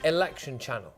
election channel.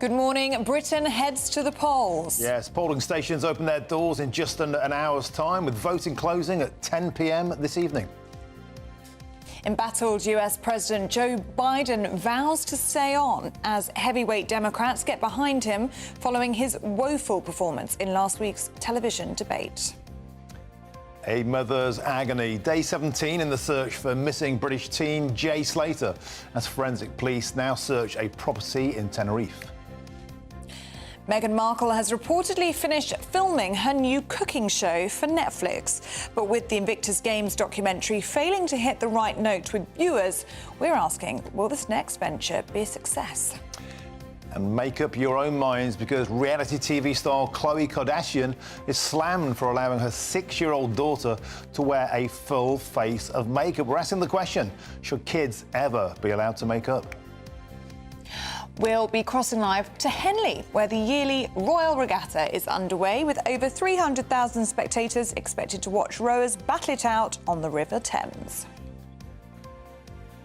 Good morning. Britain heads to the polls. Yes, polling stations open their doors in just under an hour's time, with voting closing at 10 p.m. this evening. Embattled US President Joe Biden vows to stay on as heavyweight Democrats get behind him following his woeful performance in last week's television debate. A mother's agony. Day 17 in the search for missing British teen Jay Slater, as forensic police now search a property in Tenerife. Meghan Markle has reportedly finished filming her new cooking show for Netflix. But with the Invictus Games documentary failing to hit the right note with viewers, we're asking, will this next venture be a success? And make up your own minds, because reality TV star Khloe Kardashian is slammed for allowing her 6-year-old daughter to wear a full face of makeup. We're asking the question, should kids ever be allowed to make up? We'll be crossing live to Henley, where the yearly Royal Regatta is underway, with over 300,000 spectators expected to watch rowers battle it out on the River Thames.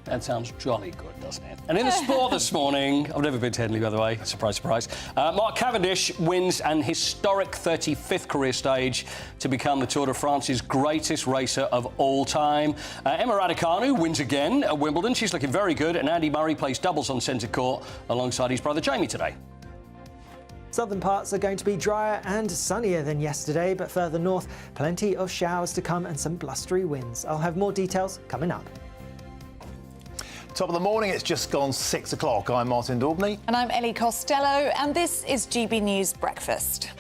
That sounds jolly good, doesn't it? And in the sport this morning, I've never been to Henley, by the way, surprise, surprise. Mark Cavendish wins an historic 35th career stage to become the Tour de France's greatest racer of all time. Emma Raducanu wins again at Wimbledon. She's looking very good. And Andy Murray plays doubles on centre court alongside his brother Jamie today. Southern parts are going to be drier and sunnier than yesterday, but further north, plenty of showers to come and some blustery winds. I'll have more details coming up. Top of the morning, it's just gone 6 o'clock. I'm Martin Daubney. And I'm Ellie Costello, and this is GB News Breakfast.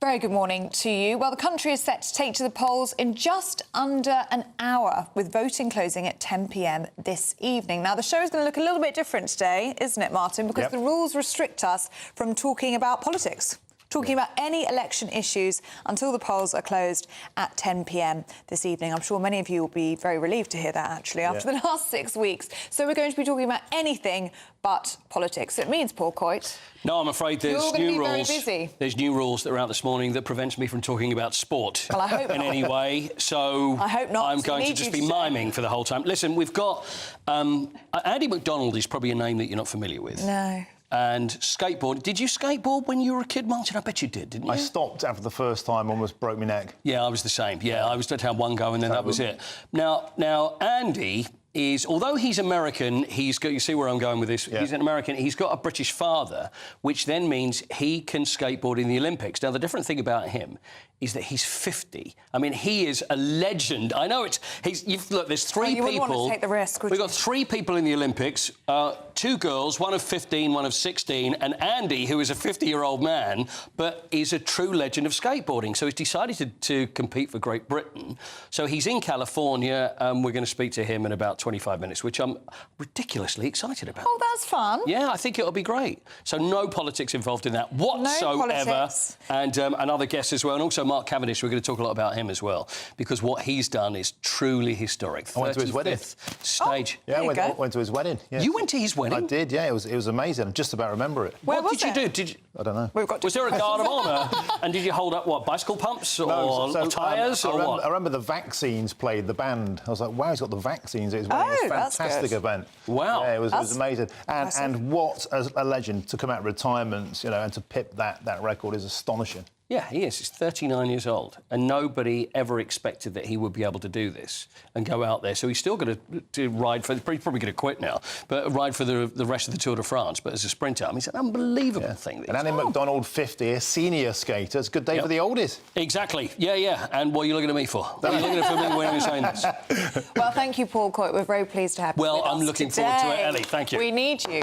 Very good morning to you. Well, the country is set to take to the polls in just under an hour, with voting closing at 10 p.m. this evening. Now, the show is going to look a little bit different today, isn't it, Martin? Because the rules restrict us from talking about politics, talking about any election issues until the polls are closed at 10 p.m. this evening. I'm sure many of you will be very relieved to hear that, actually, after the last 6 weeks. So we're going to be talking about anything but politics. It means, Paul Coit. No, I'm afraid there's new rules. Very busy. There's new rules that are out this morning that prevents me from talking about sport well, I hope in any way. So I hope not. I'm going to just be miming for the whole time. Listen, we've got Andy McDonald is probably a name that you're not familiar with. No. And skateboard. Did you skateboard when you were a kid, Martin? I bet you did, didn't you? I stopped after the first time, almost broke my neck. Yeah, I was the same. Yeah, I was let have one go and then that was it. Now, Andy is, although he's American, he's got, you see where I'm going with this, he's an American, he's got a British father, which then means he can skateboard in the Olympics. Now, the different thing about him is that he's 50. I mean, he is a legend. I know look, there's three people. You wouldn't want to take the risk, would you? We've got 3 people in the Olympics, 2 girls, one of 15, one of 16, and Andy, who is a 50-year-old man, but is a true legend of skateboarding. So he's decided to compete for Great Britain. So he's in California, and we're going to speak to him in about 25 minutes, which I'm ridiculously excited about. Oh, that's fun. Yeah, I think it'll be great. So no politics involved in that whatsoever. No politics. And another guest as well, and also Mark Cavendish, we're going to talk a lot about him as well, because what he's done is truly historic. I went to his wedding. 35th stage. Yeah, I went to his wedding. Yes. You went to his wedding? I did, yeah. It was amazing. I just about remember it. Where What was did you it? do? Did you... I don't know. Was there a guard of honour? And did you hold up, what, bicycle pumps or tyres or what? I remember the Vaccines played, the band. I was like, wow, he's got the Vaccines. It was a that's fantastic good. event. Wow. Yeah, it was amazing. Impressive. And what a legend to come out of retirement, you know, and to pip that record is astonishing. Yeah, he is. He's 39 years old, and nobody ever expected that he would be able to do this and go out there. So he's still going to ride for... He's probably going to quit now, but ride for the rest of the Tour de France, but as a sprinter. I mean, it's an unbelievable thing. And Annie McDonald, 50, a senior skater. It's a good day for the oldies. Exactly. Yeah. And what are you looking at me for? What are you looking at for me when you're saying this? Well, thank you, Paul Coit. We're very pleased to have you with I'm us looking today. forward to it, Ellie. Thank you. We need you.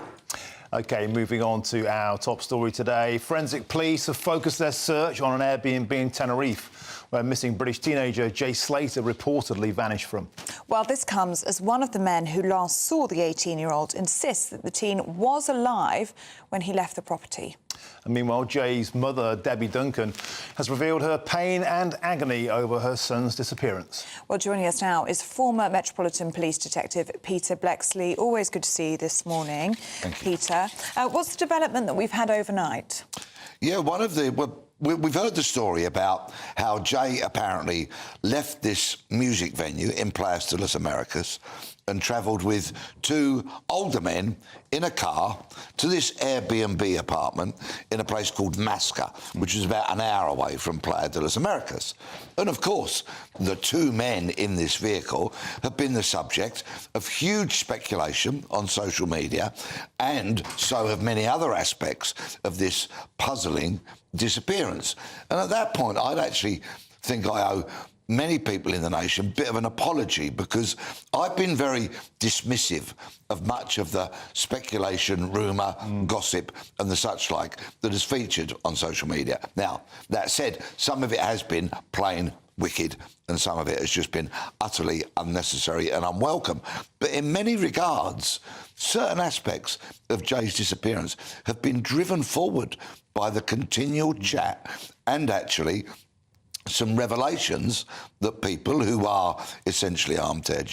OK, moving on to our top story today. Forensic police have focused their search on an Airbnb in Tenerife, where missing British teenager Jay Slater reportedly vanished from. Well, this comes as one of the men who last saw the 18-year-old insists that the teen was alive when he left the property. And meanwhile, Jay's mother, Debbie Duncan, has revealed her pain and agony over her son's disappearance. Well, joining us now is former Metropolitan Police Detective Peter Blexley. Always good to see you this morning, Peter. What's the development that we've had overnight? Yeah, we've heard the story about how Jay apparently left this music venue in Playas de las Americas and travelled with two older men in a car to this Airbnb apartment in a place called Masca, which is about an hour away from Playa de las Americas. And, of course, the two men in this vehicle have been the subject of huge speculation on social media, and so have many other aspects of this puzzling disappearance. And at that point, I'd actually think I owe many people in the nation a bit of an apology, because I've been very dismissive of much of the speculation, rumour, gossip and the such like that has featured on social media. Now, that said, some of it has been plain wicked and some of it has just been utterly unnecessary and unwelcome. But in many regards, certain aspects of Jay's disappearance have been driven forward by the continual chat and actually some revelations that people who are essentially armchair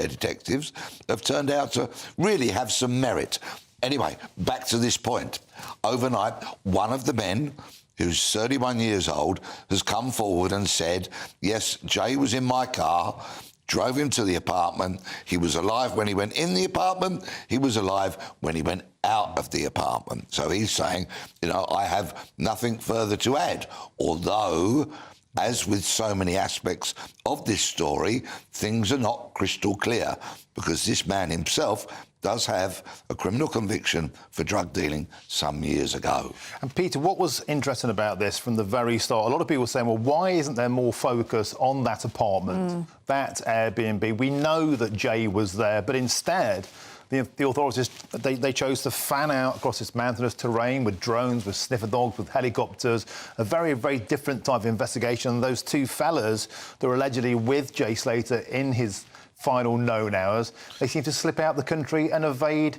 detectives have turned out to really have some merit. Anyway, back to this point. Overnight, one of the men, who's 31 years old, has come forward and said, yes, Jay was in my car, drove him to the apartment. He was alive when he went in the apartment. He was alive when he went out of the apartment. So he's saying, you know, I have nothing further to add, although, as with so many aspects of this story, things are not crystal clear, because this man himself does have a criminal conviction for drug dealing some years ago. And Peter, what was interesting about this from the very start? A lot of people were saying, well, why isn't there more focus on that apartment, that Airbnb? We know that Jay was there, but instead the authorities, they chose to fan out across this mountainous terrain with drones, with sniffer dogs, with helicopters, a very, very different type of investigation. Those two fellas that were allegedly with Jay Slater in his final known hours, they seem to slip out the country and evade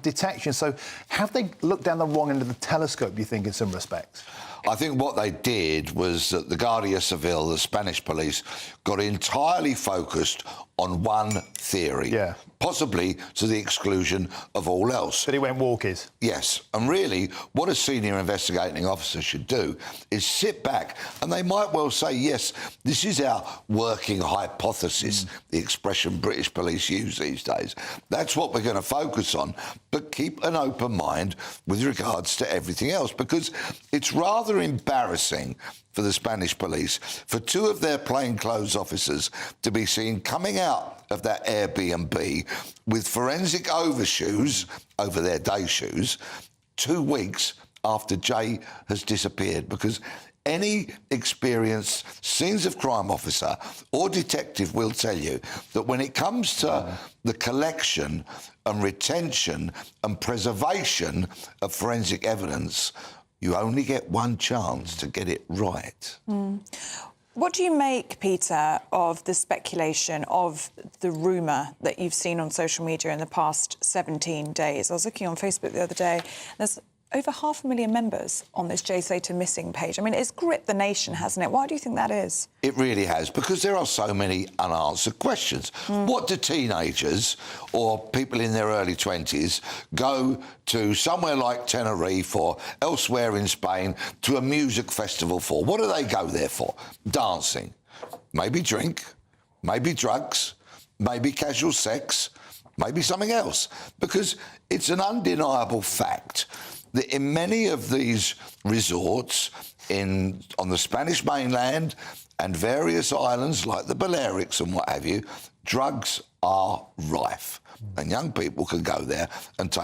detection. So have they looked down the wrong end of the telescope, do you think, in some respects? I think what they did was that the Guardia Civil, the Spanish police, got entirely focused on one theory, possibly to the exclusion of all else. But he went walkies. Yes, and really, what a senior investigating officer should do is sit back, and they might well say, yes, this is our working hypothesis, the expression British police use these days. That's what we're going to focus on, but keep an open mind with regards to everything else, because it's rather embarrassing for the Spanish police for two of their plainclothes officers to be seen coming out of that Airbnb with forensic overshoes over their day shoes 2 weeks after Jay has disappeared, because any experienced scenes of crime officer or detective will tell you that when it comes to the collection and retention and preservation of forensic evidence, you only get one chance to get it right. What do you make, Peter, of the speculation, of the rumour that you've seen on social media in the past 17 days? I was looking on Facebook the other day. There's over 500,000 members on this Jay Slater missing page. I mean, it's gripped the nation, hasn't it? Why do you think that is? It really has, because there are so many unanswered questions. What do teenagers or people in their early 20s go to somewhere like Tenerife or elsewhere in Spain to a music festival for? What do they go there for? Dancing. Maybe drink, maybe drugs, maybe casual sex, maybe something else. Because it's an undeniable fact that in many of these resorts on the Spanish mainland and various islands like the Balearics and what have you, drugs are rife. And young people can go there and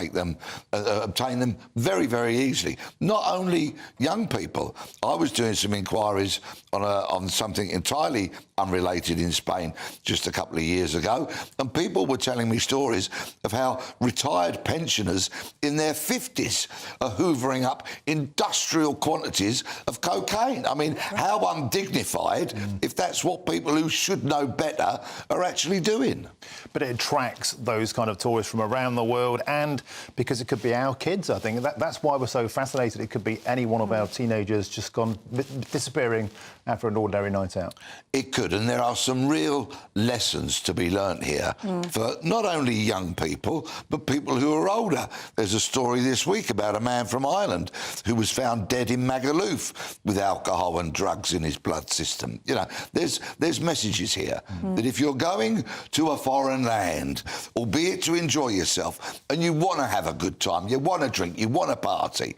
obtain them very, very easily. Not only young people. I was doing some inquiries on something entirely unrelated in Spain just a couple of years ago, and people were telling me stories of how retired pensioners in their 50s are hoovering up industrial quantities of cocaine. I mean, how undignified if that's what people who should know better are actually doing. But it attracts those kind of tourists from around the world, and because it could be our kids, I think. That's why we're so fascinated. It could be any one of our teenagers just gone disappearing after an ordinary night out. It could, and there are some real lessons to be learnt here for not only young people, but people who are older. There's a story this week about a man from Ireland who was found dead in Magaluf with alcohol and drugs in his blood system. You know, there's messages here that if you're going to a foreign land, albeit to enjoy yourself, and you want to have a good time, you want to drink, you want to party,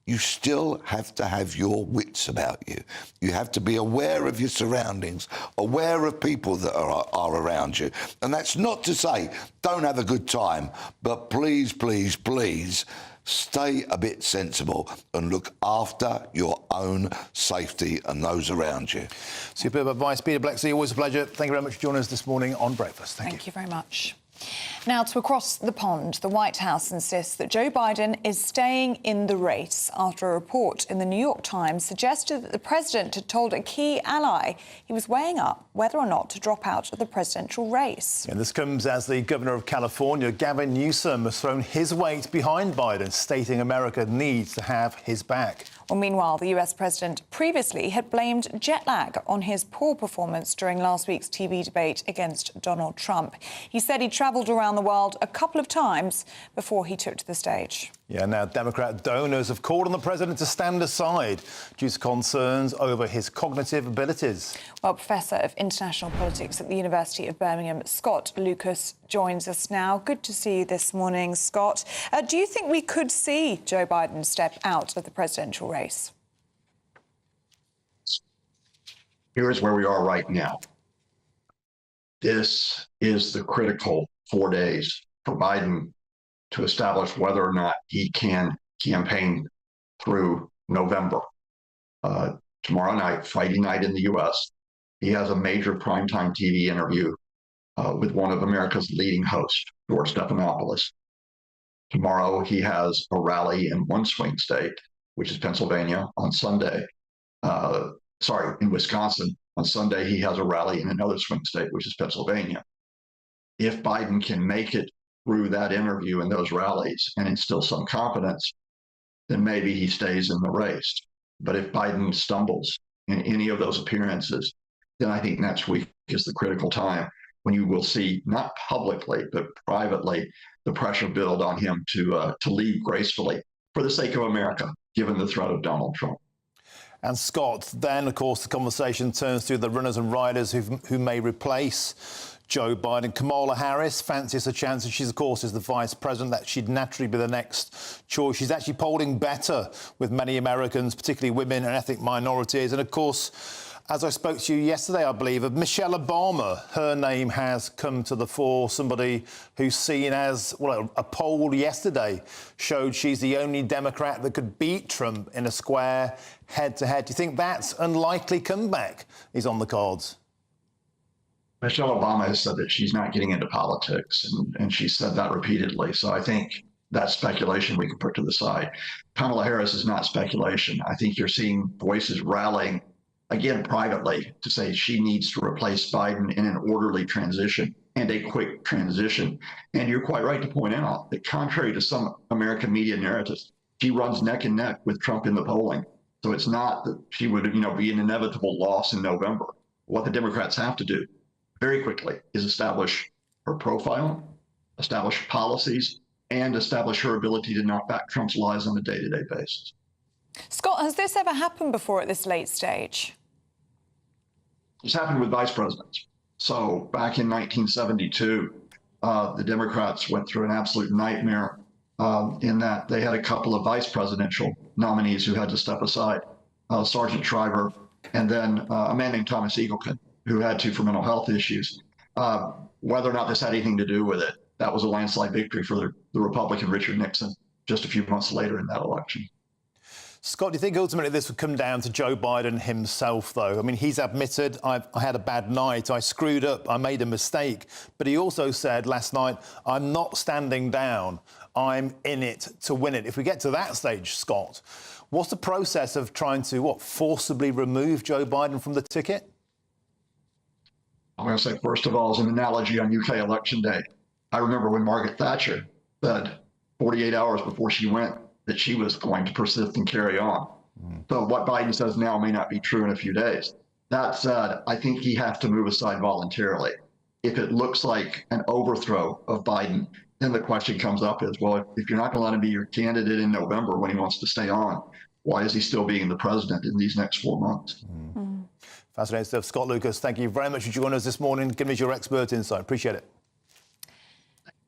you still have to have your wits about you. You have to be aware of your surroundings, aware of people that are around you. And that's not to say don't have a good time, but please, please, please, stay a bit sensible and look after your own safety and those around you. Superb advice. Peter Blexley, always a pleasure. Thank you very much for joining us this morning on Breakfast. Thank you very much. Now, to across the pond, the White House insists that Joe Biden is staying in the race after a report in the New York Times suggested that the president had told a key ally he was weighing up whether or not to drop out of the presidential race. And this comes as the governor of California, Gavin Newsom, has thrown his weight behind Biden, stating America needs to have his back. Well, meanwhile, the US president previously had blamed jet lag on his poor performance during last week's TV debate against Donald Trump. He said he travelled around the world a couple of times before he took to the stage. Yeah, now Democrat donors have called on the president to stand aside due to concerns over his cognitive abilities. Well, Professor of International Politics at the University of Birmingham, Scott Lucas, joins us now. Good to see you this morning, Scott. Do you think we could see Joe Biden step out of the presidential race? Here's where we are right now. This is the critical 4 days for Biden to establish whether or not he can campaign through November. Tomorrow night, Friday night in the U.S., he has a major primetime TV interview with one of America's leading hosts, George Stephanopoulos. Tomorrow, he has a rally in one swing state, which is Pennsylvania, on Sunday. In Wisconsin. On Sunday, he has a rally in another swing state, which is Pennsylvania. If Biden can make it through that interview and those rallies and instill some confidence, then maybe he stays in the race. But if Biden stumbles in any of those appearances, then I think next week is the critical time when you will see, not publicly, but privately, the pressure build on him to leave gracefully for the sake of America, given the threat of Donald Trump. And Scott, then, of course, the conversation turns to the runners and riders who may replace Joe Biden. Kamala Harris fancies her chances. She's, of course, is the vice president. That she'd naturally be the next choice. She's actually polling better with many Americans, particularly women and ethnic minorities. And, of course, as I spoke to you yesterday, I believe, of Michelle Obama, her name has come to the fore, somebody who's seen as, well, a poll yesterday showed she's the only Democrat that could beat Trump in a square head-to-head. Do you think that's unlikely comeback is on the cards? Michelle Obama has said that she's not getting into politics, and she said that repeatedly. So I think that's speculation we can put to the side. Kamala Harris is not speculation. I think you're seeing voices rallying, again, privately, to say she needs to replace Biden in an orderly transition and a quick transition. And you're quite right to point out that contrary to some American media narratives, she runs neck and neck with Trump in the polling. So it's not that she would, be an inevitable loss in November. What the Democrats have to do very quickly is establish her profile, establish policies, and establish her ability to knock back Trump's lies on a day-to-day basis. Scott, has this ever happened before at this late stage? It's happened with vice presidents. So back in 1972, the Democrats went through an absolute nightmare in that they had a couple of vice presidential nominees who had to step aside, Sergeant Shriver, and then a man named Thomas Eagleton, who had to for mental health issues. Whether or not this had anything to do with it, that was a landslide victory for the Republican Richard Nixon just a few months later in that election. Scott, do you think ultimately this would come down to Joe Biden himself, though? I mean, he's admitted, I had a bad night, I screwed up, I made a mistake. But he also said last night, I'm not standing down, I'm in it to win it. If we get to that stage, Scott, what's the process of trying to, forcibly remove Joe Biden from the ticket? I'm going to say, first of all, as an analogy on UK election day, I remember when Margaret Thatcher said 48 hours before she went that she was going to persist and carry on. So what Biden says now may not be true in a few days. That said, I think he has to move aside voluntarily. If it looks like an overthrow of Biden, then the question comes up is, well, if you're not going to let him be your candidate in November when he wants to stay on, why is he still being the president in these next 4 months? Fascinating stuff. Scott Lucas, thank you very much for joining us this morning, giving us your expert insight. Appreciate it.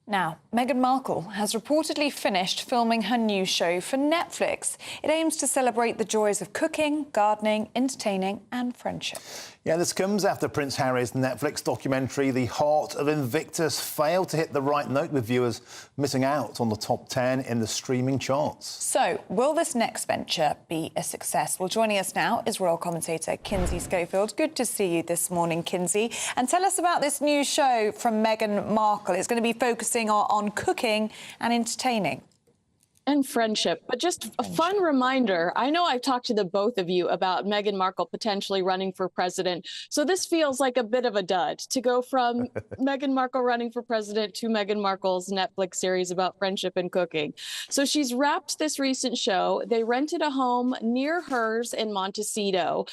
Now, Meghan Markle has reportedly finished filming her new show for Netflix. It aims to celebrate the joys of cooking, gardening, entertaining and friendship. Yeah, this comes after Prince Harry's Netflix documentary, The Heart of Invictus, failed to hit the right note with viewers, missing out on the top 10 in the streaming charts. So, will this next venture be a success? Well, joining us now is royal commentator Kinsey Schofield. Good to see you this morning, Kinsey. And tell us about this new show from Meghan Markle. It's going to be focusing on cooking and entertaining. And friendship. But just a fun reminder, I know I've talked to the both of you about Meghan Markle potentially running for president. So this feels like a bit of a dud to go from Meghan Markle running for president to Meghan Markle's Netflix series about friendship and cooking. So she's wrapped this recent show. They rented a home near hers in Montecito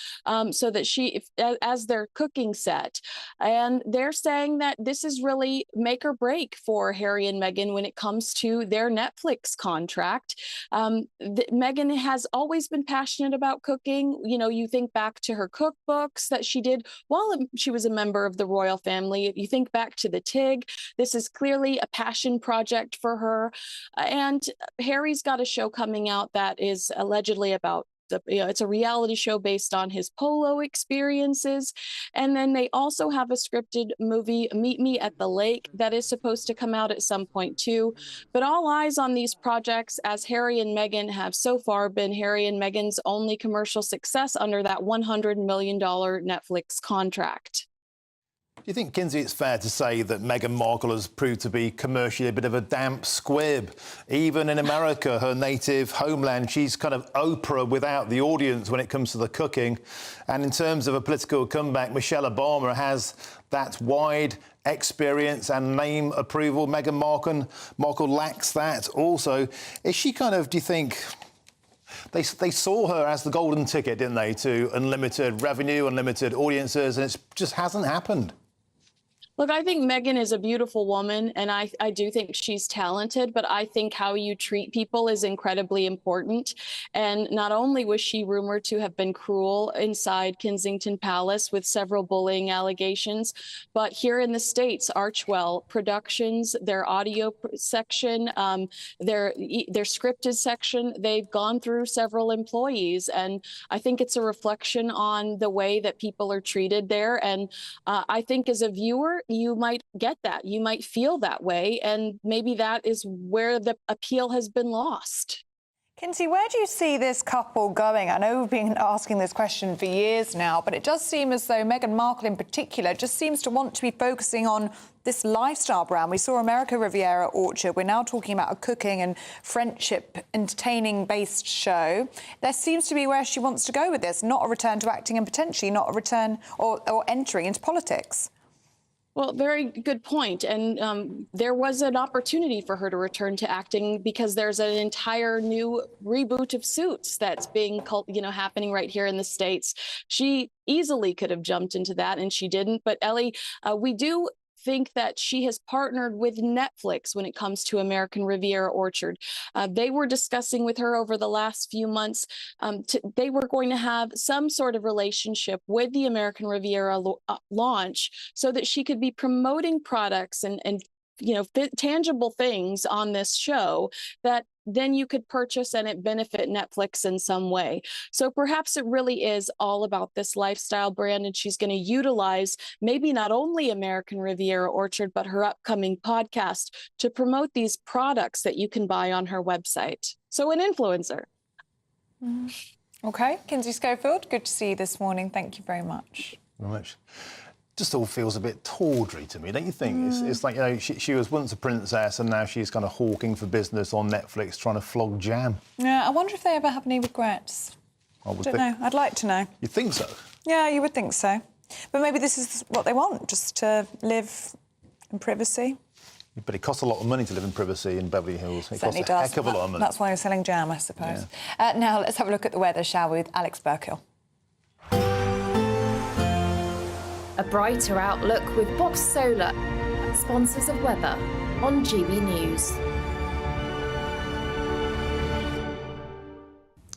so that as their cooking set. And they're saying that this is really make or break for Harry and Meghan when it comes to their Netflix contract. Meghan has always been passionate about cooking. You know, you think back to her cookbooks that she did while she was a member of the royal family. You think back to the TIG. This is clearly a passion project for her. And Harry's got a show coming out that is allegedly about it's a reality show based on his polo experiences. And then they also have a scripted movie, Meet Me at the Lake, that is supposed to come out at some point too. But all eyes on these projects, as Harry and Meghan have so far been Harry and Meghan's only commercial success under that $100 million Netflix contract. Do you think, Kinsey, it's fair to say that Meghan Markle has proved to be commercially a bit of a damp squib? Even in America, her native homeland, she's kind of Oprah without the audience when it comes to the cooking. And in terms of a political comeback, Michelle Obama has that wide experience and name approval. Meghan Markle lacks that also. Is she kind of, do you think... They saw her as the golden ticket, didn't they, to unlimited revenue, unlimited audiences, and it just hasn't happened. Look, I think Meghan is a beautiful woman, and I do think she's talented, but I think how you treat people is incredibly important. And not only was she rumored to have been cruel inside Kensington Palace with several bullying allegations, but here in the States, Archwell Productions, their audio section, their scripted section, they've gone through several employees. And I think it's a reflection on the way that people are treated there. And I think as a viewer, you might get that. You might feel that way. And maybe that is where the appeal has been lost. Kinsey, where do you see this couple going? I know we've been asking this question for years now, but it does seem as though Meghan Markle in particular just seems to want to be focusing on this lifestyle brand. We saw America Riviera Orchard. We're now talking about a cooking and friendship, entertaining-based show. There seems to be where she wants to go with this, not a return to acting and potentially not a return or entering into politics. Well, very good point. And there was an opportunity for her to return to acting because there's an entire new reboot of Suits that's being, happening right here in the States. She easily could have jumped into that, and she didn't. But Ellie, we do think that she has partnered with Netflix when it comes to American Riviera Orchard. They were discussing with her over the last few months, they were going to have some sort of relationship with the American Riviera launch so that she could be promoting products and tangible things on this show that then you could purchase and it benefit Netflix in some way. So perhaps it really is all about this lifestyle brand, and she's going to utilize maybe not only American Riviera Orchard, but her upcoming podcast to promote these products that you can buy on her website. So an influencer. OK, Kinsey Schofield, good to see you this morning. Thank you very much. Very much. Just all feels a bit tawdry to me, don't you think? It's like, she was once a princess and now she's kind of hawking for business on Netflix, trying to flog jam. Yeah, I wonder if they ever have any regrets. I don't know. I'd like to know. You think so? Yeah, you would think so. But maybe this is what they want, just to live in privacy. But it costs a lot of money to live in privacy in Beverly Hills. It Certainly costs a heck of a lot of money. That's why you're selling jam, I suppose. Yeah. Now, let's have a look at the weather, shall we, with Alex Burkill. A brighter outlook with Box Solar, sponsors of weather on GB News.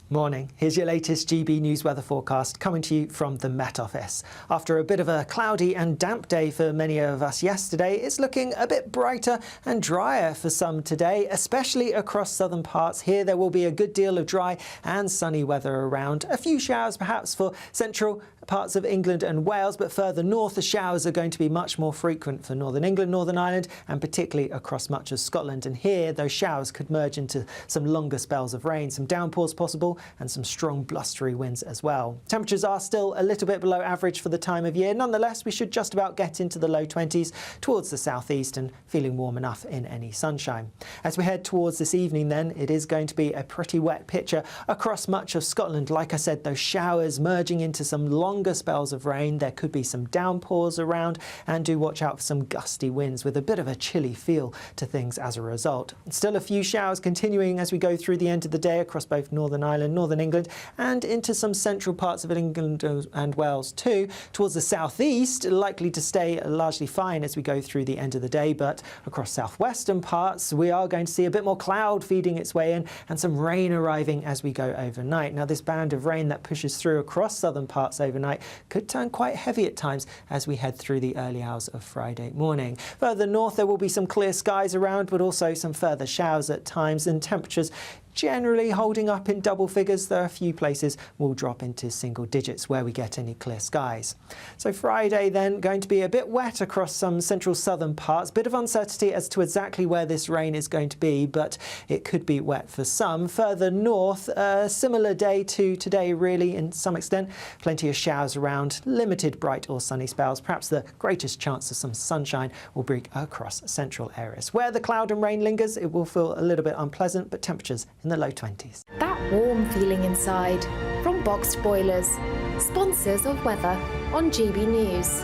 Morning. Here's your latest GB News weather forecast coming to you from the Met Office. After a bit of a cloudy and damp day for many of us yesterday, it's looking a bit brighter and drier for some today, especially across southern parts. Here there will be a good deal of dry and sunny weather around. A few showers perhaps for central parts of England and Wales, but further north the showers are going to be much more frequent for Northern England, Northern Ireland, and particularly across much of Scotland. And here those showers could merge into some longer spells of rain, some downpours possible, and some strong blustery winds as well. Temperatures are still a little bit below average for the time of year. Nonetheless, we should just about get into the low 20s towards the southeast and feeling warm enough in any sunshine. As we head towards this evening then, it is going to be a pretty wet picture across much of Scotland. Like I said, those showers merging into some longer spells of rain. There could be some downpours around, and do watch out for some gusty winds with a bit of a chilly feel to things as a result. Still a few showers continuing as we go through the end of the day across both Northern Ireland, Northern England, and into some central parts of England and Wales too. Towards the southeast, likely to stay largely fine as we go through the end of the day, but across southwestern parts we are going to see a bit more cloud feeding its way in and some rain arriving as we go overnight. Now this band of rain that pushes through across southern parts overnight could turn quite heavy at times as we head through the early hours of Friday morning. Further north there will be some clear skies around, but also some further showers at times, and temperatures generally holding up in double figures, though a few places will drop into single digits where we get any clear skies. So Friday then going to be a bit wet across some central southern parts. Bit of uncertainty as to exactly where this rain is going to be, but it could be wet for some. Further north, a similar day to today really in some extent. Plenty of showers around, limited bright or sunny spells. Perhaps the greatest chance of some sunshine will be across central areas. Where the cloud and rain lingers, it will feel a little bit unpleasant, but temperatures in the low 20s. That warm feeling inside from Boxed Boilers, sponsors of weather on GB News.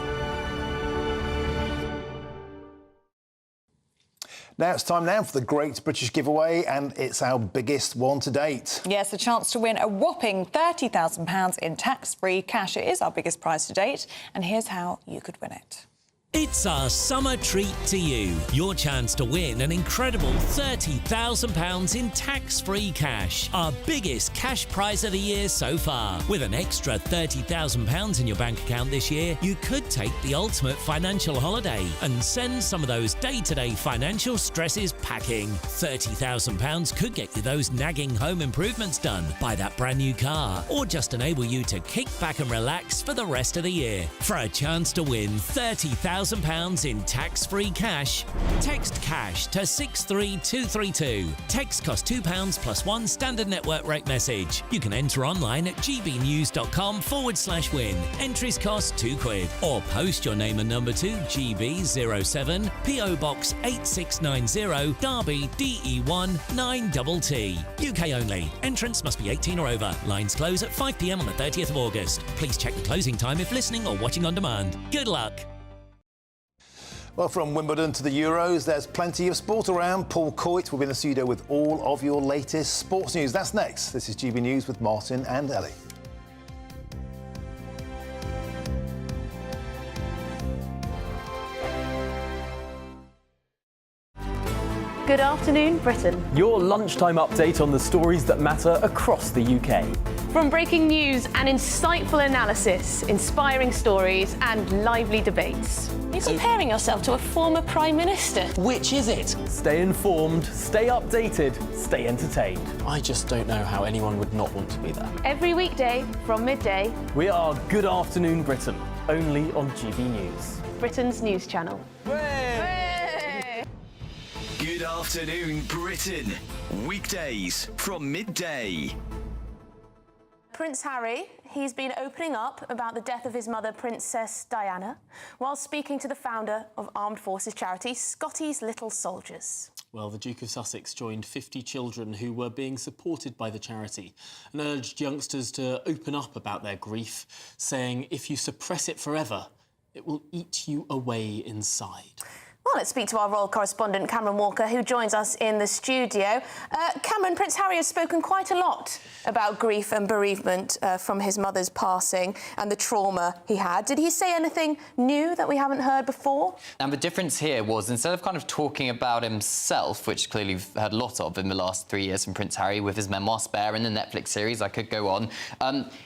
Now it's time now for the Great British Giveaway, and it's our biggest one to date. Yes, a chance to win a whopping £30,000 in tax-free cash. It is our biggest prize to date, and here's how you could win it. It's our summer treat to you. Your chance to win an incredible £30,000 in tax-free cash. Our biggest cash prize of the year so far. With an extra £30,000 in your bank account this year, you could take the ultimate financial holiday and send some of those day-to-day financial stresses packing. £30,000 could get you those nagging home improvements done, buy that brand new car, or just enable you to kick back and relax for the rest of the year. For a chance to win £30,000 in tax-free cash, text cash to 63232. Text costs £2 plus one standard network rate message. You can enter online at gbnews.com/win. Entries cost £2. Or post your name and number to GB07 PO Box 8690 Derby DE1 9TT. UK only. Entrants must be 18 or over. Lines close at 5 p.m. on the 30th of August. Please check the closing time if listening or watching on demand. Good luck. Well, from Wimbledon to the Euros, there's plenty of sport around. Paul Coit will be in the studio with all of your latest sports news. That's next. This is GB News with Martin and Ellie. Good afternoon, Britain. Your lunchtime update on the stories that matter across the UK. From breaking news and insightful analysis, inspiring stories and lively debates. You're comparing yourself to a former Prime Minister. Which is it? Stay informed, stay updated, stay entertained. I just don't know how anyone would not want to be there. Every weekday from midday. We are Good Afternoon Britain, only on GB News. Britain's news channel. Good Afternoon Britain, weekdays from midday. Prince Harry, he's been opening up about the death of his mother, Princess Diana, while speaking to the founder of armed forces charity, Scotty's Little Soldiers. Well, the Duke of Sussex joined 50 children who were being supported by the charity and urged youngsters to open up about their grief, saying, if you suppress it forever, it will eat you away inside. Well, let's speak to our royal correspondent, Cameron Walker, who joins us in the studio. Cameron, Prince Harry has spoken quite a lot about grief and bereavement from his mother's passing and the trauma he had. Did he say anything new that we haven't heard before? And the difference here was, instead of kind of talking about himself, which clearly we've heard a lot of in the last 3 years from Prince Harry with his memoir Spare and the Netflix series, I could go on,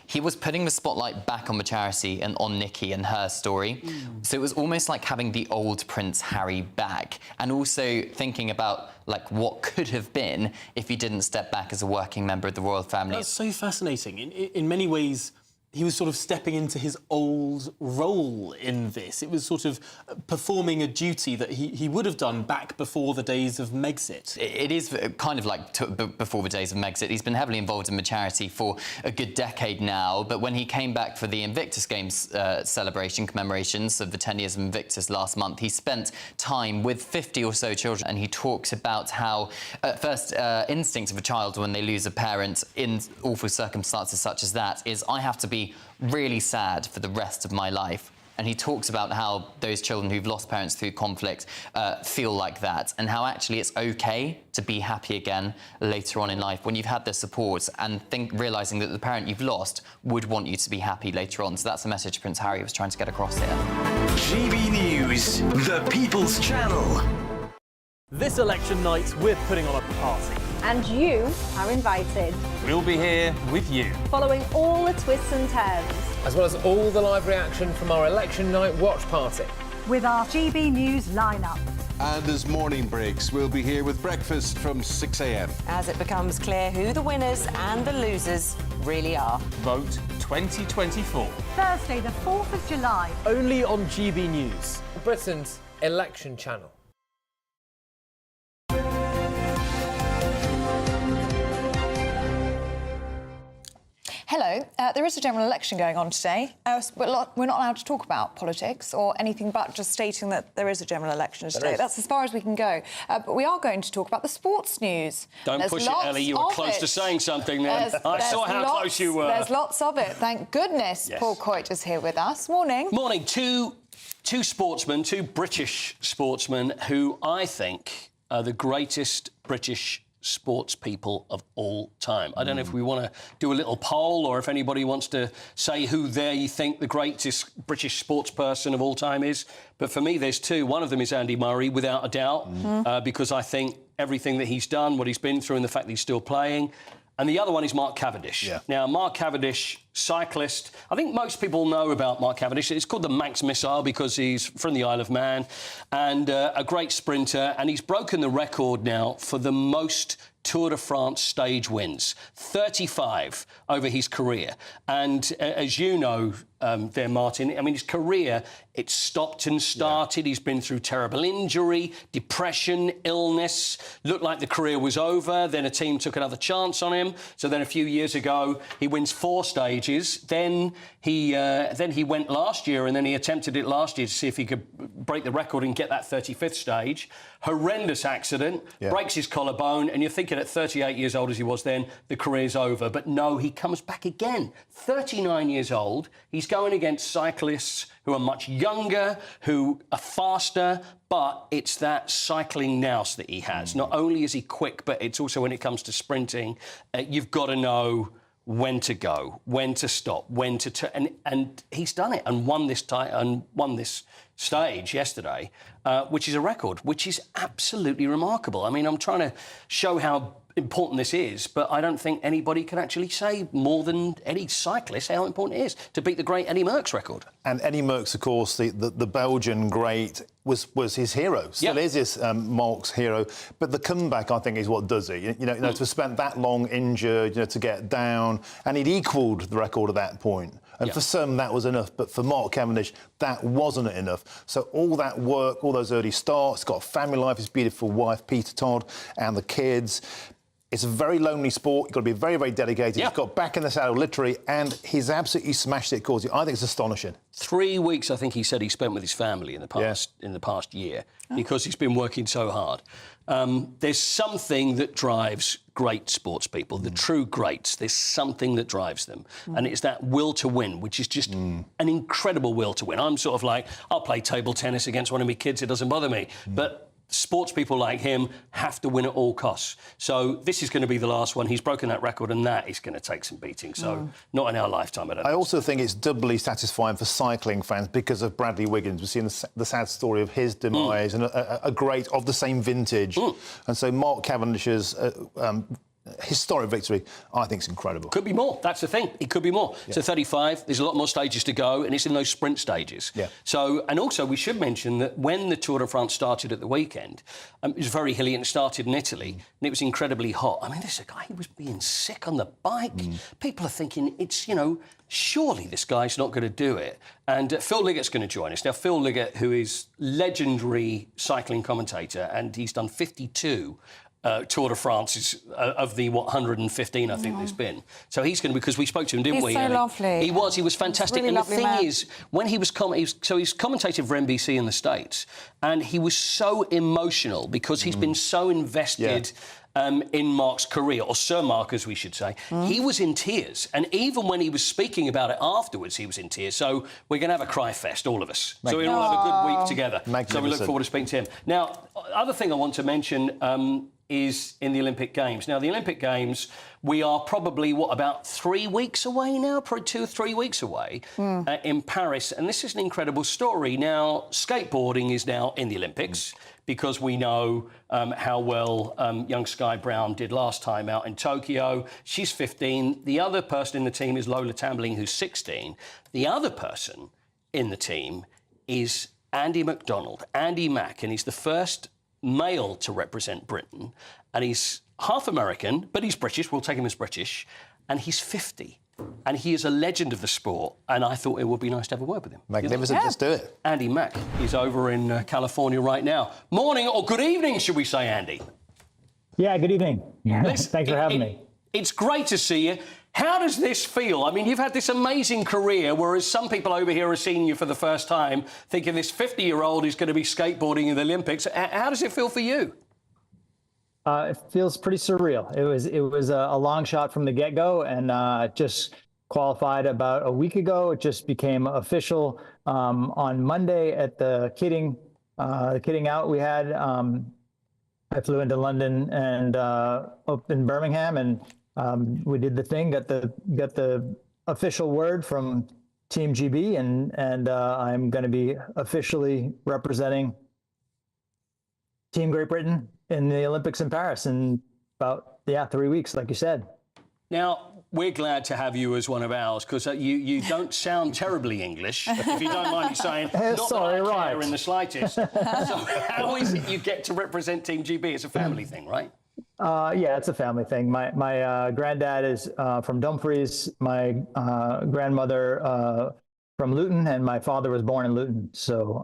he was putting the spotlight back on the charity and on Nikki and her story. So it was almost like having the old Prince Harry back, and also thinking about like what could have been if he didn't step back as a working member of the royal family. That's so fascinating. In many ways, he was sort of stepping into his old role in this. It was sort of performing a duty that he would have done back before the days of Megxit. It is kind of like before the days of Megxit. He's been heavily involved in the charity for a good decade now, but when he came back for the Invictus Games celebration commemorations of the 10 years of Invictus last month, he spent time with 50 or so children, and he talked about how first instinct of a child when they lose a parent in awful circumstances such as that is, I have to be really sad for the rest of my life. And he talks about how those children who've lost parents through conflict feel like that, and how actually it's okay to be happy again later on in life when you've had the support and realising that the parent you've lost would want you to be happy later on. So that's the message Prince Harry was trying to get across here. GB News, the People's Channel. This election night, we're putting on a party. And you are invited. We'll be here with you. Following all the twists and turns. As well as all the live reaction from our election night watch party. With our GB News lineup. And as morning breaks, we'll be here with breakfast from 6 a.m. As it becomes clear who the winners and the losers really are. Vote 2024. Thursday, the 4th of July. Only on GB News. Britain's election channel. Hello. There is a general election going on today. We're not allowed to talk about politics or anything but just stating that there is a general election today. That's as far as we can go. But we are going to talk about the sports news. Don't push it, Ellie. You were close to saying something then. I saw how close you were. There's lots of it. Thank goodness. Yes. Paul Coit is here with us. Morning. Morning. Two sportsmen, two British sportsmen who I think are the greatest British sports people of all time. I don't know if we want to do a little poll or if anybody wants to say who they think the greatest British sports person of all time is. But for me, there's two. One of them is Andy Murray, without a doubt, because I think everything that he's done, what he's been through and the fact that he's still playing. And the other one is Mark Cavendish. Yeah. Now, Mark Cavendish, cyclist. I think most people know about Mark Cavendish. It's called the Manx Missile because he's from the Isle of Man and a great sprinter. And he's broken the record now for the most Tour de France stage wins, 35 over his career. And as you know there, Martin, I mean, his career, it stopped and started. Yeah. He's been through terrible injury, depression, illness. Looked like the career was over. Then a team took another chance on him. So then a few years ago, he wins 4 stages. Then he went last year, and then he attempted it last year to see if he could break the record and get that 35th stage. Horrendous accident, breaks his collarbone, and you're thinking at 38 years old as he was then, the career's over. But no, he comes back again. 39 years old. He's going against cyclists who are much younger, who are faster, but it's that cycling nous that he has. Not only is he quick, but it's also when it comes to sprinting, you've got to know when to go, when to stop, when to turn, and he's done it and won this stage yesterday, which is a record, which is absolutely remarkable. I mean, I'm trying to show how important this is, but I don't think anybody can actually say more than any cyclist how important it is to beat the great Eddie Merckx record. And Eddie Merckx, of course, the Belgian great, was his hero. Still is his Mark's hero. But the comeback, I think, is what does it. You know, to have spent that long injured, to get down, and he'd equalled the record at that point. And for some, that was enough. But for Mark Cavendish, that wasn't enough. So all that work, all those early starts, got a family life, his beautiful wife, Peter Todd, and the kids. It's a very lonely sport. You've got to be very, very dedicated. He's got back in the saddle, literally, and he's absolutely smashed it, Causey. I think it's astonishing. 3 weeks, I think he said he spent with his family in the past year because he's been working so hard. There's something that drives great sports people, the true greats. There's something that drives them, and it's that will to win, which is just an incredible will to win. I'm sort of like, I'll play table tennis against one of my kids. It doesn't bother me, but sports people like him have to win at all costs. So this is going to be the last one. He's broken that record, and that is going to take some beating. So not in our lifetime, I don't I also think it's doubly satisfying for cycling fans because of Bradley Wiggins. We've seen the sad story of his demise and a great of the same vintage. And so Mark Cavendish's historic victory, I think, is incredible. Could be more. That's the thing. It could be more. So 35, there's a lot more stages to go, and it's in those sprint stages. So, and also we should mention that when the Tour de France started at the weekend, it was very hilly and it started in Italy, and it was incredibly hot. I mean, there's a guy who was being sick on the bike. People are thinking, it's, surely this guy's not going to do it. And Phil Liggett's going to join us. Now, Phil Liggett, who is legendary cycling commentator, and he's done 52 Tour de France of the 115 I think there's been. So he's going to, because we spoke to him, didn't we? He's so lovely. He was fantastic. Really and the lovely thing man. is, when he was he's commentated for NBC in the States, and he was so emotional because he's been so invested in Mark's career, or Sir Mark, as we should say. He was in tears, and even when he was speaking about it afterwards, he was in tears. So we're going to have a cry fest, all of us. So we'll all have a good week together. So we look forward to speaking to him. Now, other thing I want to mention is in the Olympic Games. Now, the Olympic Games, we are probably, about 3 weeks away now? Probably 2 or 3 weeks away in Paris. And this is an incredible story. Now, skateboarding is now in the Olympics because we know how well young Sky Brown did last time out in Tokyo. She's 15. The other person in the team is Lola Tambling, who's 16. The other person in the team is Andy McDonald, Andy Mack, and he's the first male to represent Britain, and he's half American, but he's British. We'll take him as British, and he's 50, and he is a legend of the sport. And I thought it would be nice to have a word with him. Magnificent, let's do it. Andy Mack is over in California right now. Morning or good evening, should we say, Andy? Yeah, good evening. Thanks for having me. It's great to see you. How does this feel? I mean, you've had this amazing career, whereas some people over here are seeing you for the first time, thinking this 50-year-old is going to be skateboarding in the Olympics. How does it feel for you? It feels pretty surreal. It was a long shot from the get-go, and just qualified about a week ago. It just became official on Monday at the kidding out we had. I flew into London and up in Birmingham, and we did the thing, got the official word from Team GB, and I'm going to be officially representing Team Great Britain in the Olympics in Paris in about 3 weeks, like you said. Now, we're glad to have you as one of ours, because you don't sound terribly English, if you don't mind me saying. Not Sorry, that I right. care in the slightest. So how is it you get to represent Team GB? It's a family thing, right? Yeah, it's a family thing. My granddad is from Dumfries, my grandmother from Luton, and my father was born in Luton. So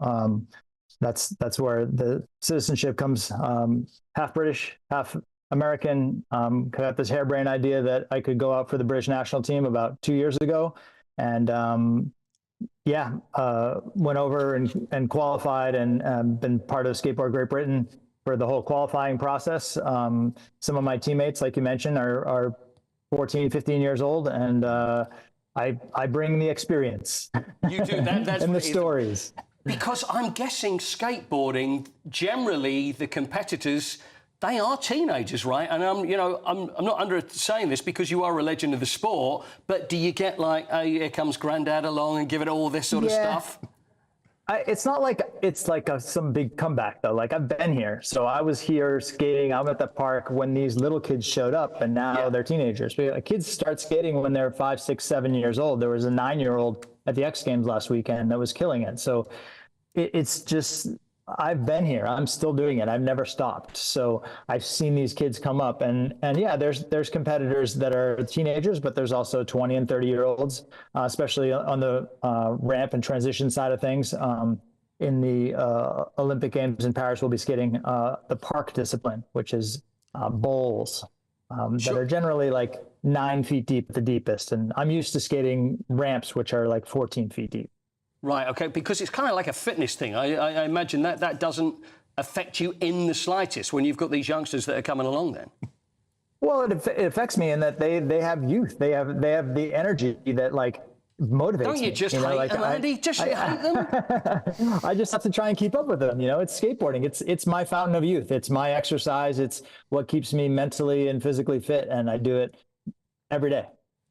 that's where the citizenship comes. Half British, half American. Got this harebrained idea that I could go out for the British national team about 2 years ago, and went over and qualified, and been part of Skateboard Great Britain for the whole qualifying process. Some of my teammates, like you mentioned, are 14, 15 years old, and I bring the experience. You do that. That's and the what it is. stories. Because I'm guessing skateboarding, generally the competitors, they are teenagers, right? And I'm not under saying this because you are a legend of the sport, but do you get like, hey, here comes Grandad along and give it all this sort of stuff? It's not like it's like some big comeback though. Like I've been here, so I was here skating. I'm at the park when these little kids showed up, and now they're teenagers. Kids start skating when they're 5, 6, 7 years old. There was a 9-year-old at the X Games last weekend that was killing it. So it's just, I've been here. I'm still doing it. I've never stopped. So I've seen these kids come up, and yeah, there's competitors that are teenagers, but there's also 20 and 30-year-olds, especially on the ramp and transition side of things. In the Olympic Games in Paris, we'll be skating the park discipline, which is bowls that are generally like 9 feet deep at the deepest. And I'm used to skating ramps, which are like 14 feet deep. Right, OK, because it's kind of like a fitness thing. I imagine that doesn't affect you in the slightest when you've got these youngsters that are coming along then. Well, it affects me in that they have youth. They have the energy that like motivates me. Don't you just hate them, Andy? Just hate them? I just have to try and keep up with them. It's skateboarding. It's my fountain of youth. It's my exercise. It's what keeps me mentally and physically fit, and I do it every day.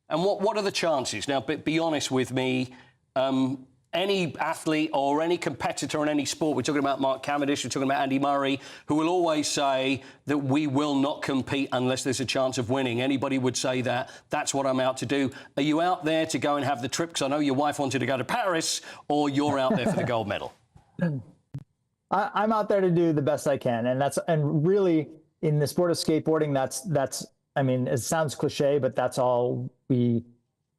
And what are the chances? Now, be honest with me. Any athlete or any competitor in any sport, we're talking about Mark Cavendish, we're talking about Andy Murray, who will always say that we will not compete unless there's a chance of winning. Anybody would say that. That's what I'm out to do. Are you out there to go and have the trip? Because I know your wife wanted to go to Paris, or you're out there for the gold medal? I'm out there to do the best I can. And really, in the sport of skateboarding, that's I mean, it sounds cliche, but that's all we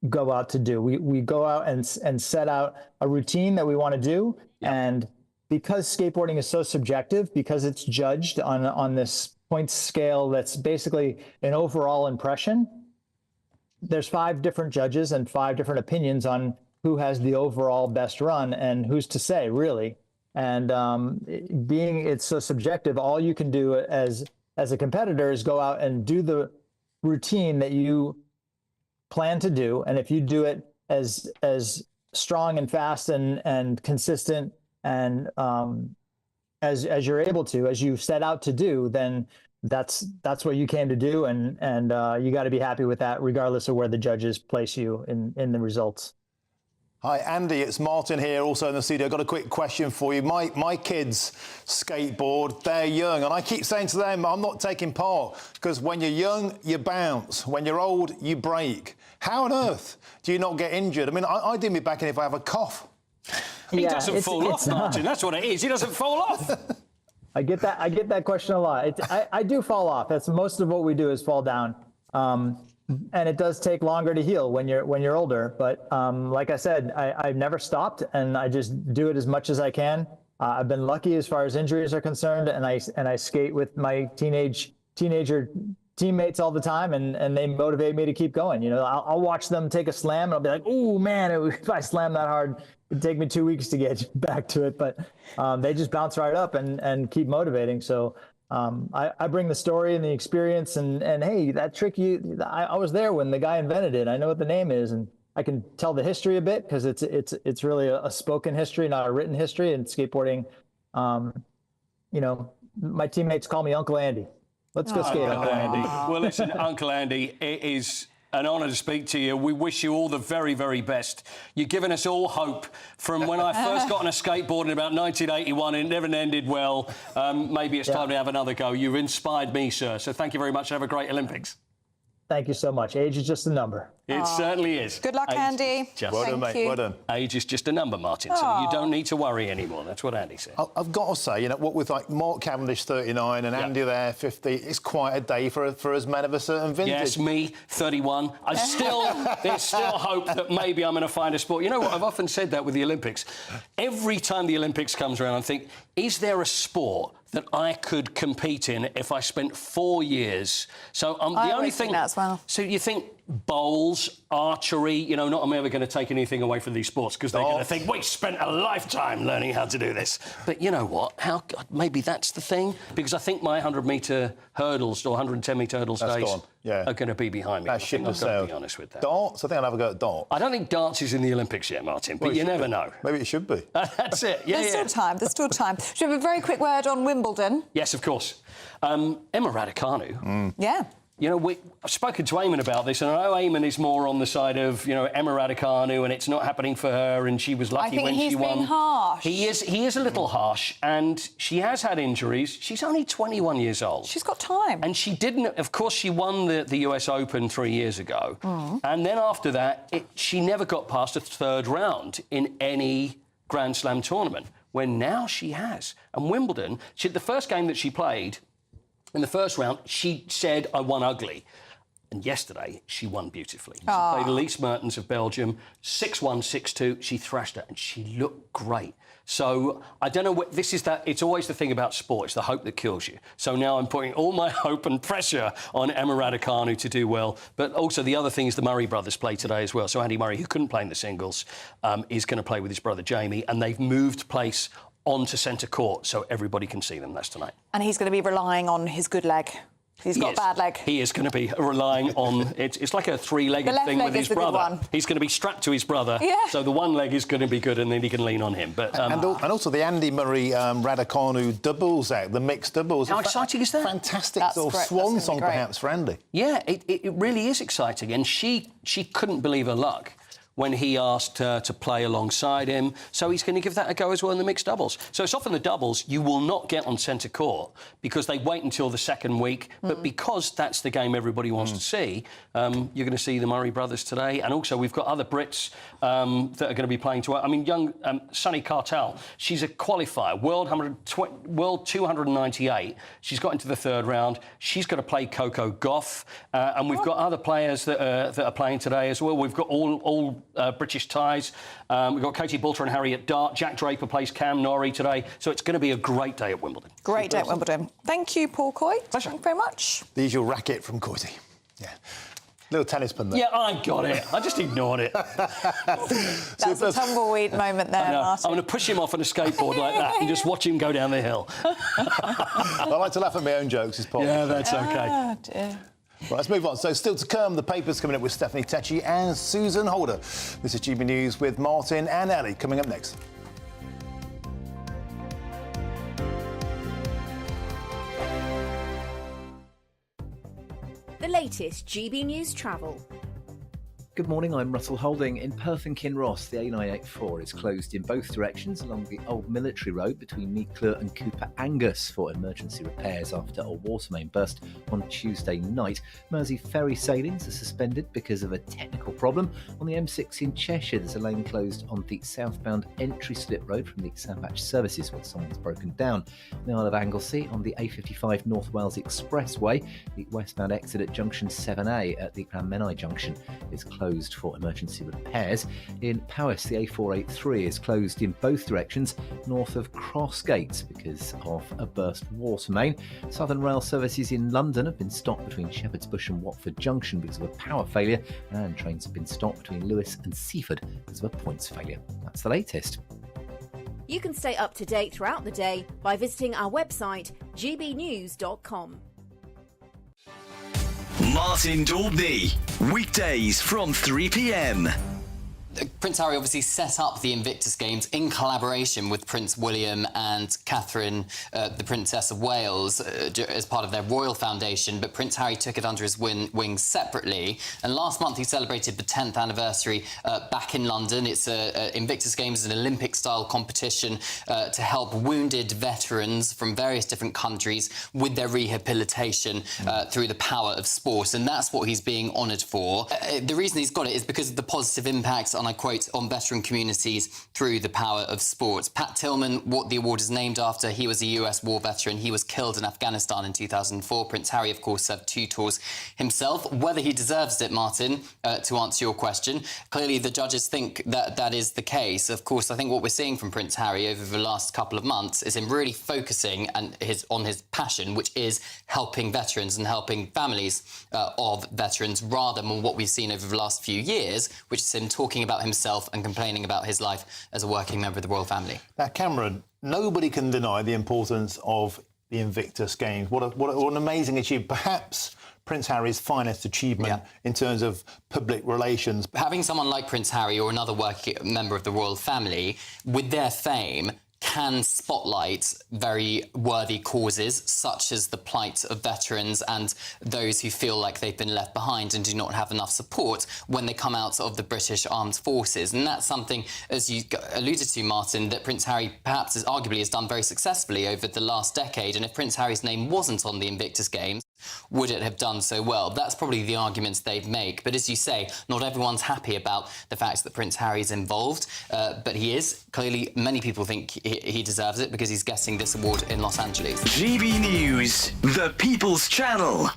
go out to do. We go out and set out a routine that we want to do. Yep. And because skateboarding is so subjective, because it's judged on this point scale that's basically an overall impression, there's 5 different judges and 5 different opinions on who has the overall best run and who's to say, really. And being it's so subjective, all you can do as a competitor is go out and do the routine that you plan to do, and if you do it as strong and fast and consistent and as you're able to, as you set out to do, then that's what you came to do, and you got to be happy with that, regardless of where the judges place you in the results. Hi, Andy, it's Martin here, also in the studio. I've got a quick question for you. My kids skateboard, they're young, and I keep saying to them, I'm not taking part, because when you're young, you bounce. When you're old, you break. How on earth do you not get injured? I mean, I do me back in if I have a cough. He doesn't fall off, Martin. That's what it is. He doesn't fall off. I get that question a lot. I do fall off. That's most of what we do is fall down. And it does take longer to heal when you're older. But like I said, I've never stopped, and I just do it as much as I can. I've been lucky as far as injuries are concerned, and I skate with my teenager teammates all the time, and they motivate me to keep going. I'll watch them take a slam, and I'll be like, "Oh man, if I slam that hard, it'd take me 2 weeks to get back to it." But they just bounce right up and keep motivating. So. I bring the story and the experience, and hey, that trick I was there when the guy invented it. I know what the name is, and I can tell the history a bit because it's really a spoken history, not a written history. And skateboarding, my teammates call me Uncle Andy. Let's go skate, Uncle Andy. Well, listen, Uncle Andy, it is an honour to speak to you. We wish you all the very, very best. You've given us all hope from when I first got on a skateboard in about 1981. It never ended well. Maybe it's time to have another go. You've inspired me, sir. So thank you very much. Have a great Olympics. Thank you so much. Age is just a number. It certainly is. Good luck, Andy. Well done, mate. Well done. Age is just a number, Martin, so you don't need to worry anymore. That's what Andy said. I've got to say, what with like Mark Cavendish 39 and Andy there 50, it's quite a day for us men of a certain vintage. Yes, me 31. There's still hope that maybe I'm going to find a sport. You know what? I've often said that with the Olympics. Every time the Olympics comes around, I think, is there a sport that I could compete in if I spent 4 years? So the only thing that as well. So you think bowls, archery. You know, not I'm ever going to take anything away from these sports because they're going to think, we spent a lifetime learning how to do this. But you know what? Maybe that's the thing, because I think my 100-metre hurdles or 110-metre hurdles days are going to be behind me. That ship has sailed. I've got to be honest with that. Darts? I think I'll have a go at darts. I don't think darts is in the Olympics yet, Martin, but you never know. Maybe it should be. That's it. Yeah, There's still time. There's still time. Should we have a very quick word on Wimbledon? Yes, of course. Emma Raducanu. Yeah. You know, I've spoken to Eamon about this, and I know Eamon is more on the side of, you know, Emma Raducanu, and it's not happening for her, and she was lucky when she won. I think he's been harsh. He is a little harsh, and she has had injuries. She's only 21 years old. She's got time. And she didn't... Of course, she won the US Open 3 years ago. And then after that, she never got past a third round in any Grand Slam tournament, when now she has. And Wimbledon, the first game that she played... In the first round, she said, I won ugly. And yesterday, she won beautifully. She played Elise Mertens of Belgium, 6-1, 6-2. She thrashed her, and she looked great. So I don't know what... This is that... It's always the thing about sport. It's the hope that kills you. So now I'm putting all my hope and pressure on Emma Raducanu to do well. But also the other thing is the Murray brothers play today as well. So Andy Murray, who couldn't play in the singles, is going to play with his brother Jamie. And they've moved place onto centre court so everybody can see them. That's tonight. And he's going to be relying on his good leg. He's got a bad leg. He is going to be relying on... It's like a three-legged thing with his brother. He's going to be strapped to his brother, so the one leg is going to be good and then he can lean on him. But and also the Andy Murray Raducanu doubles out, the mixed doubles. How exciting is that? Fantastic sort of swan song, perhaps, for Andy. Yeah, it really is exciting. And she couldn't believe her luck when he asked her to play alongside him. So he's going to give that a go as well in the mixed doubles. So it's often the doubles you will not get on centre court because they wait until the second week. But because that's the game everybody wants to see, you're going to see the Murray brothers today. And also we've got other Brits that are going to be playing I mean, young Sunny Cartel, she's a qualifier, World 298. She's got into the third round. She's going to play Coco Gauff. And we've got other players that are playing today as well. We've got all British ties. We've got Katie Boulter and Harriet Dart. Jack Draper plays Cam Norrie today. So it's going to be a great day at Wimbledon. Great day at Wimbledon. Thank you, Paul Coy. Pleasure. Thank you very much. The usual racket from Coity. Yeah. Little tennis pun there. Yeah, I got it. I just ignored it. That's a tumbleweed moment there, Martin. I'm going to push him off on a skateboard like that and just watch him go down the hill. I like to laugh at my own jokes, it's possible. Yeah, that's OK. Oh, dear. Right, let's move on. So still to come, the papers coming up with Stephanie Tecci and Susan Holder. This is GB News with Martin and Ellie coming up next. The latest GB News travel. Good morning, I'm Russell Holding. In Perth and Kinross, the A984 is closed in both directions along the Old Military Road between Meetclure and Cooper Angus for emergency repairs after a water main burst on Tuesday night. Mersey ferry sailings are suspended because of a technical problem. On the M6 in Cheshire, there's a lane closed on the southbound entry slip road from the Sandbach services where someone's broken down. In the Isle of Anglesey, on the A55 North Wales Expressway, the westbound exit at junction 7A at the Cranmenai junction is closed for emergency repairs. In Powys, the A483 is closed in both directions north of Crossgates because of a burst water main. Southern Rail services in London have been stopped between Shepherd's Bush and Watford Junction because of a power failure, and trains have been stopped between Lewes and Seaford because of a points failure. That's the latest. You can stay up to date throughout the day by visiting our website, gbnews.com. Martin Daubney, weekdays from 3 p.m. Prince Harry obviously set up the Invictus Games in collaboration with Prince William and Catherine, the Princess of Wales, as part of their royal foundation, but Prince Harry took it under his wing separately. And last month he celebrated the 10th anniversary back in London. It's Invictus Games is an Olympic-style competition to help wounded veterans from various different countries with their rehabilitation through the power of sport. And that's what he's being honoured for. The reason he's got it is because of the positive impact on and I quote, on veteran communities through the power of sport. Pat Tillman, what the award is named after, he was a US war veteran. He was killed in Afghanistan in 2004. Prince Harry, of course, served 2 tours himself. Whether he deserves it, Martin, to answer your question, clearly the judges think that that is the case. Of course, I think what we're seeing from Prince Harry over the last couple of months is him really focusing on his passion, which is helping veterans and helping families of veterans, rather than what we've seen over the last few years, which is him talking about himself and complaining about his life as a working member of the royal family. Now, Cameron, nobody can deny the importance of the Invictus Games. What an amazing achievement. Perhaps Prince Harry's finest achievement in terms of public relations. Having someone like Prince Harry or another working member of the royal family with their fame can spotlight very worthy causes, such as the plight of veterans and those who feel like they've been left behind and do not have enough support when they come out of the British Armed Forces. And that's something, as you alluded to, Martin, that Prince Harry perhaps arguably has done very successfully over the last decade. And if Prince Harry's name wasn't on the Invictus Games, would it have done so well? That's probably the arguments they'd make. But as you say, not everyone's happy about the fact that Prince Harry's involved, but he is. Clearly, many people think he deserves it because he's getting this award in Los Angeles. GB News, the People's Channel.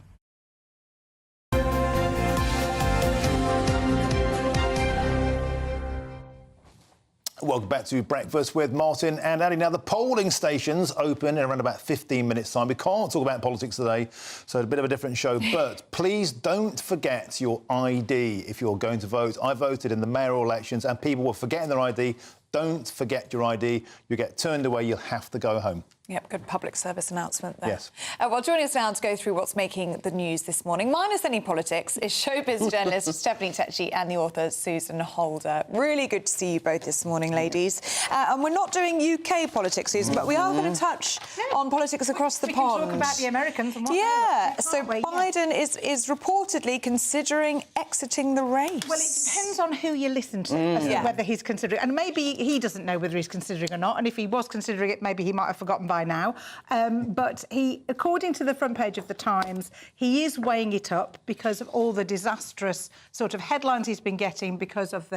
Welcome back to Breakfast with Martin and Ellie. Now, the polling stations open in around about 15 minutes' time. We can't talk about politics today, so a bit of a different show. But please don't forget your ID if you're going to vote. I voted in the mayoral elections and people were forgetting their ID. Don't forget your ID. You get turned away, you'll have to go home. Yep, good public service announcement there. Yes. Well, joining us now to go through what's making the news this morning, minus any politics, is showbiz journalist Stephanie Tecchi and the author Susan Holder. Really good to see you both this morning, ladies. And we're not doing UK politics, Susan, but we are going to touch on politics across the pond. We can talk about the Americans and what so Biden is reportedly considering exiting the race. Well, it depends on who you listen to, as to whether he's considering. And maybe he doesn't know whether he's considering or not. And if he was considering it, maybe he might have forgotten by now. But he, according to the front page of the Times, he is weighing it up because of all the disastrous sort of headlines he's been getting because of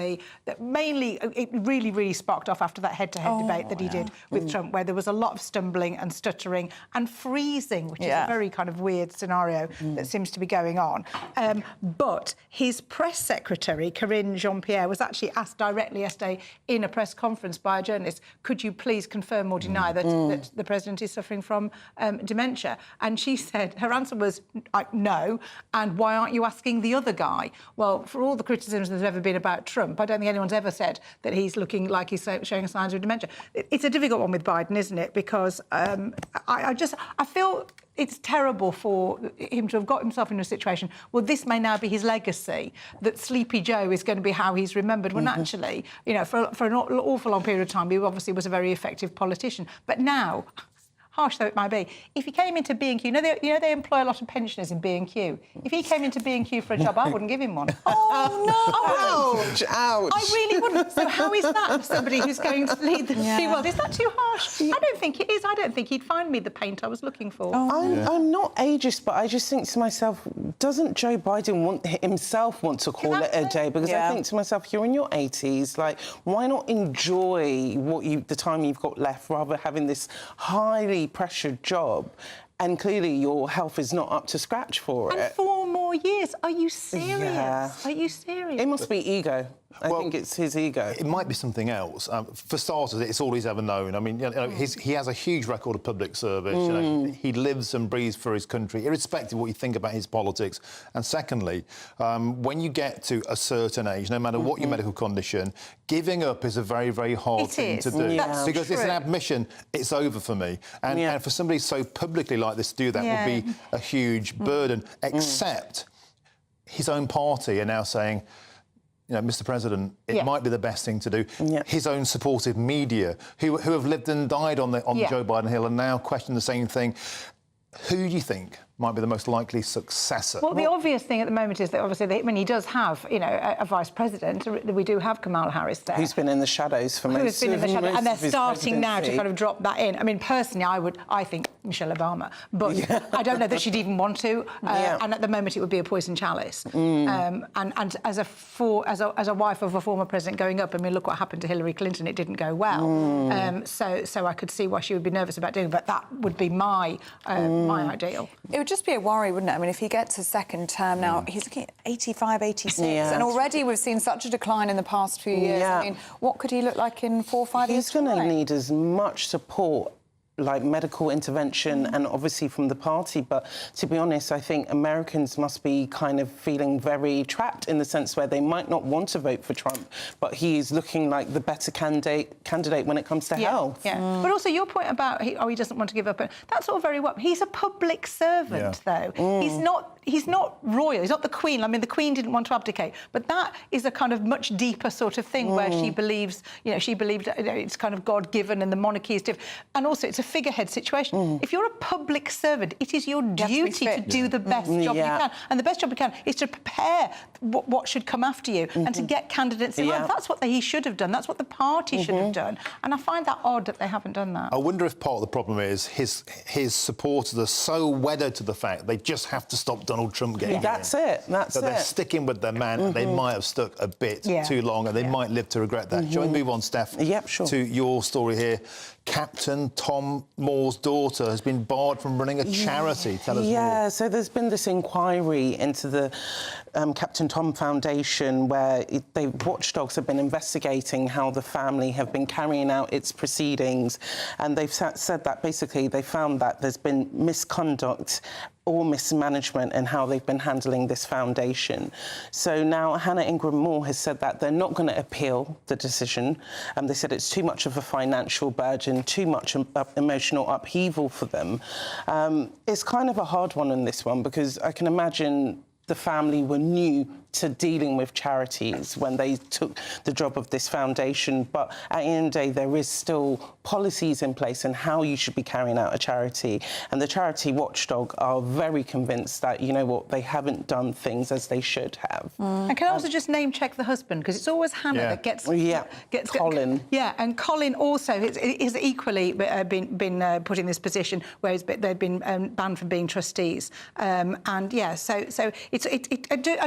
mainly it really sparked off after that head-to-head debate that he did with Trump, where there was a lot of stumbling and stuttering and freezing, which is a very kind of weird scenario that seems to be going on. But his press secretary, Karine Jean-Pierre, was actually asked directly yesterday in a press conference by a journalist, could you please confirm or deny that the president is suffering from dementia? And she said, her answer was no, and why aren't you asking the other guy? Well, for all the criticisms there's ever been about Trump, I don't think anyone's ever said that he's looking like he's showing signs of dementia. It's a difficult one with Biden, isn't it? Because I feel it's terrible for him to have got himself in a situation, well, this may now be his legacy, that Sleepy Joe is going to be how he's remembered. Well, naturally, you know, for an awful long period of time, he obviously was a very effective politician. But now, harsh though it might be, if he came into B&Q, they employ a lot of pensioners in B&Q. If he came into B&Q for a job, I wouldn't give him one. Oh, no! Ouch! I really wouldn't. So how is that for somebody who's going to lead the free world? Is that too harsh? I don't think it is. I don't think he'd find me the paint I was looking for. I'm not ageist, but I just think to myself, doesn't Joe Biden want to call it a day? Because I think to myself, you're in your 80s, like, why not enjoy the time you've got left, rather having this highly pressured job, and clearly your health is not up to scratch for it. And 4 more years. Are you serious? Yeah. Are you serious? It must be ego. I think it's his ego. It might be something else. For starters, it's all he's ever known. I mean, he has a huge record of public service. You know, he lives and breathes for his country, irrespective of what you think about his politics. And secondly, when you get to a certain age, no matter what your medical condition, giving up is a very, very hard thing to do. Because it's an admission, it's over for me. And for somebody so publicly like this to do that would be a huge burden, except his own party are now saying, you know, Mr. President, it might be the best thing to do. His own supportive media, who have lived and died on the Joe Biden hill, and now question the same thing. Who do you think might be the most likely successor. Well, the obvious thing at the moment is that obviously when he does have, you know, a vice president, we do have Kamala Harris there. Who's been in the shadows for most of his and they're starting now to kind of drop that in. I mean, personally, I think Michelle Obama, but I don't know that she'd even want to. And at the moment, it would be a poison chalice. And as a wife of a former president going up, I mean, look what happened to Hillary Clinton. It didn't go well. So I could see why she would be nervous about doing it, but that would be my ideal. It would just be a worry, wouldn't it? I mean, if he gets a second term now, he's looking at 85, 86, and already we've seen such a decline in the past few years. I mean, what could he look like in 4 or 5 years' time? He's going to need as much support, like medical intervention and obviously from the party. But to be honest, I think Americans must be kind of feeling very trapped in the sense where they might not want to vote for Trump, but he's looking like the better candidate when it comes to health. But also your point about he doesn't want to give up, that's all very well. He's a public servant, though. He's not royal. He's not the Queen. I mean, the Queen didn't want to abdicate, but that is a kind of much deeper sort of thing where she believes, she believed it's kind of God-given and the monarchy is different. And also, it's a figurehead situation. If you're a public servant, it is your duty to do the best job you can. And the best job you can is to prepare what should come after you and to get candidates in line. That's what he should have done. That's what the party should have done. And I find that odd that they haven't done that. I wonder if part of the problem is his supporters are so wedded to the fact they just have to stop Donald Trump getting in. That's it. So they're sticking with their man, and they might have stuck a bit too long, and they might live to regret that. Shall we move on, Steph? Yep, sure. To your story here. Captain Tom Moore's daughter has been barred from running a charity. Tell us more. Yeah, so there's been this inquiry into the Captain Tom Foundation where watchdogs have been investigating how the family have been carrying out its proceedings, and they've said that basically they found that there's been misconduct or mismanagement in how they've been handling this foundation. So now Hannah Ingram Moore has said that they're not going to appeal the decision. They said it's too much of a financial burden, too much emotional upheaval for them. It's kind of a hard one on this one because I can imagine the family were new to dealing with charities when they took the job of this foundation. But at the end of the day, there is still policies in place and how you should be carrying out a charity. And the charity watchdog are very convinced that, you know what, they haven't done things as they should have. And can I also just name-check the husband? Because it's always Hannah that gets Colin. And Colin also is equally been put in this position where they've been banned from being trustees. So I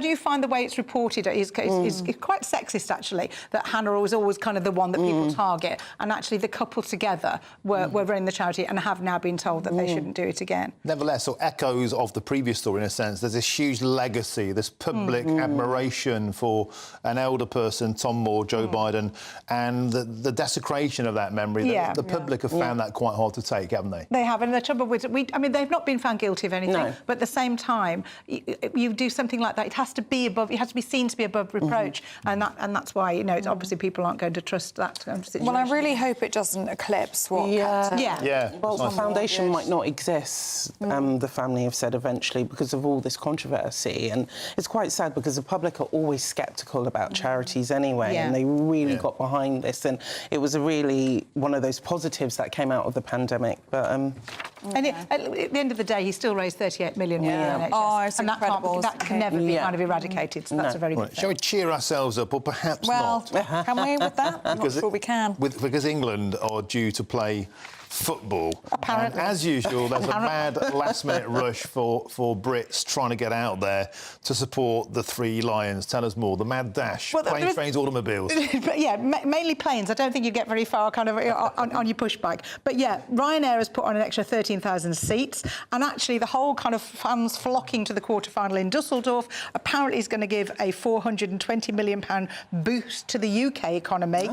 do find the way it's reported is quite sexist, actually, that Hannah was always kind of the one that people target, and actually the couple together were running the charity and have now been told that they shouldn't do it again. Nevertheless, so echoes of the previous story, in a sense, there's this huge legacy, this public admiration for an elder person, Tom Moore, Joe Biden, and the desecration of that memory. The public have found that quite hard to take, haven't they? They have, and the trouble with they've not been found guilty of anything, but at the same time, you do something like that, it has to be above, it has to be seen to be above reproach, and that's why, it's obviously people aren't going to trust that situation. Well, I really hope it doesn't eclipse what Well, the foundation might not exist, the family have said eventually, because of all this controversy. And it's quite sad because the public are always sceptical about charities anyway, and they really got behind this. And it was really one of those positives that came out of the pandemic. But and at the end of the day, he still raised 38 million for the NHS. Oh, it's incredible. That can never be kind of eradicated, so that's a very good thing. Shall we cheer ourselves up, or perhaps not? Well, can we with that? I'm not sure we can. Because England are due to play football. Apparently. And as usual, there's a mad last-minute rush for Brits trying to get out there to support the Three Lions. Tell us more. The mad dash. Planes, trains, automobiles. Mainly planes. I don't think you get very far kind of on your push bike. But Ryanair has put on an extra 13,000 seats, and actually the whole kind of fans flocking to the quarter-final in Dusseldorf apparently is going to give a £420 million boost to the UK economy.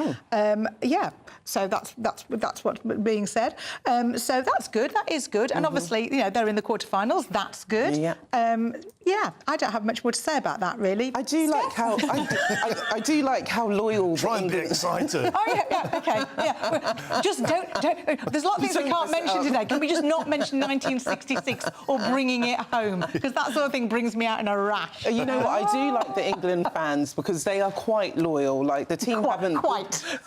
So that's what's being said. So that's good. That is good. And obviously, they're in the quarterfinals. That's good. Yeah, I don't have much more to say about that, really. I do like how I do like how loyal. Try and be excited. Oh yeah, okay, yeah. Just don't. There's a lot of things we can't mention today. Can we just not mention 1966 or bringing it home? Because that sort of thing brings me out in a rash. You know what? I do like the England fans because they are quite loyal. Like the team haven't.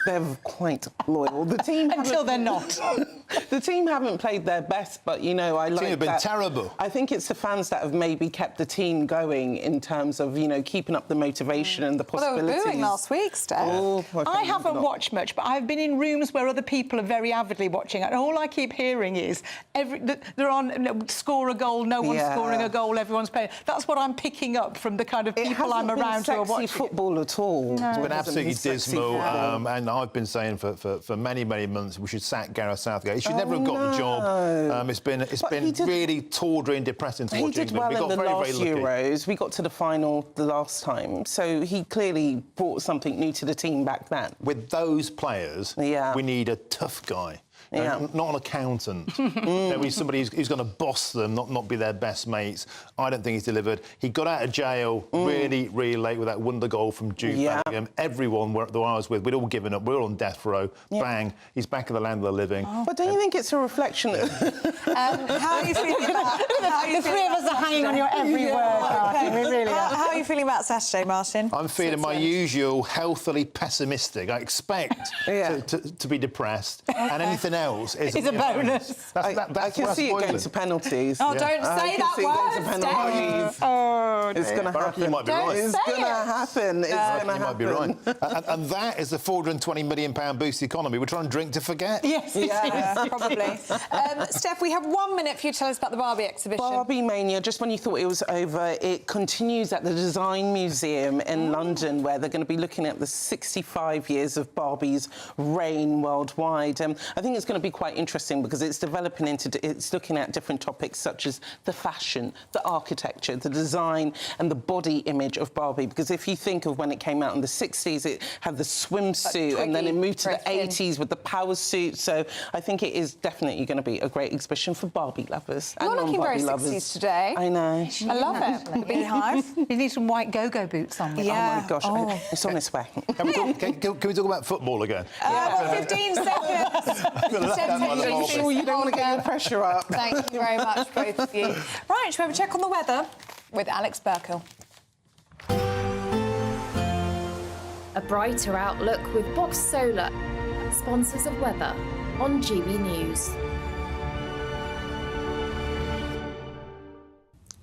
They're quite loyal. The team until they're not. The team haven't played their best, but you know I like. The team have been terrible. I think it's the fans that have maybe kept the team going in terms of, you know, keeping up the motivation and the possibilities. Well, they were booing last week, Steph. Oh, I haven't watched much, but I've been in rooms where other people are very avidly watching it, and all I keep hearing is they're on score a goal, no one's scoring a goal, everyone's playing. That's what I'm picking up from the kind of people I'm around who are watching football at all. No. It's been absolutely dismal, and I've been saying for many months we should sack Gareth Southgate. He should never have got the job. It's been really tawdry and depressing to watch He did England. well We in got the very last lucky. Euros. We got to the final the last time, so he clearly brought something new to the team back then. With those players, we need a tough guy. Not an accountant. There is somebody who's going to boss them, not be their best mates. I don't think he's delivered. He got out of jail really late with that wonder goal from Jude Bellingham. Everyone that I was with, we'd all given up. We were all on death row. Bang, he's back in the land of the living. But don't you think it's a reflection of... How are you feeling about... The three of us are hanging on your every word, Martin. We really are. How are you feeling about Saturday, Martin? I'm feeling my usual healthily pessimistic. I expect to be depressed, and anything else is a bonus. I can see it going to penalties. Oh, don't say that word, Oh, it's going to happen. You might be right. It's going to happen. It's going to happen. You might be right. and that is the £420 million boost economy. We're trying to drink to forget. Yes, probably. Steph, we have 1 minute for you to tell us about the Barbie exhibition. Barbie Mania, just when you thought it was over, it continues at the Design Museum in London, where they're going to be looking at the 65 years of Barbie's reign worldwide. I think it's going to be quite interesting because it's developing it's looking at different topics such as the fashion, the architecture, the design and the body image of Barbie. Because if you think of when it came out in the 60s, it had the swimsuit and then it moved to the 80s with the power suit. So I think it is definitely going to be a great exhibition for Barbie lovers. You're looking very 60s today. I know. I love it. The beehive. You need some white go-go boots on. Yeah. Oh my gosh, it's on its way. Can we talk about football again? 15 seconds. Make sure you don't want to get your pressure up. Thank you very much, both of you. Right, shall we have a check on the weather with Alex Burkle? A brighter outlook with Box Solar, sponsors of weather on GB News.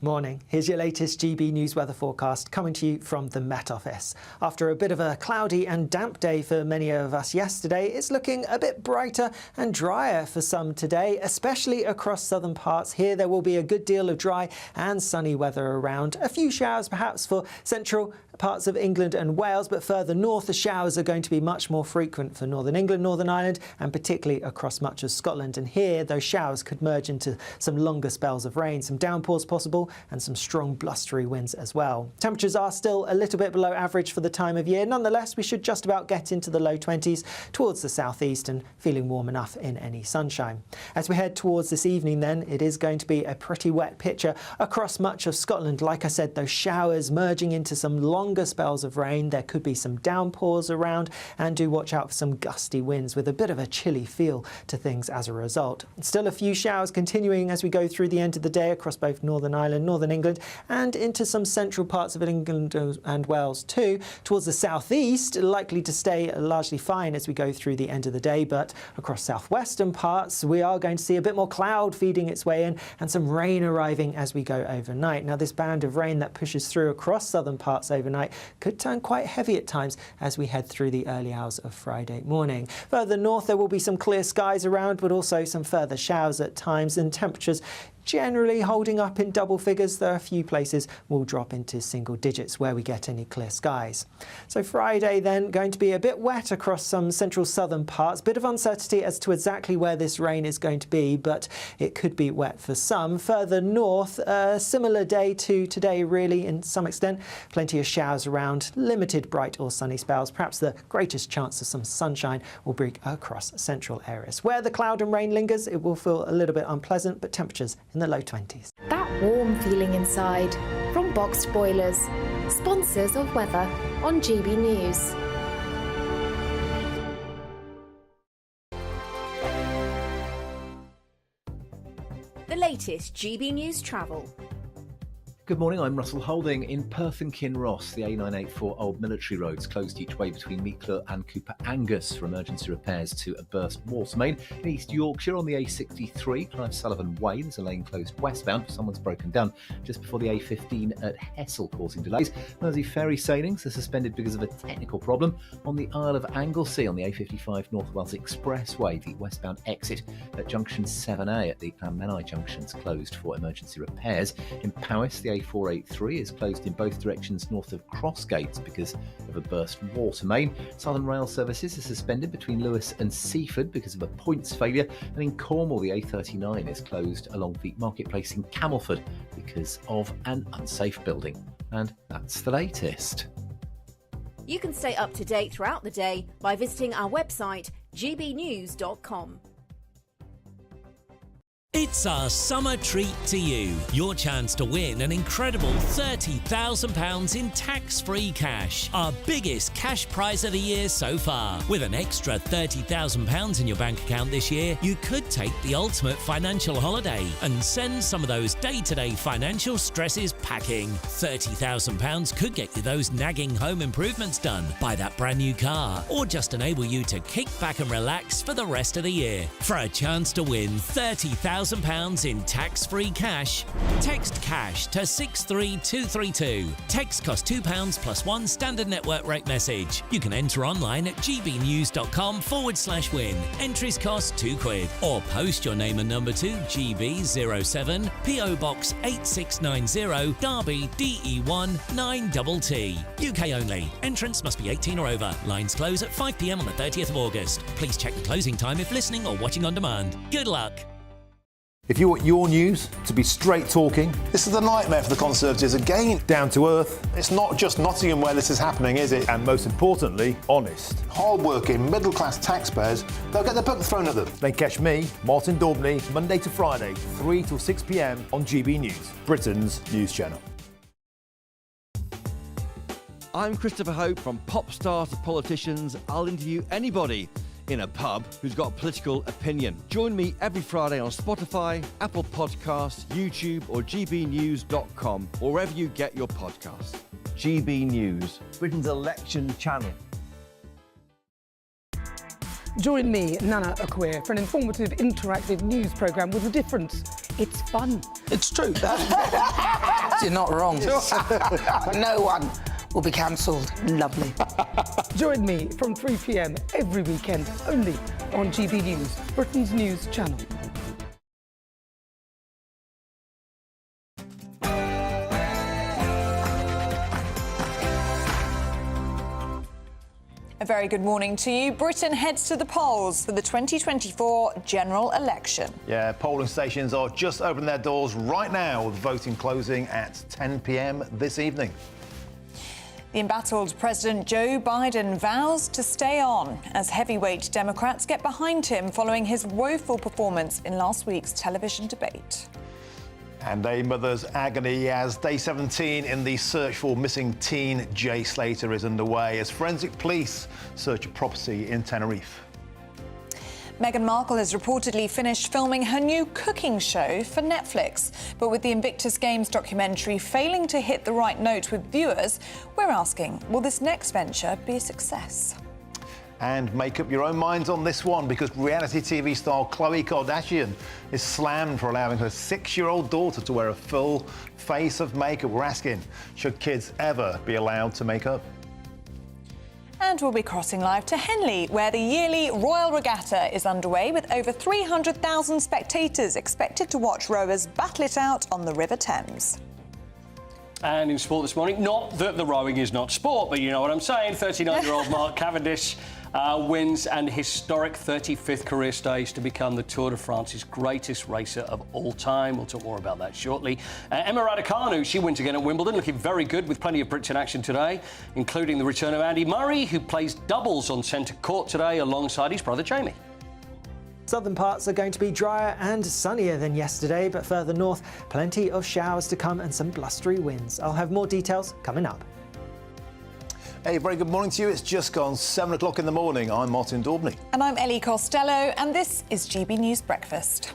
Morning. Here's your latest GB News weather forecast coming to you from the Met Office. After a bit of a cloudy and damp day for many of us yesterday, it's looking a bit brighter and drier for some today, especially across southern parts. Here there will be a good deal of dry and sunny weather around. A few showers perhaps for central parts of England and Wales, but further north the showers are going to be much more frequent for Northern England, Northern Ireland and particularly across much of Scotland. And here those showers could merge into some longer spells of rain, some downpours possible and some strong blustery winds as well. Temperatures are still a little bit below average for the time of year. Nonetheless, we should just about get into the low 20s towards the southeast and feeling warm enough in any sunshine. As we head towards this evening then, it is going to be a pretty wet picture across much of Scotland. Like I said, those showers merging into some longer spells of rain. There could be some downpours around, and do watch out for some gusty winds with a bit of a chilly feel to things as a result. Still a few showers continuing as we go through the end of the day across both Northern Ireland, Northern England and into some central parts of England and Wales too. Towards the southeast, likely to stay largely fine as we go through the end of the day, but across southwestern parts we are going to see a bit more cloud feeding its way in and some rain arriving as we go overnight. Now this band of rain that pushes through across southern parts overnight could turn quite heavy at times as we head through the early hours of Friday morning. Further north there will be some clear skies around, but also some further showers at times, and temperatures generally holding up in double figures, though a few places will drop into single digits where we get any clear skies. So Friday then going to be a bit wet across some central southern parts. Bit of uncertainty as to exactly where this rain is going to be, but it could be wet for some. Further north, a similar day to today really in some extent. Plenty of showers around, limited bright or sunny spells. Perhaps the greatest chance of some sunshine will be across central areas. Where the cloud and rain lingers, it will feel a little bit unpleasant, but temperatures in the low 20s. That warm feeling inside from boxed boilers. Sponsors of weather on GB News. The latest GB News travel. Good morning, I'm Russell Holding. In Perth and Kinross, the A984 Old Military Road's closed each way between Meekler and Cooper Angus for emergency repairs to a burst water main. In East Yorkshire on the A63, Clive Sullivan Way, there's a lane closed westbound. Someone's broken down just before the A15 at Hessel, causing delays. Mersey ferry sailings are suspended because of a technical problem on the Isle of Anglesey on the A55 North Wales Expressway. The westbound exit at junction 7A at the Llanmenai junction's closed for emergency repairs. In Powys, the A483 is closed in both directions north of Crossgates because of a burst water main. Southern Rail services are suspended between Lewis and Seaford because of a points failure. And in Cornwall, the A39 is closed along the marketplace in Camelford because of an unsafe building. And that's the latest. You can stay up to date throughout the day by visiting our website, gbnews.com. It's our summer treat to you. Your chance to win an incredible £30,000 in tax-free cash. Our biggest cash prize of the year so far. With an extra £30,000 in your bank account this year, you could take the ultimate financial holiday and send some of those day-to-day financial stresses packing. £30,000 could get you those nagging home improvements done, buy that brand new car, or just enable you to kick back and relax for the rest of the year. For a chance to win £30,000 in tax-free cash, text cash to 63232. Text costs £2 plus one standard network rate message. You can enter online at gbnews.com/win. Entries cost £2. Or post your name and number to GB07 PO Box 8690 Derby DE1 9TT. UK only. Entrance must be 18 or over. Lines close at 5 p.m. on the 30th of August. Please check the closing time if listening or watching on demand. Good luck. If you want your news to be straight talking, this is a nightmare for the Conservatives again. Down to earth. It's not just Nottingham where this is happening, is it? And most importantly, honest. Hard-working, middle-class taxpayers, they'll get their book thrown at them. They catch me, Martin Daubney, Monday to Friday, 3 till 6 p.m. on GB News, Britain's news channel. I'm Christopher Hope. From pop stars to politicians, I'll interview anybody in a pub who's got a political opinion. Join me every Friday on Spotify, Apple Podcasts, YouTube or gbnews.com, or wherever you get your podcasts. GB News, Britain's election channel. Join me, Nana Akweer, for an informative, interactive news programme with a difference. It's fun. It's true. You're not wrong. No one will be cancelled. Lovely. Join me from 3 p.m. every weekend, only on GB News, Britain's news channel. A very good morning to you. Britain heads to the polls for the 2024 general election. Yeah, polling stations are just opening their doors right now, with voting closing at 10 p.m. this evening. The embattled President Joe Biden vows to stay on as heavyweight Democrats get behind him following his woeful performance in last week's television debate. And a mother's agony as day 17 in the search for missing teen Jay Slater is underway as forensic police search a property in Tenerife. Meghan Markle has reportedly finished filming her new cooking show for Netflix. But with the Invictus Games documentary failing to hit the right note with viewers, we're asking, will this next venture be a success? And make up your own minds on this one, because reality TV star Khloe Kardashian is slammed for allowing her 6-year-old daughter to wear a full face of makeup. We're asking, should kids ever be allowed to make up? And we'll be crossing live to Henley, where the yearly Royal Regatta is underway, with over 300,000 spectators expected to watch rowers battle it out on the River Thames. And in sport this morning, not that the rowing is not sport, but you know what I'm saying, 39-year-old Mark Cavendish wins an historic 35th career stage to become the Tour de France's greatest racer of all time. We'll talk more about that shortly. Emma Raducanu, she wins again at Wimbledon, looking very good with plenty of Brits in action today, including the return of Andy Murray, who plays doubles on centre court today alongside his brother Jamie. Southern parts are going to be drier and sunnier than yesterday, but further north, plenty of showers to come and some blustery winds. I'll have more details coming up. Hey, very good morning to you. It's just gone 7 o'clock in the morning. I'm Martin Daubney. And I'm Ellie Costello, and this is GB News Breakfast.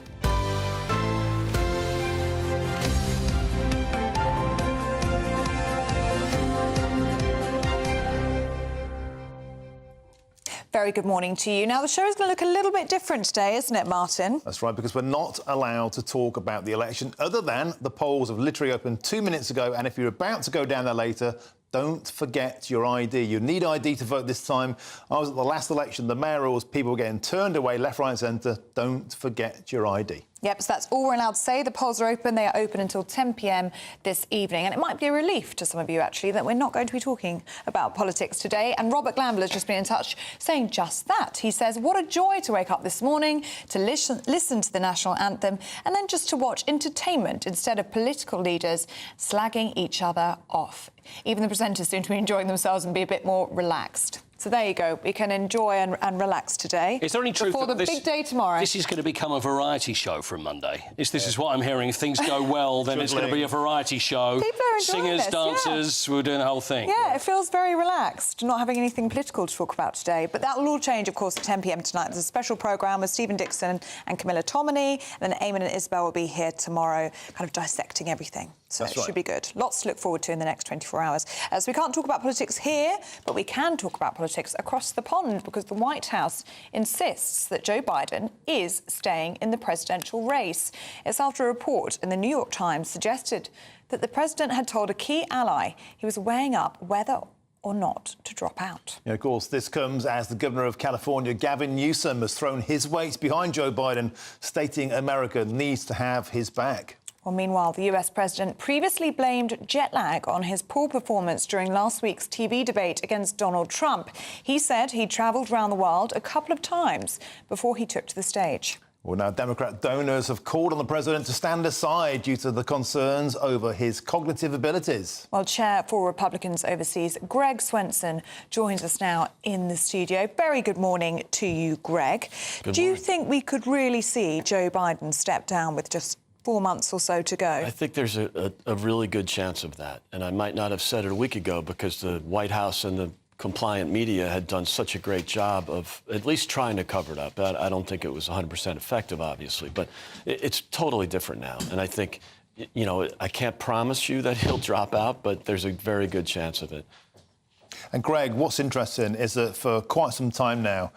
Very good morning to you. Now, the show is going to look a little bit different today, isn't it, Martin? That's right, because we're not allowed to talk about the election other than the polls have literally opened 2 minutes ago, and if you're about to go down there later, don't forget your ID. You need ID to vote this time. I was at the last election, the mayorals, people were getting turned away left, right and centre. Don't forget your ID. Yep, so that's all we're allowed to say. The polls are open. They are open until 10 p.m. this evening. And it might be a relief to some of you, actually, that we're not going to be talking about politics today. And Robert Glanville has just been in touch saying just that. He says, what a joy to wake up this morning, to listen to the national anthem, and then just to watch entertainment instead of political leaders slagging each other off. Even the presenters seem to be enjoying themselves and be a bit more relaxed. So there you go. We can enjoy and relax today. Is there any truth before the big day tomorrow? This is going to become a variety show from Monday. This is what I'm hearing. If things go well, then it's going to be a variety show. People are enjoying Singers, this, dancers, we're doing the whole thing. Yeah, it feels very relaxed, not having anything political to talk about today. But that will all change, of course, at 10 p.m. tonight. There's a special programme with Stephen Dixon and Camilla Tominey. And then Eamon and Isabel will be here tomorrow, kind of dissecting everything. So it should be good. Lots to look forward to in the next 24 hours. So we can't talk about politics here, but we can talk about politics across the pond because the White House insists that Joe Biden is staying in the presidential race. It's after a report in the New York Times suggested that the president had told a key ally he was weighing up whether or not to drop out. Yeah, of course, this comes as the governor of California, Gavin Newsom, has thrown his weight behind Joe Biden, stating America needs to have his back. Well, meanwhile, the US president previously blamed jet lag on his poor performance during last week's TV debate against Donald Trump. He said he travelled around the world a couple of times before he took to the stage. Well, now Democrat donors have called on the president to stand aside due to the concerns over his cognitive abilities. Well, Chair for Republicans Overseas, Greg Swenson, joins us now in the studio. Very good morning to you, Greg. Do you think we could really see Joe Biden step down with just 4 months or so to go? I think there's a really good chance of that. And I might not have said it a week ago because the White House and the compliant media had done such a great job of at least trying to cover it up. I don't think it was 100% effective, obviously, but it's totally different now. And I think, you know, I can't promise you that he'll drop out, but there's a very good chance of it. And Greg, what's interesting is that for quite some time now,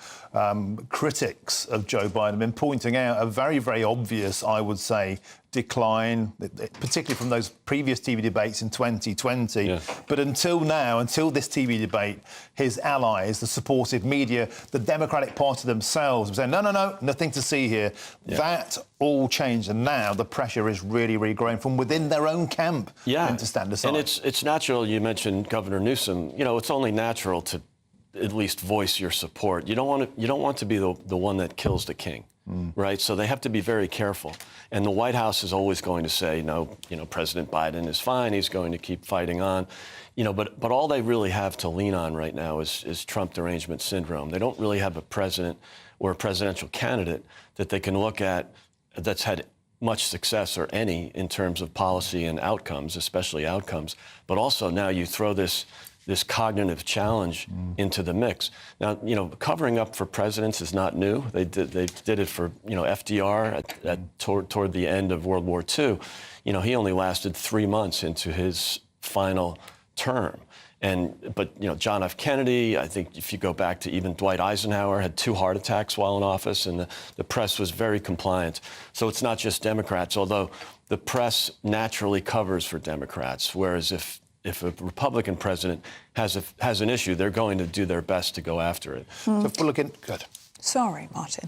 critics of Joe Biden have been pointing out a very, very obvious, I would say, decline, particularly from those previous TV debates in 2020. Yeah. But until now, until this TV debate, his allies, the supportive media, the Democratic Party themselves were saying, no, nothing to see here. Yeah. That all changed, and now the pressure is really, really growing from within their own camp to stand aside. And it's natural. You mentioned Governor Newsom. You know, it's only natural to at least voice your support. You don't want to be the one that kills the king. Right, so they have to be very careful, and the White House is always going to say, no, you know, President Biden is fine. He's going to keep fighting on, you know. But all they really have to lean on right now is Trump derangement syndrome. They don't really have a president or a presidential candidate that they can look at that's had much success or any in terms of policy and outcomes, especially outcomes. But also now you throw this cognitive challenge into the mix. Now, you know, covering up for presidents is not new. They did it for, you know, FDR toward the end of World War II. You know, he only lasted 3 months into his final term. But, you know, John F. Kennedy, I think if you go back to even Dwight Eisenhower, had 2 heart attacks while in office, and the press was very compliant. So it's not just Democrats, although the press naturally covers for Democrats, whereas if a Republican president has an issue, they're going to do their best to go after it. So if we're looking... Good. Sorry, Martin.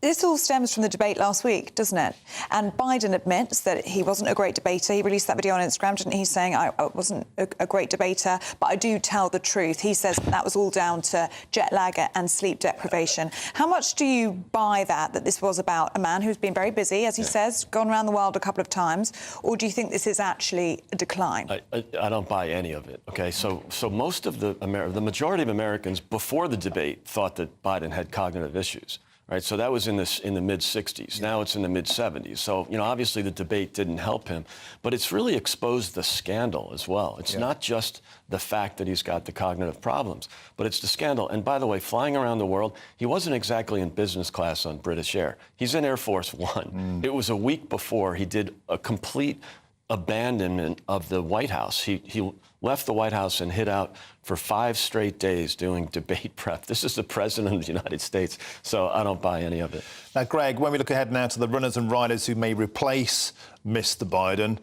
This all stems from the debate last week, doesn't it? And Biden admits that he wasn't a great debater. He released that video on Instagram, didn't he, saying, I wasn't a great debater, but I do tell the truth. He says that was all down to jet lag and sleep deprivation. How much do you buy that this was about a man who's been very busy, as he says, gone around the world a couple of times, or do you think this is actually a decline? I don't buy any of it, OK? So most of the majority of Americans before the debate thought that Biden had cognitive issues. right? So that was in the mid-'60s. Now it's in the mid-'70s. So, you know, obviously the debate didn't help him, but it's really exposed the scandal as well. It's not just the fact that he's got the cognitive problems, but it's the scandal. And by the way, flying around the world, he wasn't exactly in business class on British Air. He's in Air Force One. It was a week before he did a complete abandonment of the White House. He left the White House and hid out for 5 straight days doing debate prep. This is the President of the United States, so I don't buy any of it. Now, Greg, when we look ahead now to the runners and riders who may replace Mr. Biden,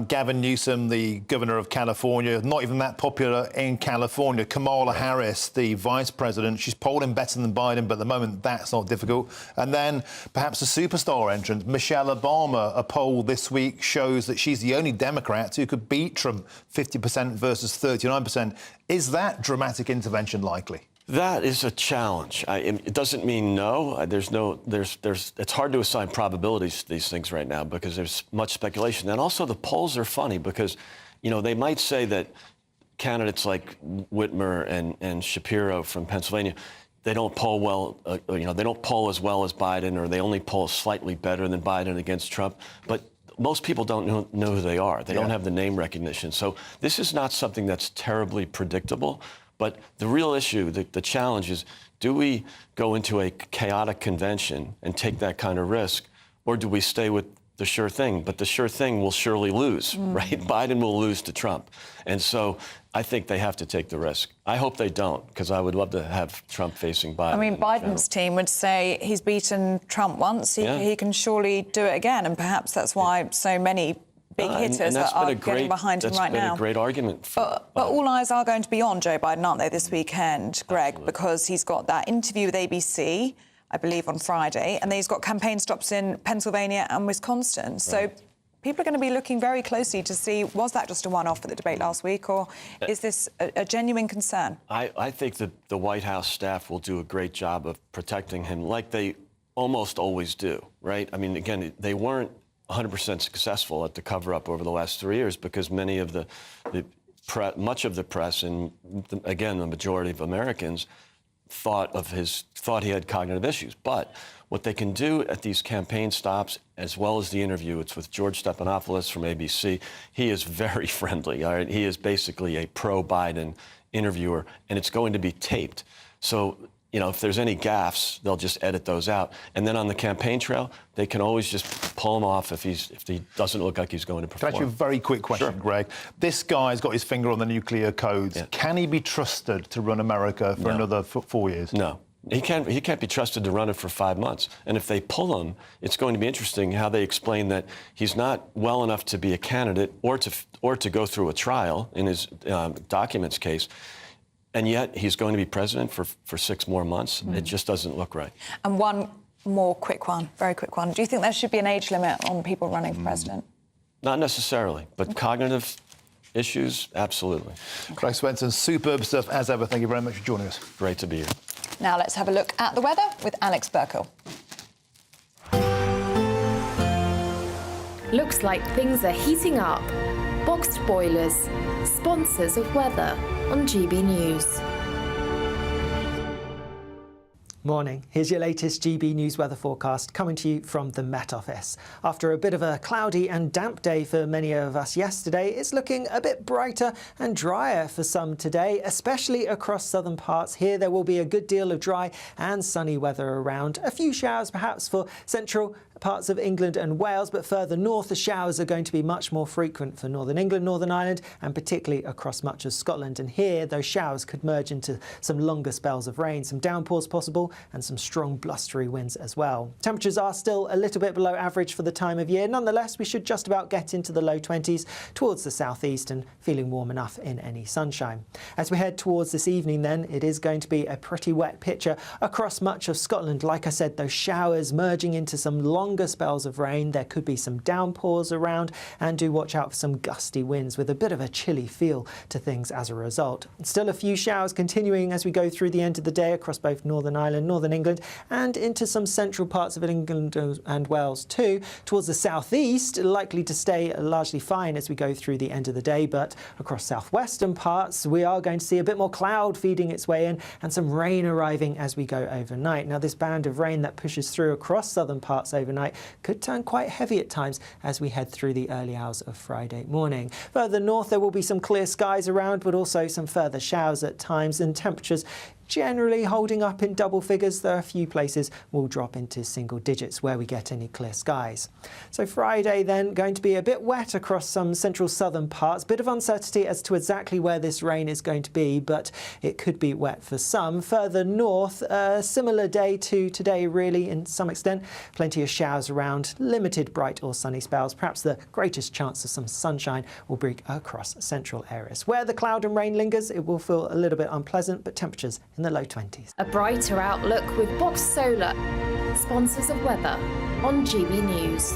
Gavin Newsom, the governor of California, not even that popular in California. Kamala Harris, the vice president, she's polling better than Biden, but at the moment that's not difficult. And then perhaps a superstar entrant, Michelle Obama. A poll this week shows that she's the only Democrat who could beat Trump, 50% versus 39%. Is that dramatic intervention likely? That is a challenge. It doesn't mean no. It's hard to assign probabilities to these things right now because there's much speculation. And also the polls are funny because, you know, they might say that candidates like Whitmer and Shapiro from Pennsylvania, they don't poll well, they don't poll as well as Biden, or they only poll slightly better than Biden against Trump. But most people don't know who they are. They don't have the name recognition. So this is not something that's terribly predictable. But the real issue, the challenge is, do we go into a chaotic convention and take that kind of risk, or do we stay with the sure thing? But the sure thing will surely lose, right? Biden will lose to Trump. And so I think they have to take the risk. I hope they don't, because I would love to have Trump facing Biden. I mean, Biden's team would say he's beaten Trump once, he can surely do it again, and perhaps that's why so many big hitters are getting behind him right now. That's been a great argument. But all eyes are going to be on Joe Biden, aren't they, this weekend, Greg? Absolutely. Because he's got that interview with ABC, I believe, on Friday, and then he's got campaign stops in Pennsylvania and Wisconsin. Right. So people are going to be looking very closely to see, was that just a one-off at the debate last week, or is this a genuine concern? I think that the White House staff will do a great job of protecting him, like they almost always do, right? I mean, again, they weren't 100% successful at the cover-up over the last 3 years because much of the press and, again, the majority of Americans thought he had cognitive issues. But what they can do at these campaign stops, as well as the interview, it's with George Stephanopoulos from ABC. He is very friendly. All right? He is basically a pro-Biden interviewer, and it's going to be taped. So, you know, if there's any gaffes, they'll just edit those out. And then on the campaign trail, they can always just pull him off if he doesn't look like he's going to perform. Can I ask you a very quick question, Greg? This guy's got his finger on the nuclear codes. Yeah. Can he be trusted to run America for another 4 years? No. He can't be trusted to run it for 5 months. And if they pull him, it's going to be interesting how they explain that he's not well enough to be a candidate or to go through a trial in his documents case. And yet he's going to be president for 6 more months. It just doesn't look right. And one more quick one, very quick one. Do you think there should be an age limit on people running for president? Not necessarily, but cognitive issues, absolutely. Craig Swenson, superb stuff as ever. Thank you very much for joining us. Great to be here. Now let's have a look at the weather with Alex Burkle. Looks like things are heating up. Boxed boilers, sponsors of weather on GB News. Morning. Here's your latest GB News weather forecast coming to you from the Met Office. After a bit of a cloudy and damp day for many of us yesterday, it's looking a bit brighter and drier for some today, especially across southern parts. Here there will be a good deal of dry and sunny weather around. A few showers perhaps for central parts of England and Wales, but further north the showers are going to be much more frequent for Northern England, Northern Ireland, and particularly across much of Scotland. And here those showers could merge into some longer spells of rain, some downpours possible, and some strong blustery winds as well. Temperatures are still a little bit below average for the time of year. Nonetheless, we should just about get into the low 20s towards the southeast and feeling warm enough in any sunshine. As we head towards this evening then, it is going to be a pretty wet picture across much of Scotland. Like I said, those showers merging into some longer spells of rain. There could be some downpours around, and do watch out for some gusty winds with a bit of a chilly feel to things as a result. Still a few showers continuing as we go through the end of the day across both Northern Ireland, and northern England, and into some central parts of England and Wales too. Towards the southeast, likely to stay largely fine as we go through the end of the day, but across southwestern parts, we are going to see a bit more cloud feeding its way in and some rain arriving as we go overnight. Now, this band of rain that pushes through across southern parts overnight could turn quite heavy at times as we head through the early hours of Friday morning. Further north, there will be some clear skies around, but also some further showers at times, and temperatures generally holding up in double figures, though a few places will drop into single digits where we get any clear skies. So Friday then going to be a bit wet across some central southern parts. Bit of uncertainty as to exactly where this rain is going to be, but it could be wet for some. Further north, a similar day to today really in some extent. Plenty of showers around, limited bright or sunny spells. Perhaps the greatest chance of some sunshine will be across central areas. Where the cloud and rain lingers, it will feel a little bit unpleasant, but temperatures in the low 20s. A brighter outlook with Box Solar, sponsors of weather on GB News.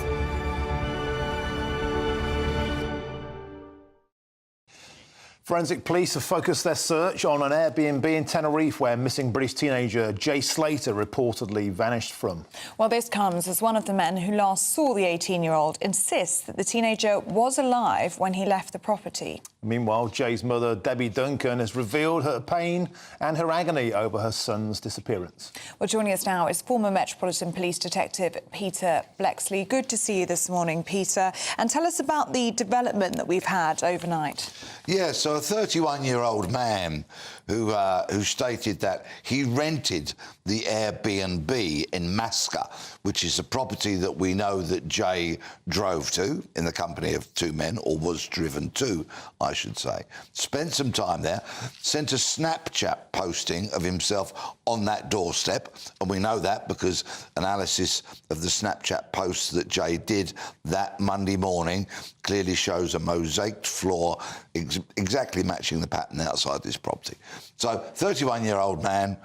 Forensic police have focused their search on an Airbnb in Tenerife where missing British teenager Jay Slater reportedly vanished from. Well, this comes as one of the men who last saw the 18-year-old insists that the teenager was alive when he left the property. Meanwhile, Jay's mother, Debbie Duncan, has revealed her pain and her agony over her son's disappearance. Well, joining us now is former Metropolitan Police Detective Peter Blexley. Good to see you this morning, Peter. And tell us about the development that we've had overnight. Yeah, so a 31-year-old man who stated that he rented the Airbnb in Masca, which is a property that we know that Jay drove to in the company of two men, or was driven to, I should say. Spent some time there, sent a Snapchat posting of himself on that doorstep, and we know that because analysis of the Snapchat posts that Jay did that Monday morning clearly shows a mosaicked floor exactly matching the pattern outside this property. So, 31-year-old man,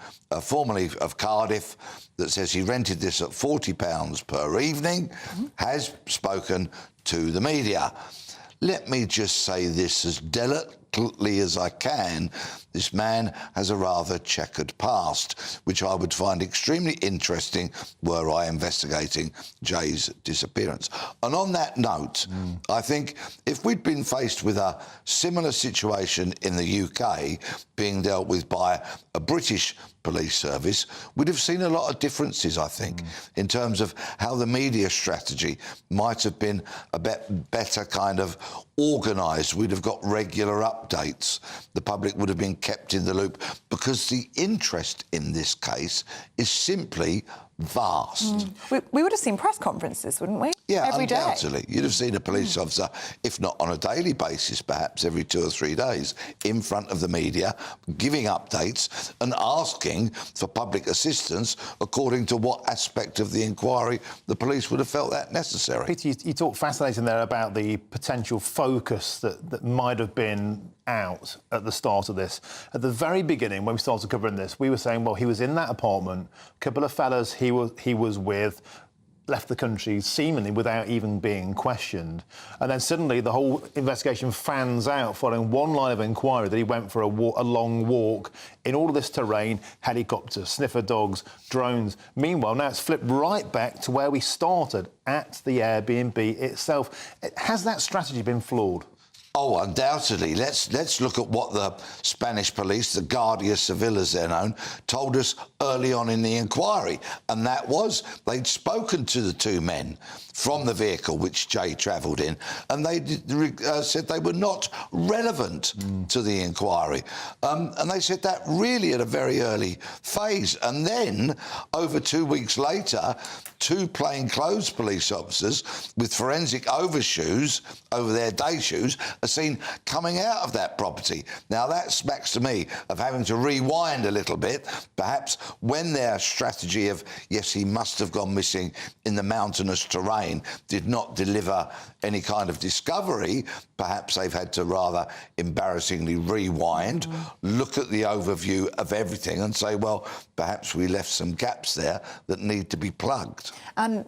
formerly of Cardiff, that says he rented this at £40 per evening, has spoken to the media. Let me just say this as delicately as I can. This man has a rather checkered past, which I would find extremely interesting were I investigating Jay's disappearance. And on that note, I think if we'd been faced with a similar situation in the UK being dealt with by a British police service, we'd have seen a lot of differences, I think, in terms of how the media strategy might have been a bit better kind of organised. We'd have got regular updates. The public would have been kept in the loop, because the interest in this case is simply vast. We would have seen press conferences, wouldn't we? Yeah, every day. undoubtedly. You'd have seen a police officer, if not on a daily basis, perhaps every 2 or 3 days, in front of the media, giving updates and asking for public assistance according to what aspect of the inquiry the police would have felt that necessary. Peter, you talk fascinating there about the potential focus that might have been out at the start of this. At the very beginning, when we started covering this, we were saying, well, he was in that apartment, a couple of fellas he was with, left the country seemingly without even being questioned. And then suddenly the whole investigation fans out following one line of inquiry that he went for a long walk in all of this terrain, helicopters, sniffer dogs, drones. Meanwhile, now it's flipped right back to where we started, at the Airbnb itself. Has that strategy been flawed? Oh, undoubtedly. Let's look at what the Spanish police, the Guardia Civil as they're known, told us early on in the inquiry. And that was they'd spoken to the two men from the vehicle which Jay travelled in, and they said they were not relevant to the inquiry. And they said that really at a very early phase. And then, over 2 weeks later, two plainclothes police officers with forensic overshoes over their day shoes are seen coming out of that property. Now, that smacks to me of having to rewind a little bit, perhaps when their strategy of, yes, he must have gone missing in the mountainous terrain, did not deliver any kind of discovery. Perhaps they've had to rather embarrassingly rewind, look at the overview of everything and say, well, perhaps we left some gaps there that need to be plugged. And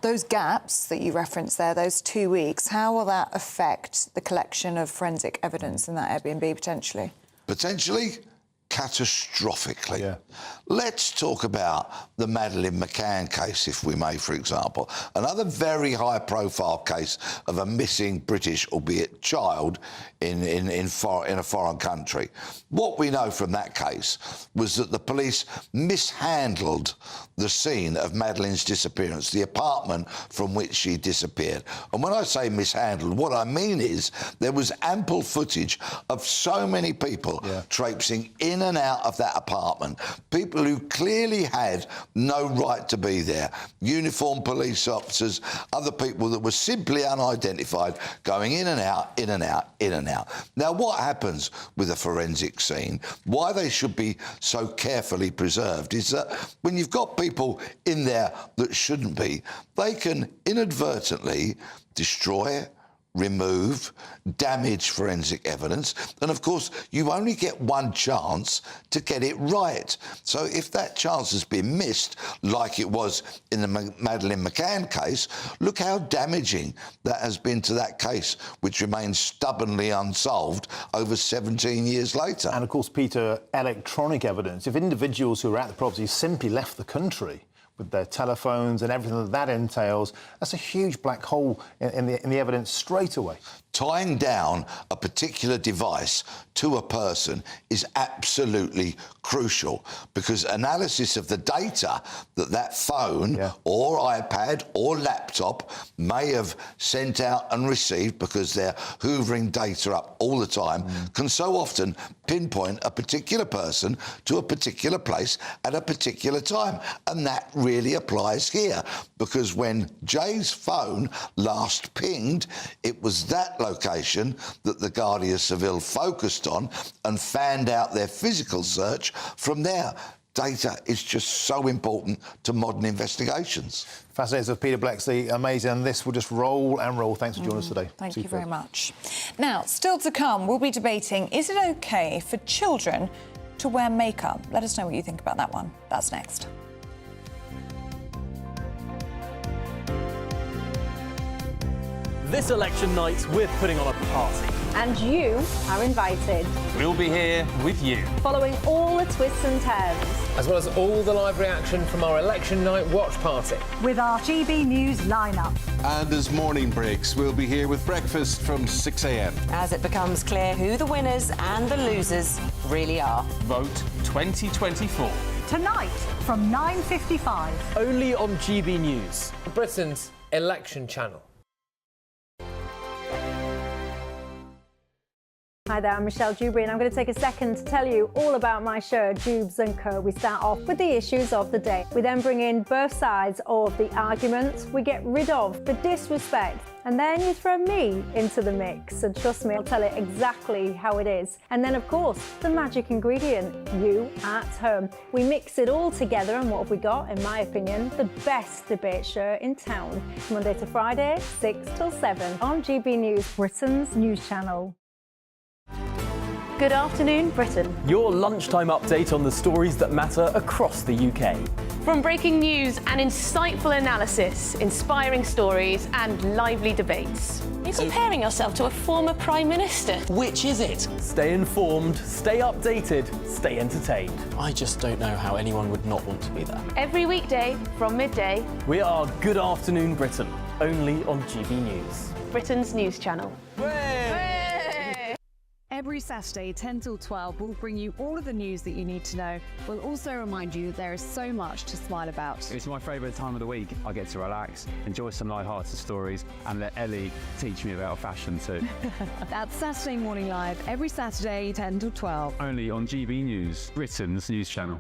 those gaps that you referenced there, those 2 weeks, how will that affect the collection of forensic evidence in that Airbnb potentially? Potentially? catastrophically. Yeah. Let's talk about the Madeleine McCann case, if we may, for example. Another very high-profile case of a missing British, albeit child, in a foreign country. What we know from that case was that the police mishandled the scene of Madeleine's disappearance, the apartment from which she disappeared. And when I say mishandled, what I mean is there was ample footage of so many people traipsing in and out of that apartment, people who clearly had no right to be there, uniformed police officers, other people that were simply unidentified, going in and out, in and out, in and out. Now, what happens with a forensic scene, why they should be so carefully preserved, is that when you've got people in there that shouldn't be, they can inadvertently destroy, remove, damage forensic evidence, and of course you only get one chance to get it right. So if that chance has been missed, like it was in the Madeleine McCann case, look how damaging that has been to that case, which remains stubbornly unsolved over 17 years later. And of course, Peter, electronic evidence. If individuals who are at the property simply left the country with their telephones and everything that entails, that's a huge black hole in the evidence straight away. Tying down a particular device to a person is absolutely crucial, because analysis of the data that phone or iPad or laptop may have sent out and received, because they're hoovering data up all the time, can so often pinpoint a particular person to a particular place at a particular time. And that really applies here, because when Jay's phone last pinged, it was that location that the Guardia Civil focused on and fanned out their physical search from there. Data is just so important to modern investigations. Fascinating stuff, Peter Blexley, amazing. And this will just roll and roll. Thanks for joining us today. Thank you very much. Now, still to come, we'll be debating, is it OK for children to wear makeup? Let us know what you think about that one. That's next. This election night, we're putting on a party. And you are invited. We'll be here with you. Following all the twists and turns. As well as all the live reaction from our election night watch party. With our GB News lineup. And as morning breaks, we'll be here with breakfast from 6 a.m. As it becomes clear who the winners and the losers really are. Vote 2024. Tonight from 9:55. Only on GB News. Britain's election channel. Hi there, I'm Michelle Dewberry, and I'm going to take a second to tell you all about my show, Dubes & Co. We start off with the issues of the day. We then bring in both sides of the argument. We get rid of the disrespect. And then you throw me into the mix. And trust me, I'll tell it exactly how it is. And then, of course, the magic ingredient, you at home. We mix it all together, and what have we got? In my opinion, the best debate show in town. Monday to Friday, 6 till 7 on GB News, Britain's news channel. Good afternoon, Britain. Your lunchtime update on the stories that matter across the UK. From breaking news and insightful analysis, inspiring stories and lively debates. You're comparing yourself to a former Prime Minister. Which is it? Stay informed, stay updated, stay entertained. I just don't know how anyone would not want to be there. Every weekday from midday. We are Good Afternoon Britain, only on GB News. Britain's news channel. Every Saturday, 10 till 12, we'll bring you all of the news that you need to know. We'll also remind you there is so much to smile about. It's my favourite time of the week. I get to relax, enjoy some light-hearted stories, and let Ellie teach me about fashion too. That's Saturday Morning Live, every Saturday, 10 till 12. Only on GB News, Britain's news channel.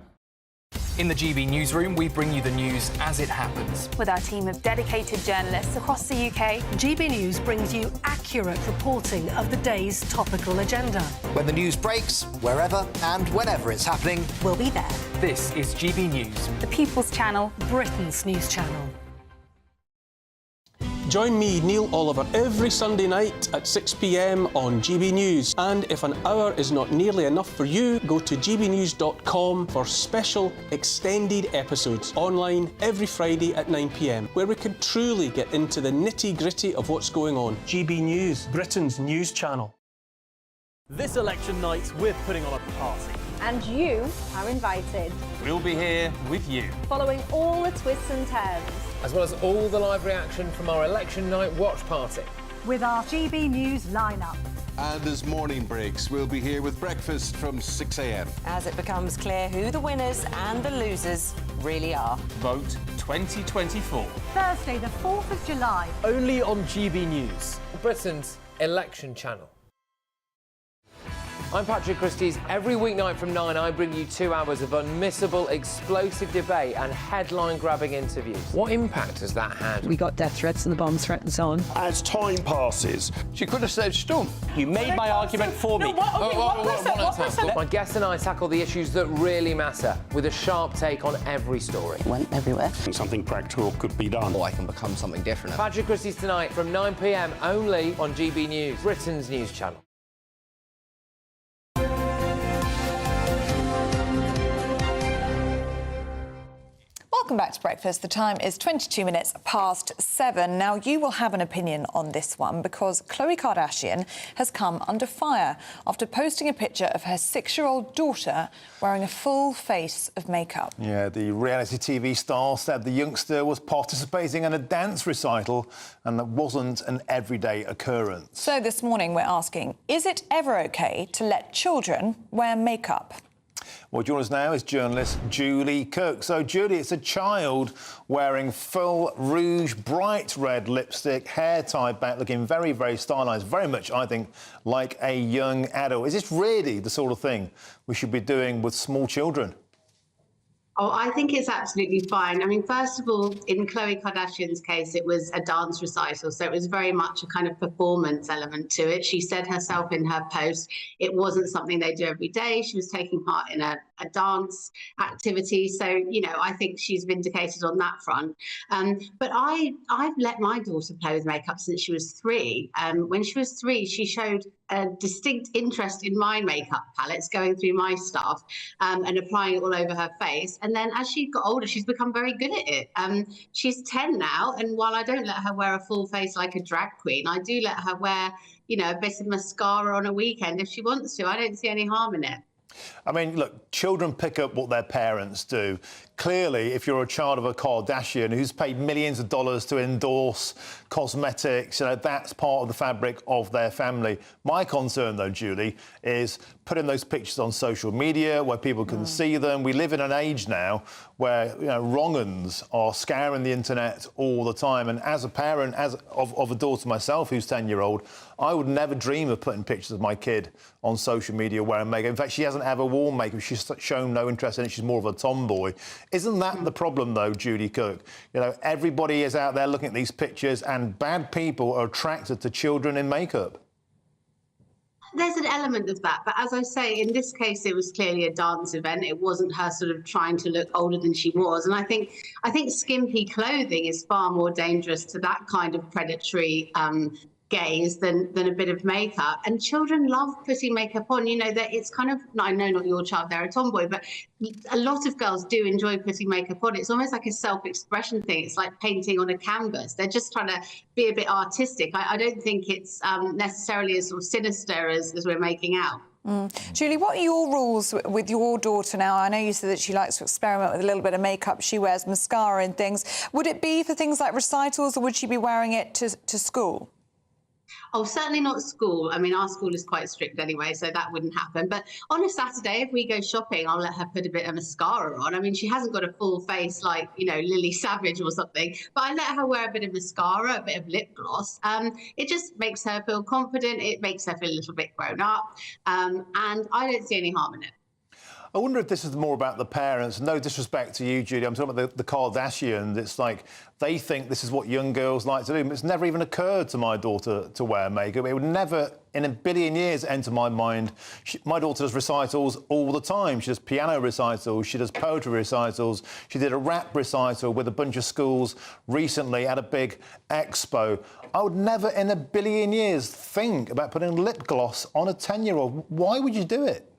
In the GB Newsroom, we bring you the news as it happens. With our team of dedicated journalists across the UK, GB News brings you accurate reporting of the day's topical agenda. When the news breaks, wherever and whenever it's happening, we'll be there. This is GB News. The People's Channel, Britain's news channel. Join me, Neil Oliver, every Sunday night at 6 p.m. on GB News. And if an hour is not nearly enough for you, go to gbnews.com for special extended episodes online every Friday at 9 p.m, where we can truly get into the nitty-gritty of what's going on. GB News, Britain's news channel. This election night, we're putting on a party. and you are invited. We'll be here with you. Following all the twists and turns. As well as all the live reaction from our election night watch party. With our GB News lineup. And as morning breaks, we'll be here with breakfast from 6 a.m. As it becomes clear who the winners and the losers really are. Vote 2024. Thursday, the 4th of July. Only on GB News. Britain's election channel. I'm Patrick Christie's. Every weeknight from 9, I bring you 2 hours of unmissable, explosive debate and headline-grabbing interviews. What impact has that had? We got death threats and the bomb threats on. As time passes, she could have said Scone. You made my argument for me. My guests and I tackle the issues that really matter with a sharp take on every story. Went everywhere. Something practical could be done. Or I can become something different. Patrick Christie's tonight from 9 p.m. only on GB News, Britain's news channel. Welcome back to Breakfast. The time is 22 minutes past 7. Now, you will have an opinion on this one because Khloe Kardashian has come under fire after posting a picture of her 6-year-old daughter wearing a full face of makeup. Yeah, the reality TV star said the youngster was participating in a dance recital and that wasn't an everyday occurrence. So this morning we're asking, is it ever OK to let children wear makeup? Well, joining us now is journalist Julie Cook. So, Julie, it's a child wearing full rouge, bright red lipstick, hair tied back, looking very, very stylised, very much, I think, like a young adult. Is this really the sort of thing we should be doing with small children? Oh, I think it's absolutely fine. I mean, first of all, in Khloe Kardashian's case, it was a dance recital, so it was very much a kind of performance element to it. She said herself in her post, it wasn't something they do every day. She was taking part in a dance activity. So, you know, I think she's vindicated on that front. But I've let my daughter play with makeup since she was 3. When she was 3, she showed a distinct interest in my makeup palettes, going through my stuff and applying it all over her face. And then as she got older, she's become very good at it. She's 10 now, and while I don't let her wear a full face like a drag queen, I do let her wear, you know, a bit of mascara on a weekend if she wants to. I don't see any harm in it. I mean, look, children pick up what their parents do. Clearly, if you're a child of a Kardashian who's paid millions of dollars to endorse cosmetics, you know, that's part of the fabric of their family. My concern, though, Julie, is putting those pictures on social media where people can see them. We live in an age now where, you know, wrong-uns are scouring the internet all the time. And as a parent of a daughter myself who's 10-year-old, I would never dream of putting pictures of my kid on social media wearing makeup. In fact, she hasn't ever worn makeup. She's shown no interest in it. She's more of a tomboy. Isn't that the problem, though, Julie Cook? You know, everybody is out there looking at these pictures and bad people are attracted to children in makeup. There's an element of that, but as I say, in this case, it was clearly a dance event. It wasn't her sort of trying to look older than she was. And I think skimpy clothing is far more dangerous to that kind of predatory gaze than a bit of makeup. And children love putting makeup on. You know, that it's kind of, I know not your child, they're a tomboy, but a lot of girls do enjoy putting makeup on. It's almost like a self-expression thing. It's like painting on a canvas. They're just trying to be a bit artistic. I don't think it's necessarily as sort of sinister as we're making out. Julie, what are your rules with your daughter now? I know you said that she likes to experiment with a little bit of makeup. She wears mascara and things. Would it be for things like recitals, or would she be wearing it to school? Oh, certainly not school. I mean, our school is quite strict anyway, so that wouldn't happen. But on a Saturday, if we go shopping, I'll let her put a bit of mascara on. I mean, she hasn't got a full face like, you know, Lily Savage or something, but I let her wear a bit of mascara, a bit of lip gloss. It just makes her feel confident. It makes her feel a little bit grown up. And I don't see any harm in it. I wonder if this is more about the parents. No disrespect to you, Judy. I'm talking about the Kardashians. It's like they think this is what young girls like to do. It's never even occurred to my daughter to wear makeup. It would never, in a billion years, enter my mind. My daughter does recitals all the time. She does piano recitals. She does poetry recitals. She did a rap recital with a bunch of schools recently at a big expo. I would never in a billion years think about putting lip gloss on a 10-year-old. Why would you do it?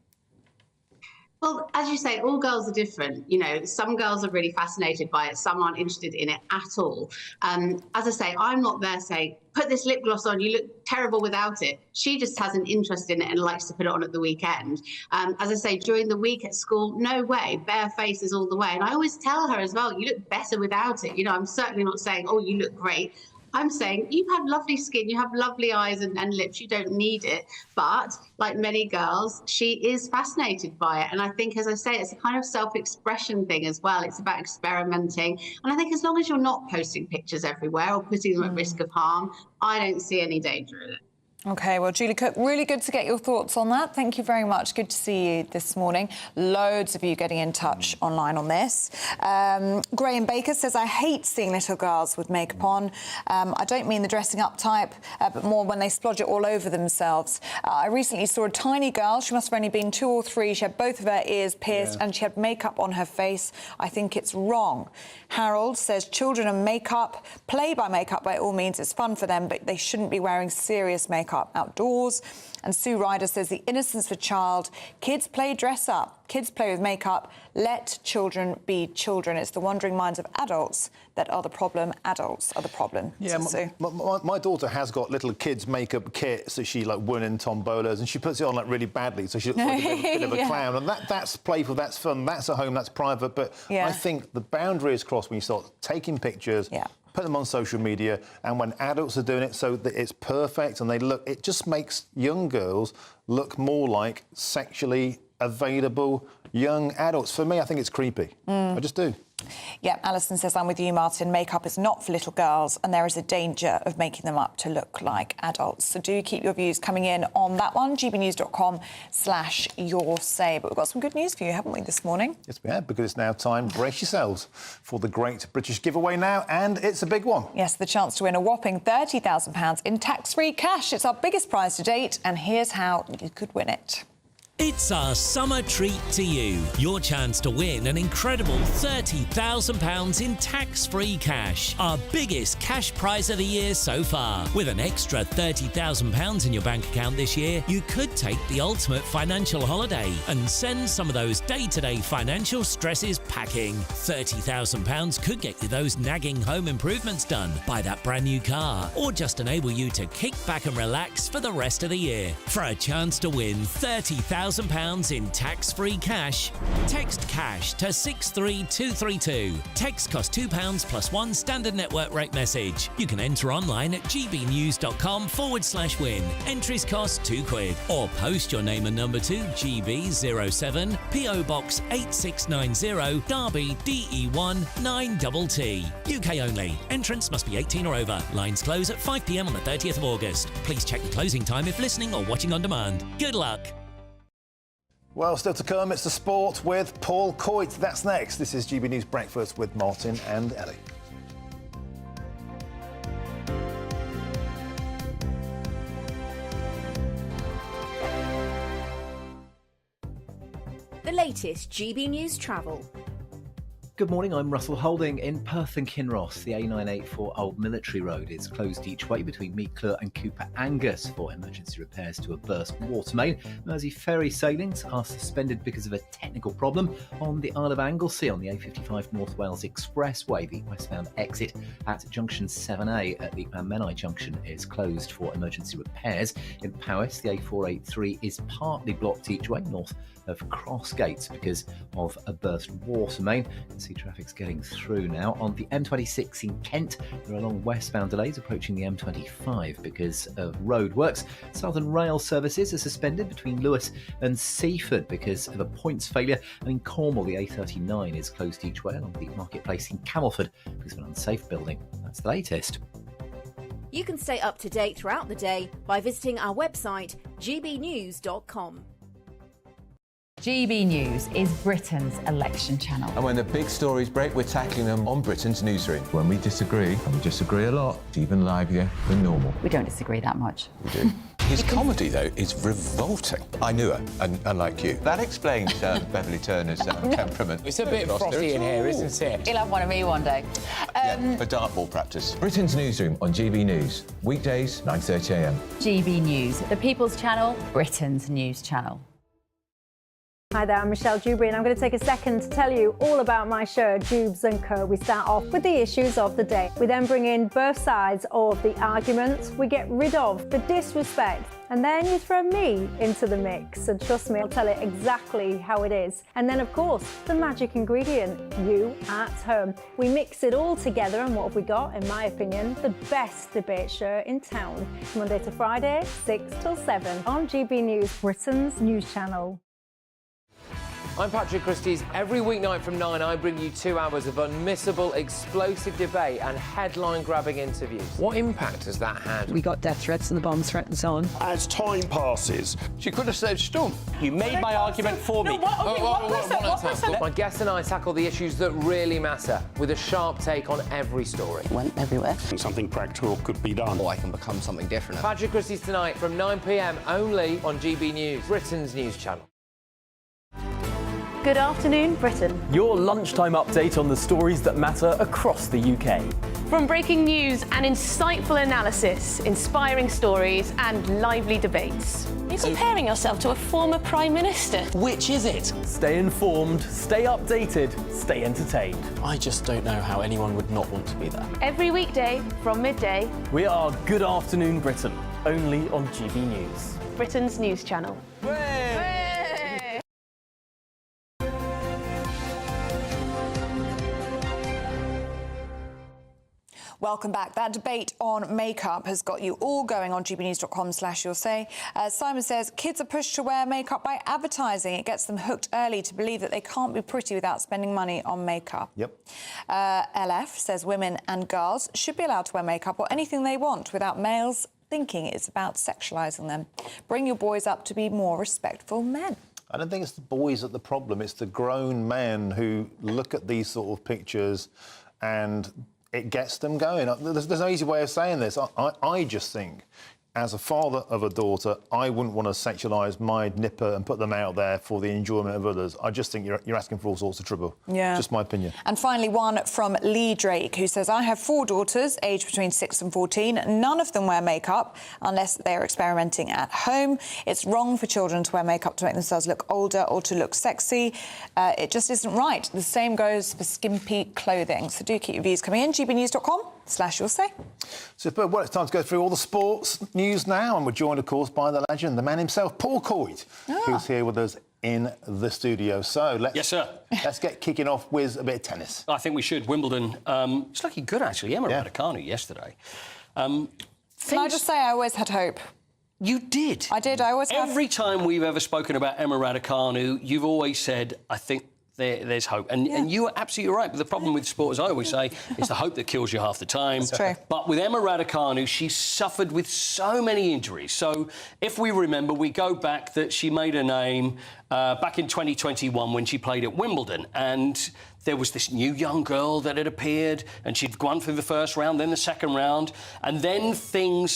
Well, as you say, all girls are different. You know, some girls are really fascinated by it. Some aren't interested in it at all. As I say, I'm not there saying, put this lip gloss on, you look terrible without it. She just has an interest in it and likes to put it on at the weekend. As I say, during the week at school, no way, bare faces all the way. And I always tell her as well, you look better without it. You know, I'm certainly not saying, oh, you look great. I'm saying you have lovely skin, you have lovely eyes and lips, you don't need it. But like many girls, she is fascinated by it. And I think, as I say, it's a kind of self-expression thing as well. It's about experimenting. And I think as long as you're not posting pictures everywhere or putting them at risk of harm, I don't see any danger in it. OK, well, Julie Cook, really good to get your thoughts on that. Thank you very much. Good to see you this morning. Loads of you getting in touch online on this. Graham Baker says, I hate seeing little girls with makeup on. I don't mean the dressing up type, but more when they splodge it all over themselves. I recently saw a tiny girl. She must have only been 2 or 3. She had both of her ears pierced and she had makeup on her face. I think it's wrong. Harold says, children and makeup, play by makeup by all means. It's fun for them, but they shouldn't be wearing serious makeup outdoors. And Sue Ryder says the innocence of a child. Kids play dress up. Kids play with makeup. Let children be children. It's the wandering minds of adults that are the problem. Adults are the problem. Yeah, my daughter has got little kids' makeup kits that she like won in tombolas, and she puts it on like really badly, so she looks like a bit of a clown. And that's playful, that's fun, that's at home, that's private. But I think the boundary is crossed when you start taking pictures. Put them on social media, and when adults are doing it so that it's perfect and they look, it just makes young girls look more like sexually available young adults. For me, I think it's creepy. I just do. Yeah, Alison says, I'm with you, Martin. Makeup is not for little girls and there is a danger of making them up to look like adults. So do keep your views coming in on that one, gbnews.com/your say. But we've got some good news for you, haven't we, this morning? Yes, we have, because it's now time. Brace yourselves for the Great British Giveaway now, and it's a big one. Yes, the chance to win a whopping £30,000 in tax-free cash. It's our biggest prize to date, and here's how you could win it. It's our summer treat to you. Your chance to win an incredible £30,000 in tax-free cash. Our biggest cash prize of the year so far. With an extra £30,000 in your bank account this year, you could take the ultimate financial holiday and send some of those day-to-day financial stresses packing. £30,000 could get you those nagging home improvements done, buy that brand new car, or just enable you to kick back and relax for the rest of the year. For a chance to win £30,000 in tax-free cash, text cash to 63232. Text costs £2 plus one standard network rate message. You can enter online at gbnews.com/win. Entries cost £2. Or post your name and number to GB07 PO Box 8690 Derby DE1 9TT. UK only. Entrance must be 18 or over. Lines close at 5 p.m. on the 30th of August. Please check the closing time if listening or watching on demand. Good luck. Well, still to come, it's the sport with Paul Coit. That's next. This is GB News Breakfast with Martin and Ellie. The latest GB News travel. Good morning, I'm Russell Holding. In Perth and Kinross, the A984 Old Military Road is closed each way between Meetclure and Cooper Angus for emergency repairs to a burst water main. Mersey ferry sailings are suspended because of a technical problem on the Isle of Anglesey on the A55 North Wales Expressway. The westbound exit at junction 7A at the Menai junction is closed for emergency repairs. In Powys, the A483 is partly blocked each way north of Crossgates because of a burst water main. You can see traffic's getting through now. On the M26 in Kent, there are long westbound delays approaching the M25 because of road works. Southern Rail services are suspended between Lewis and Seaford because of a points failure. And in Cornwall, the A39 is closed each way along the marketplace in Camelford because of an unsafe building. That's the latest. You can stay up to date throughout the day by visiting our website, gbnews.com. GB News is Britain's election channel. And when the big stories break, we're tackling them on Britain's newsroom. When we disagree, and we disagree a lot, it's even livelier than normal. We don't disagree that much. We do. His comedy, though, is revolting. I knew her, and unlike you. That explains Beverly Turner's temperament. It's a bit frothy in here, isn't it? You'll have one of me one day. For dartball practice. Britain's newsroom on GB News. Weekdays, 9:30 a.m. GB News, the People's Channel, Britain's news channel. Hi there, I'm Michelle Dewberry and I'm going to take a second to tell you all about my show, Jubes & Co. We start off with the issues of the day. We then bring in both sides of the arguments. We get rid of the disrespect. And then you throw me into the mix. And trust me, I'll tell it exactly how it is. And then, of course, the magic ingredient, you at home. We mix it all together and what have we got, in my opinion, the best debate show in town. Monday to Friday, 6 till 7 on GB News, Britain's news channel. I'm Patrick Christie's. Every weeknight from 9, I bring you 2 hours of unmissable, explosive debate and headline-grabbing interviews. What impact has that had? We got death threats and the bomb threats on. As time passes, She could have saved Scone. You made my argument for me. My guests and I tackle the issues that really matter with a sharp take on every story. Went everywhere. something practical could be done. Or I can become something different. Patrick Christie's tonight from 9 p.m. only on GB News, Britain's news channel. Good afternoon, Britain. Your lunchtime update on the stories that matter across the UK. From breaking news and insightful analysis, inspiring stories and lively debates. You're comparing yourself to a former Prime Minister. Which is it? Stay informed, stay updated, stay entertained. I just don't know how anyone would not want to be there. Every weekday from midday, We are Good Afternoon Britain, only on GB News. Britain's news channel. Welcome back. That debate on makeup has got you all going on gbnews.com/you'll say. Simon says kids are pushed to wear makeup by advertising. It gets them hooked early to believe that they can't be pretty without spending money on makeup. Yep. LF says women and girls should be allowed to wear makeup or anything they want without males thinking it's about sexualising them. Bring your boys up to be more respectful men. I don't think it's the boys that the problem. It's the grown men who look at these sort of pictures and it gets them going. There's no easy way of saying this. I just think, as a father of a daughter, I wouldn't want to sexualise my nipper and put them out there for the enjoyment of others. I just think you're asking for all sorts of trouble. Yeah. Just my opinion. And finally, one from Lee Drake, who says, I have 4 daughters, aged between 6 and 14. None of them wear makeup unless they're experimenting at home. It's wrong for children to wear makeup to make themselves look older or to look sexy. It just isn't right. The same goes for skimpy clothing. So do keep your views coming in. gbnews.com/you'll say. Super. Well, it's time to go through all the sports news now, and we're joined, of course, by the legend, the man himself, Paul Coyd, who's here with us in the studio. So let's get kicking off with a bit of tennis. I think we should. Wimbledon. It's looking good, actually. Emma Raducanu yesterday. Can I just say I always had hope? You did. I did. I always have. Every time we've ever spoken about Emma Raducanu, you've always said, I think there's hope. And you are absolutely right. But the problem with sport, as I always say, is the hope that kills you half the time. It's true. But with Emma Raducanu, she's suffered with so many injuries. So if we remember, we go back that she made her name back in 2021 when she played at Wimbledon. And there was this new young girl that had appeared and she'd gone through the first round, then the second round, and then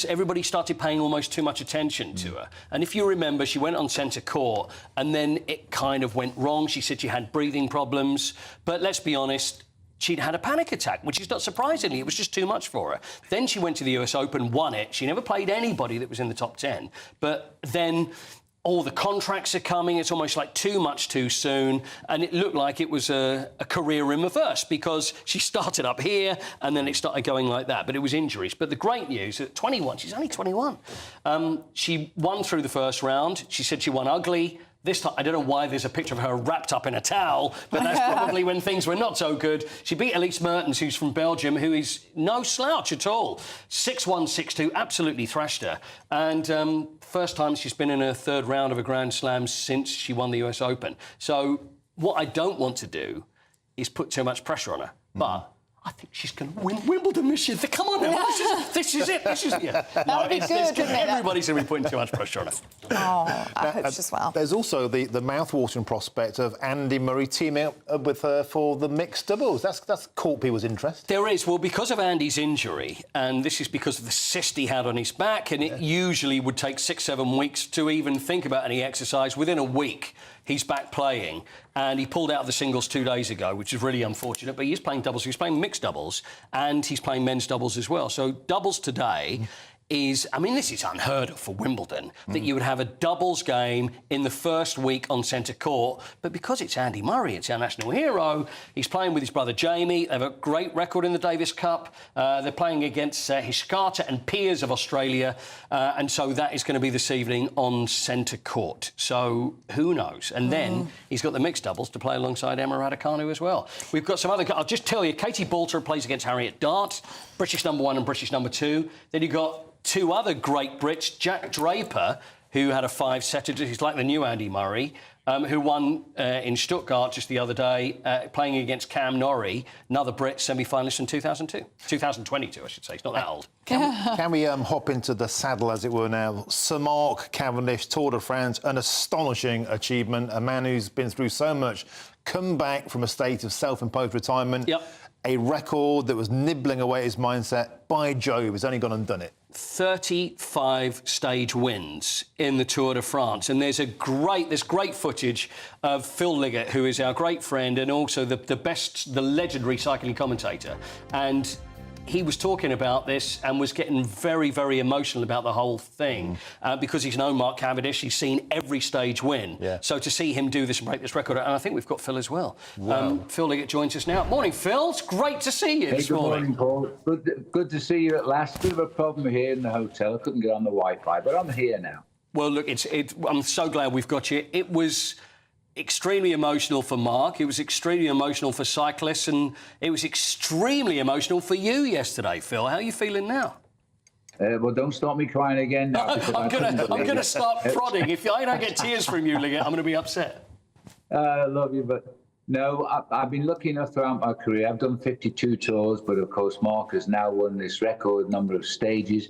everybody started paying almost too much attention to her. And if you remember, she went on centre court and then it kind of went wrong. She said she had breathing problems, but let's be honest, she'd had a panic attack, which is not surprisingly, it was just too much for her. Then she went to the US Open, won it. She never played anybody that was in the top 10, but then all the contracts are coming, it's almost like too much too soon, and it looked like it was a career in reverse because she started up here and then it started going like that, but it was injuries. But the great news, at 21, she's only 21, she won through the first round. She said she won ugly. This time, I don't know why there's a picture of her wrapped up in a towel, but that's probably when things were not so good. She beat Elise Mertens, who's from Belgium, who is no slouch at all. 6-1, 6-2, absolutely thrashed her. And first time she's been in her third round of a Grand Slam since she won the US Open. So what I don't want to do is put too much pressure on her. But I think she's going to win Wimbledon this year. Come on now, this is it. That would be good, wouldn't it? Everybody's going to be putting too much pressure on her. Oh, I hope as well. There's also the mouth-watering prospect of Andy Murray teaming up with her for the mixed doubles. That's caught people's interest. There is. Well, because of Andy's injury, and this is because of the cyst he had on his back, and it usually would take 6-7 weeks to even think about any exercise. Within a week, he's back playing, and he pulled out of the singles 2 days ago, which is really unfortunate, but he is playing doubles. He's playing mixed doubles, and he's playing men's doubles as well. So doubles today, is, I mean, this is unheard of for Wimbledon, that you would have a doubles game in the first week on centre court. But because it's Andy Murray, it's our national hero, he's playing with his brother Jamie. They have a great record in the Davis Cup. They're playing against Hiscata and Piers of Australia. And so that is going to be this evening on centre court. So who knows? And then he's got the mixed doubles to play alongside Emma Raducanu as well. We've got some other... I'll just tell you, Katie Balter plays against Harriet Dart, British #1 and British #2. Then you've got two other great Brits, Jack Draper, who had a 5-setter, he's like the new Andy Murray, who won in Stuttgart just the other day, playing against Cam Norrie, another Brit semi-finalist in 2022, I should say. He's not that old. Can we hop into the saddle, as it were, now? Sir Mark Cavendish, Tour de France, an astonishing achievement. A man who's been through so much, come back from a state of self-imposed retirement. Yep. A record that was nibbling away at his mindset. By Jove, he's only gone and done it. 35 stage wins in the Tour de France, and there's great footage of Phil Liggett, who is our great friend and also the legendary cycling commentator, and he was talking about this and was getting very, very emotional about the whole thing because he's known Mark Cavendish. He's seen every stage win. Yeah. So to see him do this and break this record, and I think we've got Phil as well. Wow. Phil Liggett joins us now. Morning, Phil. It's great to see you this morning. Good morning, Paul. Good to see you at last. Bit of a problem here in the hotel. I couldn't get on the Wi-Fi, but I'm here now. Well, look, I'm so glad we've got you. It was extremely emotional for Mark. It was extremely emotional for cyclists, and it was extremely emotional for you yesterday, Phil. How are you feeling now? Well, don't stop me crying again now. I'm going to start prodding. If I don't get tears from you, Liggett, I'm going to be upset. I love you, but no, I've been lucky enough throughout my career. I've done 52 tours, but of course, Mark has now won this record number of stages.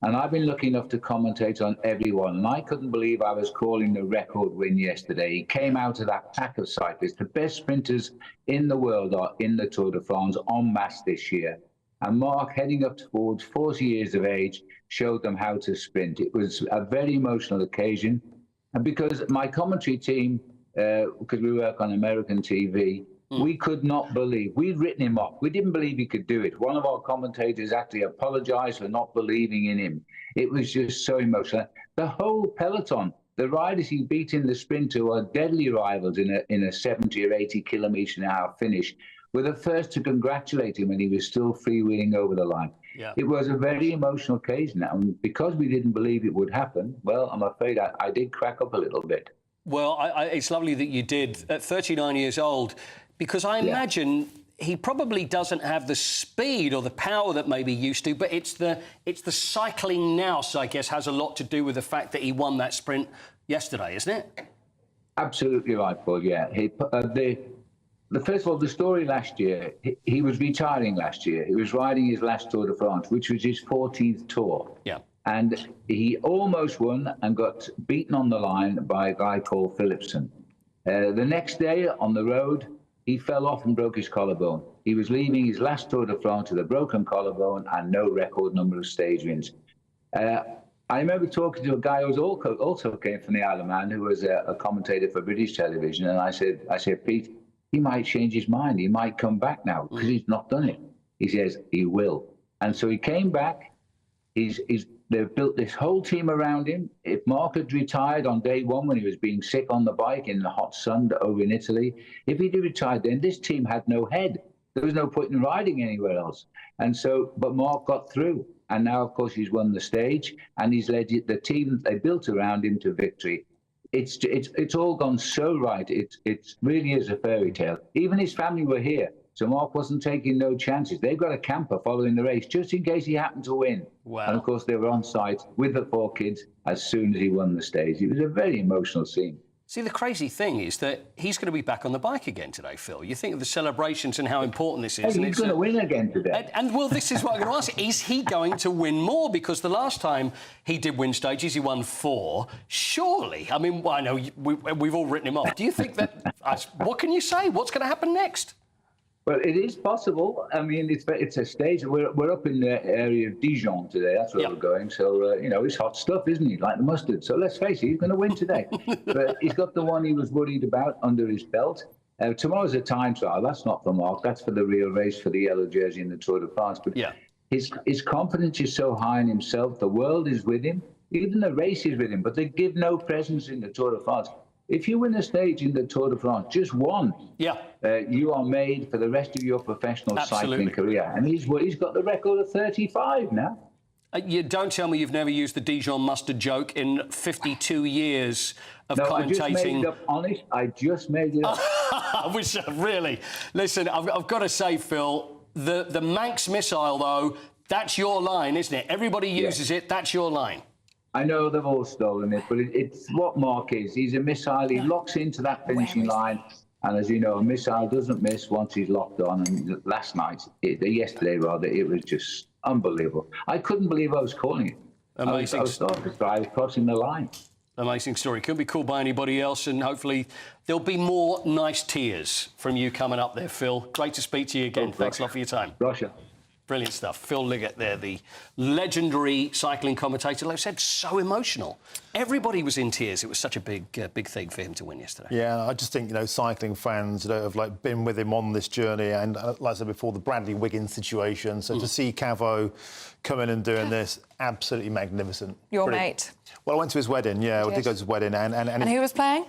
And I've been lucky enough to commentate on every one. And I couldn't believe I was calling the record win yesterday. He came out of that pack of cyclists. The best sprinters in the world are in the Tour de France en masse this year. And Mark, heading up towards 40 years of age, showed them how to sprint. It was a very emotional occasion. And because my commentary team, because we work on American TV, we could not believe. We'd written him off. We didn't believe he could do it. One of our commentators actually apologised for not believing in him. It was just so emotional. The whole peloton, the riders he beat in the sprint, who are deadly rivals in a 70 or 80 kilometre an hour finish, were the first to congratulate him when he was still freewheeling over the line. Yeah. It was a very emotional occasion. And because we didn't believe it would happen, well, I'm afraid I did crack up a little bit. Well, it's lovely that you did. At 39 years old, because I imagine he probably doesn't have the speed or the power that maybe he used to, but it's the cycling nous, I guess, has a lot to do with the fact that he won that sprint yesterday, isn't it? Absolutely right, Paul, yeah. First of all, the story last year, he was retiring last year. He was riding his last Tour de France, which was his 14th tour. Yeah. And he almost won and got beaten on the line by a guy called Philipsen. The next day on the road, he fell off and broke his collarbone. He was leaving his last Tour de France with a broken collarbone and no record number of stage wins. I remember talking to a guy who also came from the Isle of Man, who was a commentator for British television, and I said, Pete, he might change his mind. He might come back now because he's not done it. He says he will. And so he came back. They've built this whole team around him. If Mark had retired on day one when he was being sick on the bike in the hot sun over in Italy, if he'd retired then, this team had no head. There was no point in riding anywhere else. And so, but Mark got through. And now, of course, he's won the stage and he's led the team they built around him to victory. It's all gone so right. It really is a fairy tale. Even his family were here. So Mark wasn't taking no chances. They've got a camper following the race just in case he happened to win. Wow. And, of course, they were on site with the 4 kids as soon as he won the stage. It was a very emotional scene. See, the crazy thing is that he's going to be back on the bike again today, Phil. You think of the celebrations and how important this is. Hey, he's going to win again today. And, well, this is what I'm going to ask. Is he going to win more? Because the last time he did win stages, he won 4. Surely. I mean, I know we've all written him off. Do you think that... what can you say? What's going to happen next? Well, it is possible. I mean, it's a stage. We're up in the area of Dijon today. That's where we're going. So, it's hot stuff, isn't he? Like the mustard. So let's face it, he's going to win today. But he's got the one he was worried about under his belt. Tomorrow's a time trial. That's not for Mark. That's for the real race for the yellow jersey in the Tour de France. But His confidence is so high in himself. The world is with him. Even the race is with him. But they give no presence in the Tour de France. If you win a stage in the Tour de France, just one, you are made for the rest of your professional cycling career. And he's got the record of 35 now. You don't tell me you've never used the Dijon mustard joke in 52 years of commentating. I just made it up, honest. I just made it up. I wish, really. Listen, I've got to say, Phil, the Manx missile, though, that's your line, isn't it? Everybody uses it. That's your line. I know they've all stolen it, but it's what Mark is. He's a missile. He locks into that finishing line. And as you know, a missile doesn't miss once he's locked on. And yesterday, it was just unbelievable. I couldn't believe I was calling it. Amazing. I was crossing the line. Amazing story. Could be called by anybody else, and hopefully there'll be more nice tears from you coming up there, Phil. Great to speak to you again. Thanks a lot for your time. Russia. Brilliant stuff. Phil Liggett there, the legendary cycling commentator. Like I said, so emotional. Everybody was in tears. It was such a big thing for him to win yesterday. Yeah, I just think, cycling fans, have been with him on this journey, and like I said before, the Bradley Wiggins situation. So to see Cavo come in and doing this, absolutely magnificent. Your mate. Well, I went to his wedding. Yeah, I did go to his wedding, and who was playing?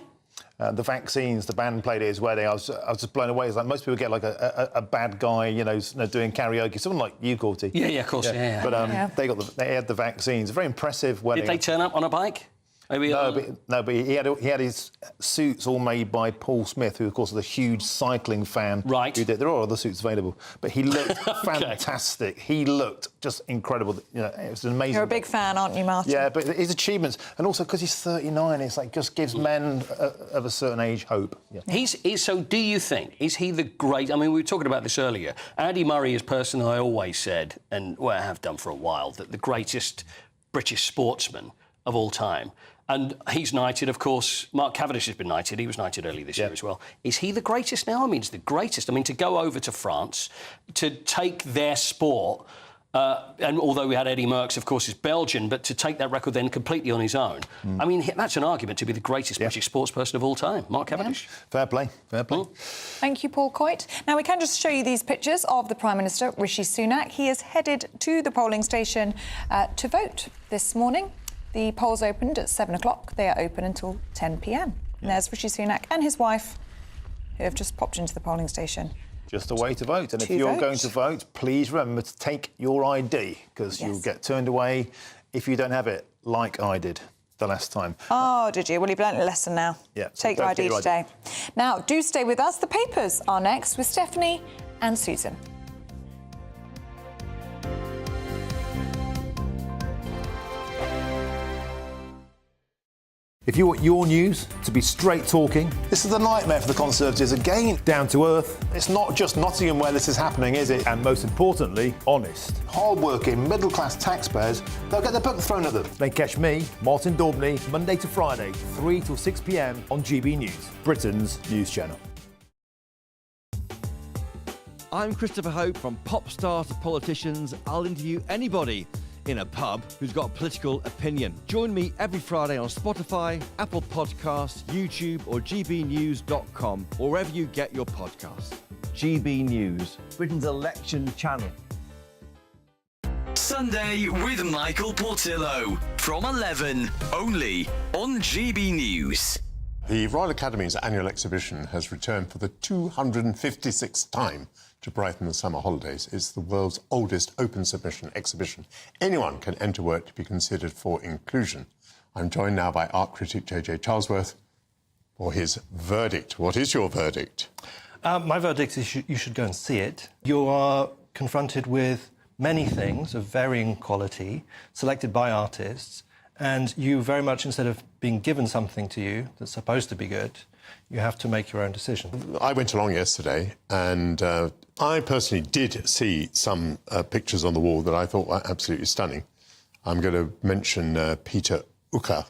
The Vaccines, the band played at his wedding. I was just blown away. It's like most people get like a bad guy, doing karaoke. Someone like you, Courty. Yeah, of course, yeah. But they had the Vaccines. Very impressive wedding. Did they turn up on a bike? Maybe but he had his suits all made by Paul Smith, who of course is a huge cycling fan. Right. There are other suits available, but he looked fantastic. He looked just incredible. It was an amazing. You're a big fan, aren't you, Martin? Yeah, but his achievements, and also because he's 39, it's like just gives men of a certain age hope. Yeah. So do you think, is he the great... I mean, we were talking about this earlier. Andy Murray is a person I always said, and I have done for a while, that the greatest British sportsman of all time. And he's knighted, of course. Mark Cavendish has been knighted. He was knighted early this year as well. Is he the greatest now? I mean, he's the greatest. I mean, to go over to France, to take their sport, and although we had Eddie Merckx, of course, is Belgian, but to take that record then completely on his own. I mean, that's an argument to be the greatest British sportsperson of all time, Mark Cavendish. Fair play, fair play. Thank you, Paul Coit. Now, we can just show you these pictures of the Prime Minister, Rishi Sunak. He is headed to the polling station to vote this morning. The polls opened at 7 o'clock. They are open until 10 p.m. And there's Rishi Sunak and his wife, who have just popped into the polling station. Just a way to vote. And if you're going to vote, please remember to take your ID, because you'll get turned away if you don't have it, like I did the last time. Oh, did you? Well, you've learnt a lesson now. Yeah. Take your ID today. Now, do stay with us. The papers are next with Stephanie and Susan. If you want your news to be straight talking, this is a nightmare for the Conservatives again. Down to earth. It's not just Nottingham where this is happening, is it? And most importantly, honest. Hard-working, middle-class taxpayers, they'll get their book thrown at them. They catch me, Martin Daubney, Monday to Friday, 3 till 6 p.m. on GB News, Britain's news channel. I'm Christopher Hope. From pop stars to politicians, I'll interview anybody in a pub who's got a political opinion. Join me every Friday on Spotify, Apple Podcasts, YouTube or gbnews.com, or wherever you get your podcasts. GB News, Britain's election channel. Sunday with Michael Portillo from 11, only on GB News. The Royal Academy's annual exhibition has returned for the 256th time to Brighton the summer holidays. It's the world's oldest open submission exhibition. Anyone can enter work to be considered for inclusion. I'm joined now by art critic J.J. Charlesworth for his verdict. What is your verdict? My verdict is you should go and see it. You are confronted with many things of varying quality, selected by artists, and you very much, instead of being given something to you that's supposed to be good, you have to make your own decision. I went along yesterday, and I personally did see some pictures on the wall that I thought were absolutely stunning. I'm going to mention Peter Ucker,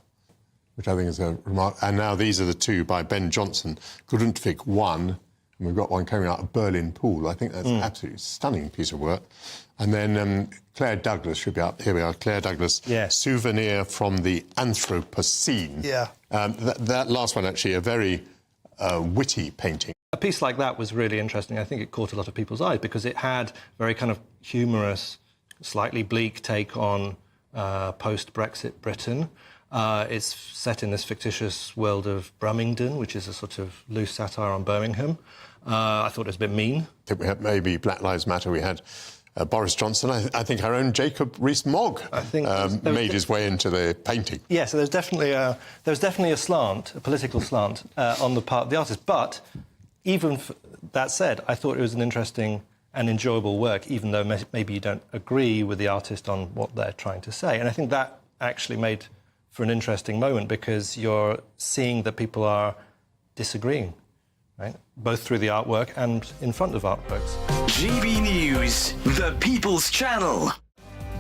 which I think is a remark. And now these are the two by Ben Jonson, Grundtvig 1, and we've got one coming out of Berlin Pool. I think that's an absolutely stunning piece of work. And then Claire Douglas should be up. Here we are, Claire Douglas. Yes. Souvenir from the Anthropocene. Yeah. That last one, actually, a very witty painting. A piece like that was really interesting. I think it caught a lot of people's eye because it had very kind of humorous slightly bleak take on post-Brexit Britain. It's set in this fictitious world of Brummington, which is a sort of loose satire on Birmingham. I thought it was a bit mean. I think we had maybe Black Lives Matter. We had Boris Johnson. I think our own Jacob Rees-Mogg made his way into the painting. Yeah, so there's definitely a slant, a political slant, on the part of the artist. But even that said, I thought it was an interesting and enjoyable work, even though maybe you don't agree with the artist on what they're trying to say. And I think that actually made for an interesting moment, because you're seeing that people are disagreeing, right? Both through the artwork and in front of artworks. GB News, the People's Channel.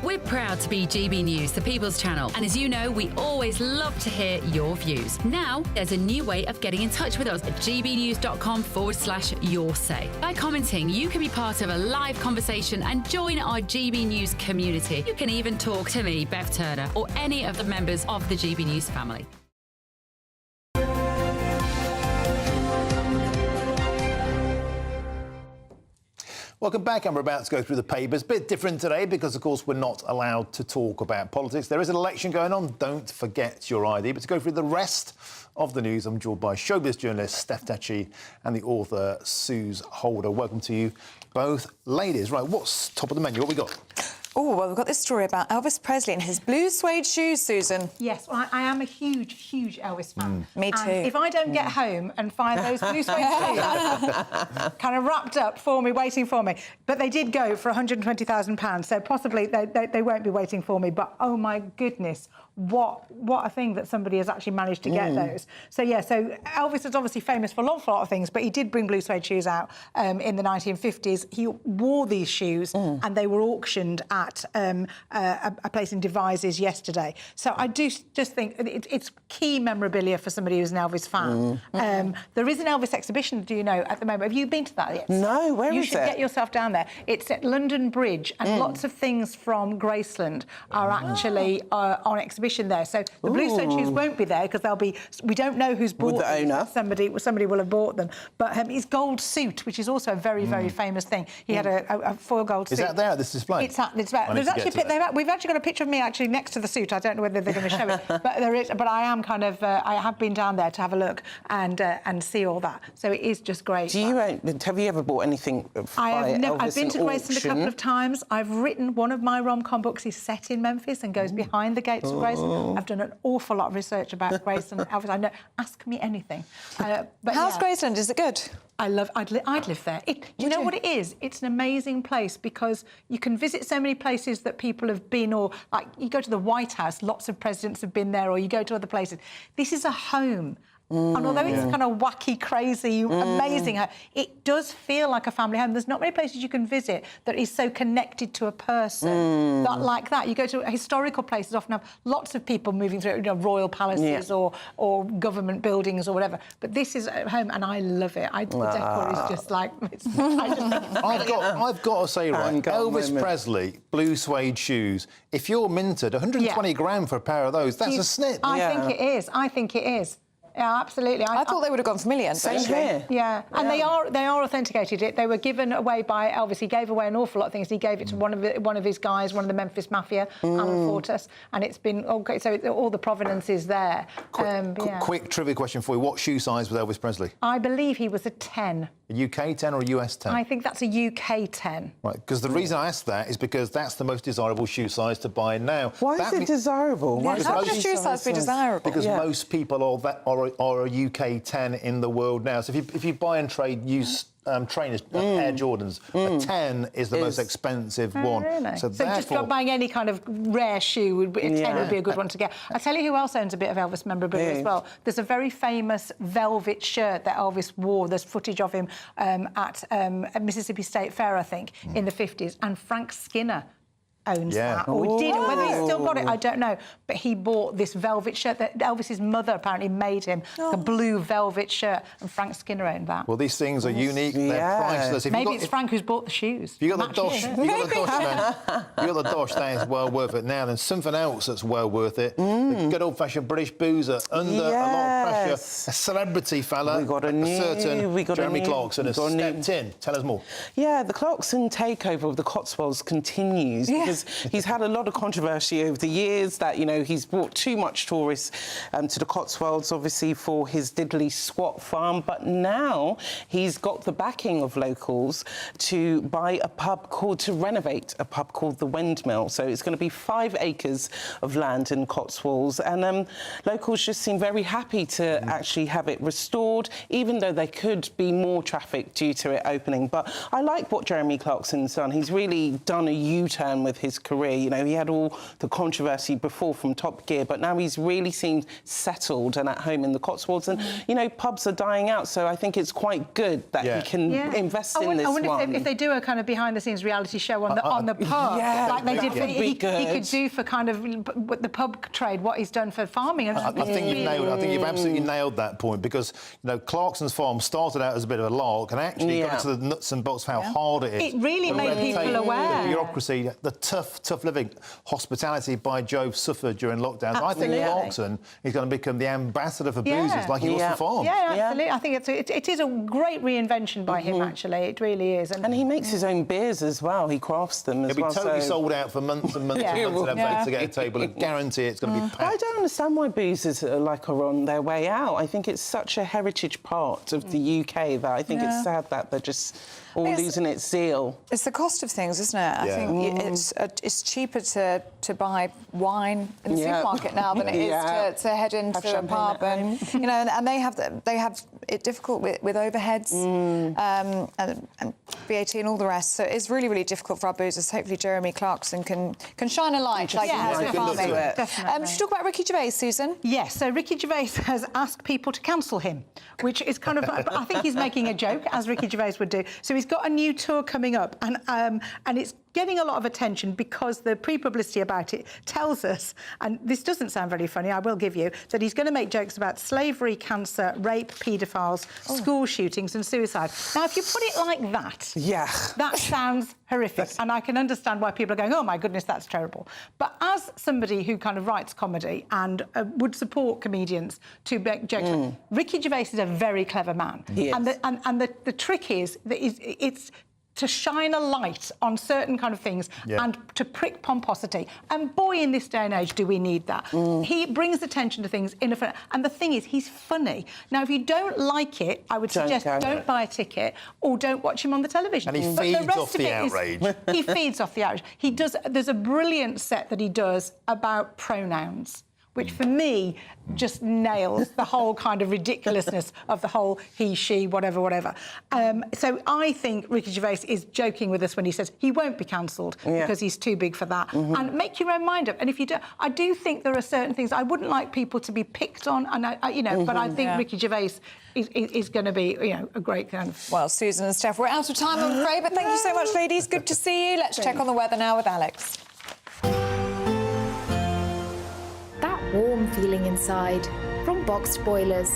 We're proud to be GB News, the People's Channel. And as you know, we always love to hear your views. Now, there's a new way of getting in touch with us at gbnews.com/yoursay. By commenting, you can be part of a live conversation and join our GB News community. You can even talk to me, Bev Turner, or any of the members of the GB News family. Welcome back, and we're about to go through the papers. Bit different today because, of course, we're not allowed to talk about politics. There is an election going on. Don't forget your ID. But to go through the rest of the news, I'm joined by showbiz journalist Steph Tachi and the author Suze Holder. Welcome to you both, ladies. Right, what's top of the menu? What we got? Oh, well, we've got this story about Elvis Presley and his blue suede shoes, Susan. Yes, well, I am a huge, huge Elvis fan. Me too. And if I don't get home and find those blue suede shoes kind of wrapped up for me, waiting for me, but they did go for £120,000, so possibly they won't be waiting for me, but oh my goodness, what a thing that somebody has actually managed to get those. So, yeah, so Elvis is obviously famous for an awful lot of things, but he did bring blue suede shoes out in the 1950s. He wore these shoes and they were auctioned at a place in Devizes yesterday. So I do just think it's key memorabilia for somebody who's an Elvis fan. There is an Elvis exhibition, do you know, at the moment. Have you been to that yet? No, where is it? You should get yourself down there. It's at London Bridge, and lots of things from Graceland are actually on exhibition there. So the blue suede shoes won't be there because they'll be. We don't know who's bought the owner. Somebody will have bought them. But his gold suit, which is also a very, very famous thing. He had a foil gold suit. Is that there at this display? It's there. There's actually we've actually got a picture of me actually next to the suit. I don't know whether they're going to show it, but there is. But I am kind of. I have been down there to have a look and see all that. So it is just great. Have you ever bought anything? I've been to Graceland a couple of times. I've written one of my rom-com books is set in Memphis and goes behind the gates of Graceland. I've done an awful lot of research about Graceland. Elvis, I know. Ask me anything. But how's Graceland? Is it good? I'd live there. You know what it is? It's an amazing place because you can visit so many places that people have been, or like you go to the White House, lots of presidents have been there, or you go to other places. This is a home. And although it's kind of wacky, crazy, amazing, it does feel like a family home. There's not many places you can visit that is so connected to a person like that. You go to historical places, often have lots of people moving through, royal palaces or government buildings or whatever. But this is at home, and I love it. The decor is just like... I've got to say, right, Elvis Presley, blue suede shoes, if you're minted, 120 grand for a pair of those, that's a snip. I think it is. I think it is. Yeah, absolutely. I thought they would have gone for millions. Same here. Yeah, and they are authenticated. They were given away by Elvis. He gave away an awful lot of things. He gave it to one of his guys, one of the Memphis Mafia, Alan Fortas, and it's been okay. So all the provenance is there. Quick trivia question for you: what shoe size was Elvis Presley? I believe he was a 10. A UK 10 or a US 10? I think that's a UK 10. Right, because the reason I asked that is because that's the most desirable shoe size to buy now. Why is it desirable? Yeah, how can a shoe size be desirable? Because most people are a UK 10 in the world now. So if you buy and trade used trainers, Air Jordans, a 10 is the most expensive one. Really? So just buying any kind of rare shoe, a 10 would be a good one to get. I'll tell you who else owns a bit of Elvis memorabilia as well. There's a very famous velvet shirt that Elvis wore. There's footage of him at Mississippi State Fair, I think, in the 50s. And Frank Skinner owns that, or did. Whether he's still got it, I don't know. But he bought this velvet shirt that Elvis's mother apparently made him, the blue velvet shirt, and Frank Skinner owned that. Well, these things are unique, they're priceless. Maybe it's Frank who's bought the shoes. You got the dosh, you got the dosh, that is well worth it now. Then something else that's well worth it, the good old-fashioned British boozer, under a lot of pressure, a celebrity fella, Jeremy Clarkson has stepped in. Tell us more. Yeah, the Clarkson takeover of the Cotswolds continues because because he's had a lot of controversy over the years that, you know, he's brought too much tourists to the Cotswolds, obviously, for his diddly squat farm. But now he's got the backing of locals to buy to renovate a pub called the Windmill. So it's going to be 5 acres of land in Cotswolds. And locals just seem very happy to actually have it restored, even though there could be more traffic due to it opening. But I like what Jeremy Clarkson's done. He's really done a U-turn with his career. You know, he had all the controversy before from Top Gear, but now he's really seemed settled and at home in the Cotswolds. And, you know, pubs are dying out, so I think it's quite good that he can invest in this one. I wonder if they do a kind of behind-the-scenes reality show on the pub, like they did for... He could do for kind of the pub trade what he's done for farming. I think you've nailed it. I think you've absolutely nailed that point, because, you know, Clarkson's farm started out as a bit of a lark and actually got into the nuts and bolts of how hard it is. It really made people aware. The bureaucracy, the tough living, hospitality by Jove suffered during lockdowns. Absolutely. I think Clarkson is going to become the ambassador for boozers, like he was for farms. Yeah, absolutely. I think it is a great reinvention by him, actually. It really is. And he makes his own beers as well. He crafts them as well. He'll be totally sold out for months and months and months to get a table. I guarantee it's going to be packed. I don't understand why boozers are on their way out. I think it's such a heritage part of the UK that I think it's sad that they're just all losing its zeal. It's the cost of things, isn't it? I think it's cheaper to buy wine in the supermarket now than it is to head into a pub, and you know, and they have it difficult with overheads and VAT and all the rest. So it's really, really difficult for our boozers. Hopefully, Jeremy Clarkson can shine a light like he has with farming. Should we talk about Ricky Gervais, Susan? Yes. So Ricky Gervais has asked people to cancel him, which is kind of... I think he's making a joke, as Ricky Gervais would do. So he's got a new tour coming up, and it's getting a lot of attention because the pre-publicity about it tells us, and this doesn't sound very funny, I will give you, that he's going to make jokes about slavery, cancer, rape, paedophiles, school shootings and suicide. Now, if you put it like that, that sounds horrific, and I can understand why people are going, oh, my goodness, that's terrible. But as somebody who kind of writes comedy and would support comedians to make jokes, Ricky Gervais is a very clever man. And the trick is that it's to shine a light on certain kind of things and to prick pomposity. And boy, in this day and age, do we need that. He brings attention to things in a fun... And the thing is, he's funny. Now, if you don't like it, I would suggest don't buy a ticket or don't watch him on the television. And he feeds off the outrage. He feeds off the outrage. He does... There's a brilliant set that he does about pronouns, which for me just nails the whole kind of ridiculousness of the whole he, she, whatever. So I think Ricky Gervais is joking with us when he says he won't be cancelled because he's too big for that. And make your own mind up. And if you do, I do think there are certain things I wouldn't like people to be picked on, and but I think Ricky Gervais is going to be, a great kind of... Well, Susan and Steph, we're out of time, I'm afraid, but thank you so much, ladies. Good to see you. Let's check on the weather now with Alex. Warm feeling inside from Boxed Boilers,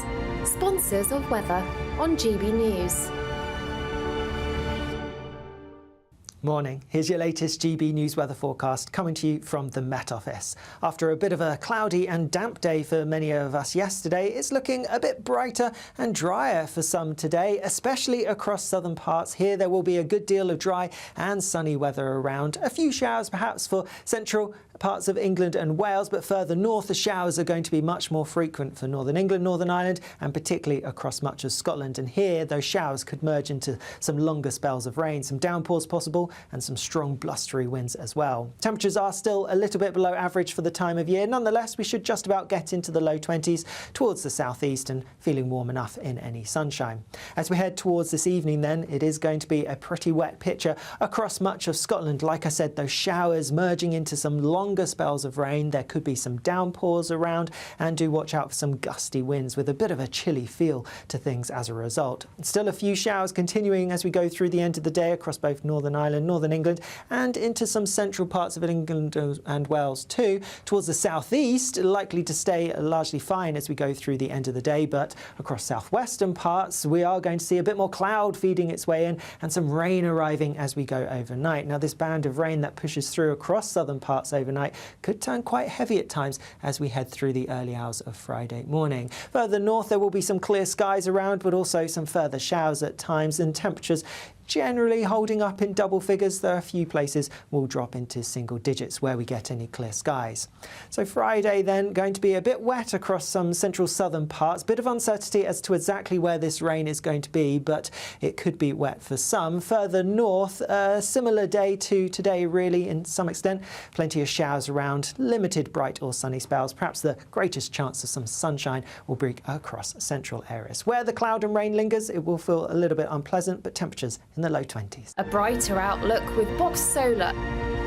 sponsors of weather on GB News. Morning. Here's your latest GB News weather forecast coming to you from the Met Office. After a bit of a cloudy and damp day for many of us yesterday, it's looking a bit brighter and drier for some today, especially across southern parts. Here there will be a good deal of dry and sunny weather around. A few showers perhaps for central parts of England and Wales, but further north the showers are going to be much more frequent for northern England, Northern Ireland, and particularly across much of Scotland. And here those showers could merge into some longer spells of rain, some downpours possible, and some strong blustery winds as well. Temperatures are still a little bit below average for the time of year. Nonetheless, we should just about get into the low 20s towards the southeast and feeling warm enough in any sunshine. As we head towards this evening then, it is going to be a pretty wet picture across much of Scotland. Like I said, those showers merging into some longer spells of rain. There could be some downpours around, and do watch out for some gusty winds with a bit of a chilly feel to things as a result. Still a few showers continuing as we go through the end of the day across both Northern Ireland, Northern England, and into some central parts of England and Wales too. Towards the southeast, likely to stay largely fine as we go through the end of the day, but across southwestern parts we are going to see a bit more cloud feeding its way in and some rain arriving as we go overnight. Now this band of rain that pushes through across southern parts overnight could turn quite heavy at times as we head through the early hours of Friday morning. Further north there will be some clear skies around, but also some further showers at times, and temperatures generally holding up in double figures, though a few places will drop into single digits where we get any clear skies. So Friday then going to be a bit wet across some central southern parts. Bit of uncertainty as to exactly where this rain is going to be, but it could be wet for some. Further north, a similar day to today really in some extent. Plenty of showers around, limited bright or sunny spells. Perhaps the greatest chance of some sunshine will be across central areas. Where the cloud and rain lingers, it will feel a little bit unpleasant, but temperatures in the low 20s. A brighter outlook with Box Solar,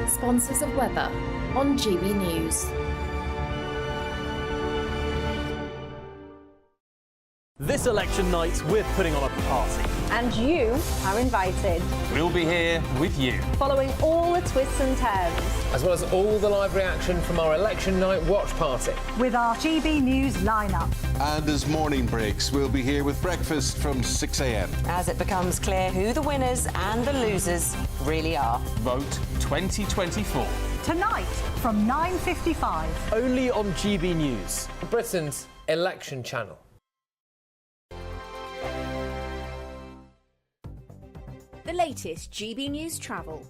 sponsors of weather on GB News. This election night, we're putting on a party. And you are invited. We'll be here with you. Following all the twists and turns. As well as all the live reaction from our election night watch party. With our GB News lineup. And as morning breaks, we'll be here with breakfast from 6 a.m. As it becomes clear who the winners and the losers really are. Vote 2024. Tonight from 9:55. Only on GB News. Britain's election channel. The latest GB News travel.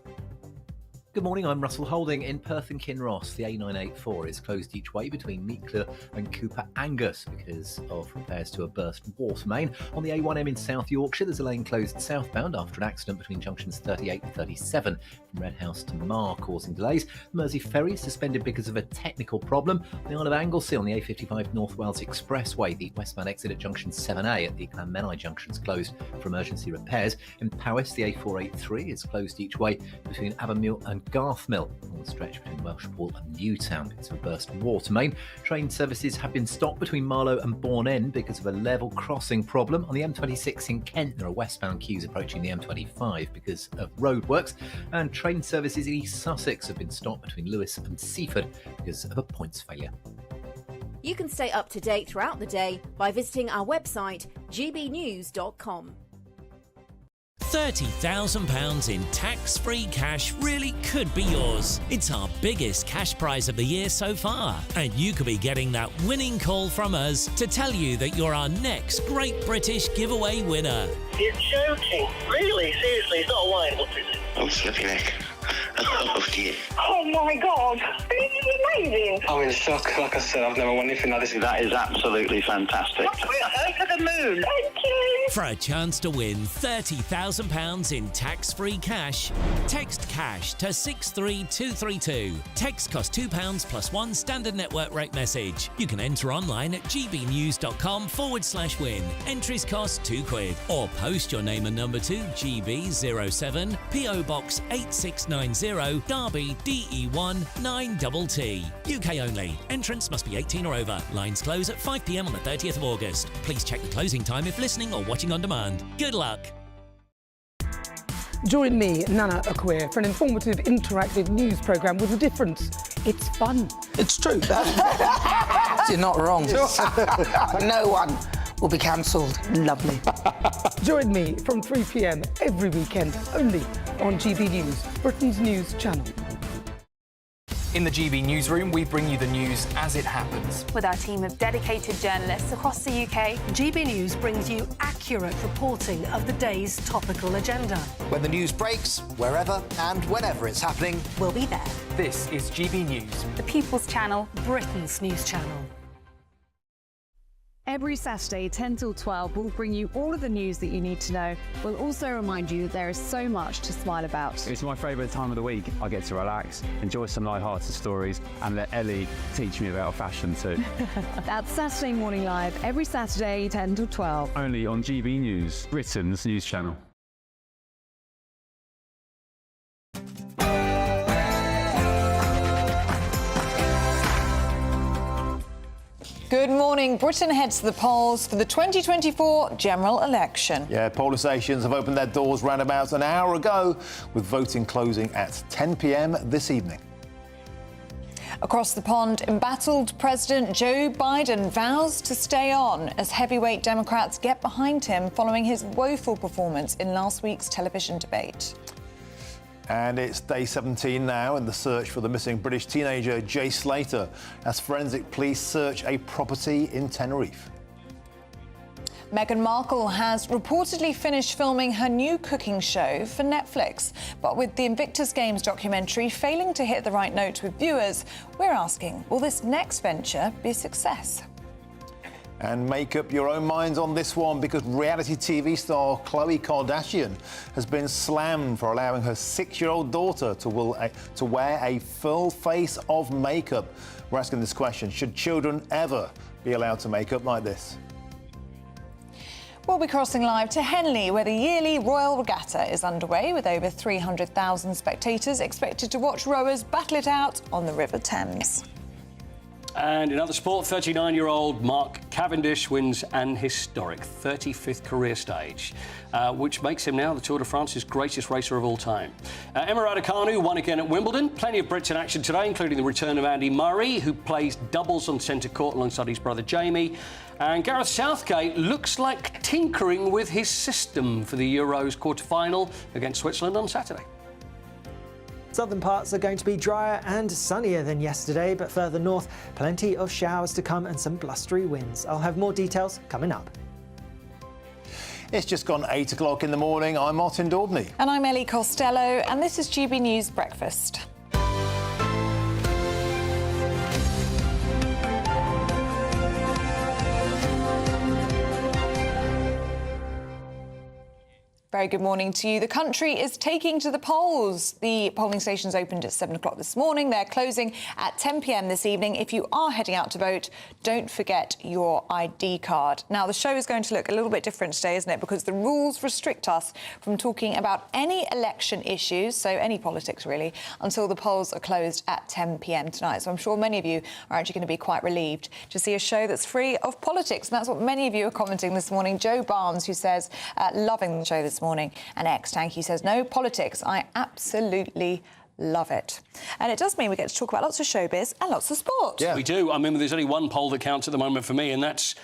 Good morning, I'm Russell Holding in Perth and Kinross. The A984 is closed each way between Meekler and Cooper Angus because of repairs to a burst water main. On the A1M in South Yorkshire, there's a lane closed southbound after an accident between junctions 38 and 37 from Redhouse to Mar, causing delays. The Mersey Ferry is suspended because of a technical problem. On the Isle of Anglesey on the A55 North Wales Expressway, the westbound exit at junction 7A at the Clanmenai junction is closed for emergency repairs. In Powys, the A483 is closed each way between Abermule and Garthmill on the stretch between Welshpool and Newtown because of a burst water main. Train services have been stopped between Marlow and Bourne End because of a level crossing problem. On the M26 in Kent, there are westbound queues approaching the M25 because of roadworks, and train services in East Sussex have been stopped between Lewes and Seaford because of a points failure. You can stay up to date throughout the day by visiting our website gbnews.com. £30,000 in tax-free cash really could be yours. It's our biggest cash prize of the year so far, and you could be getting that winning call from us to tell you that you're our next Great British Giveaway winner. You're joking. Really? Seriously? It's not a line, what is it? Oh, slippy neck. Oh, dear. Oh, my God. This is amazing. I'm in shock. Like I said, I've never won anything like this. That is absolutely fantastic. We're over the moon. Thank you. For a chance to win £30,000 in tax-free cash, text cash to 63232. Text costs £2 plus one standard network rate message. You can enter online at gbnews.com/win. Entries cost £2. Or post your name and number to GB07 PO Box 8690 Derby DE1 9TT. UK only. Entrants must be 18 or over. Lines close at 5 p.m. on the 30th of August. Please check the closing time if listening or watching on demand. Good luck. Join me, Nana Akwe, for an informative, interactive news programme with a difference. It's fun. It's true. You're not wrong. No one will be cancelled. Lovely. Join me from 3 p.m. every weekend, only on GB News, Britain's news channel. In the GB newsroom, we bring you the news as it happens. With our team of dedicated journalists across the UK, GB News brings you accurate reporting of the day's topical agenda. When the news breaks, wherever and whenever it's happening, we'll be there. This is GB News, the People's Channel, Britain's news channel. Every Saturday, 10 till 12, we'll bring you all of the news that you need to know. We'll also remind you that there is so much to smile about. It's my favourite time of the week. I get to relax, enjoy some light-hearted stories, and let Ellie teach me about fashion too. That's Saturday Morning Live, every Saturday, 10 till 12. Only on GB News, Britain's news channel. Good morning. Britain heads to the polls for the 2024 general election. Yeah, polling stations have opened their doors round about an hour ago, with voting closing at 10 p.m. this evening. Across the pond, embattled President Joe Biden vows to stay on as heavyweight Democrats get behind him following his woeful performance in last week's television debate. And it's day 17 now in the search for the missing British teenager Jay Slater as forensic police search a property in Tenerife. Meghan Markle has reportedly finished filming her new cooking show for Netflix. But with the Invictus Games documentary failing to hit the right note with viewers, we're asking, will this next venture be a success? And make up your own minds on this one, because reality TV star Khloe Kardashian has been slammed for allowing her 6-year-old daughter to wear a full face of makeup. We're asking this question: should children ever be allowed to make up like this? We'll be crossing live to Henley, where the yearly Royal Regatta is underway, with over 300,000 spectators expected to watch rowers battle it out on the River Thames. And in other sport, 39-year-old Mark Cavendish wins an historic 35th career stage, which makes him now the Tour de France's greatest racer of all time. Emma Raducanu won again at Wimbledon. Plenty of Brits in action today, including the return of Andy Murray, who plays doubles on centre court alongside his brother Jamie. And Gareth Southgate looks like tinkering with his system for the Euros quarter-final against Switzerland on Saturday. Southern parts are going to be drier and sunnier than yesterday, but further north, plenty of showers to come and some blustery winds. I'll have more details coming up. It's just gone 8 o'clock in the morning. I'm Martin Daubney. And I'm Ellie Costello, and this is GB News Breakfast. Very good morning to you. The country is taking to the polls. The polling stations opened at 7 o'clock this morning. They're closing at 10 p.m. this evening. If you are heading out to vote, don't forget your ID card. Now, the show is going to look a little bit different today, isn't it? Because the rules restrict us from talking about any election issues, so any politics really, until the polls are closed at 10 p.m. tonight. So I'm sure many of you are actually going to be quite relieved to see a show that's free of politics. And that's what many of you are commenting this morning. Joe Barnes, who says, loving the show this morning. And ex-Tanky says, no politics. I absolutely love it. And it does mean we get to talk about lots of showbiz and lots of sport. Yeah, we do. I mean, there's only one poll that counts at the moment for me, and that's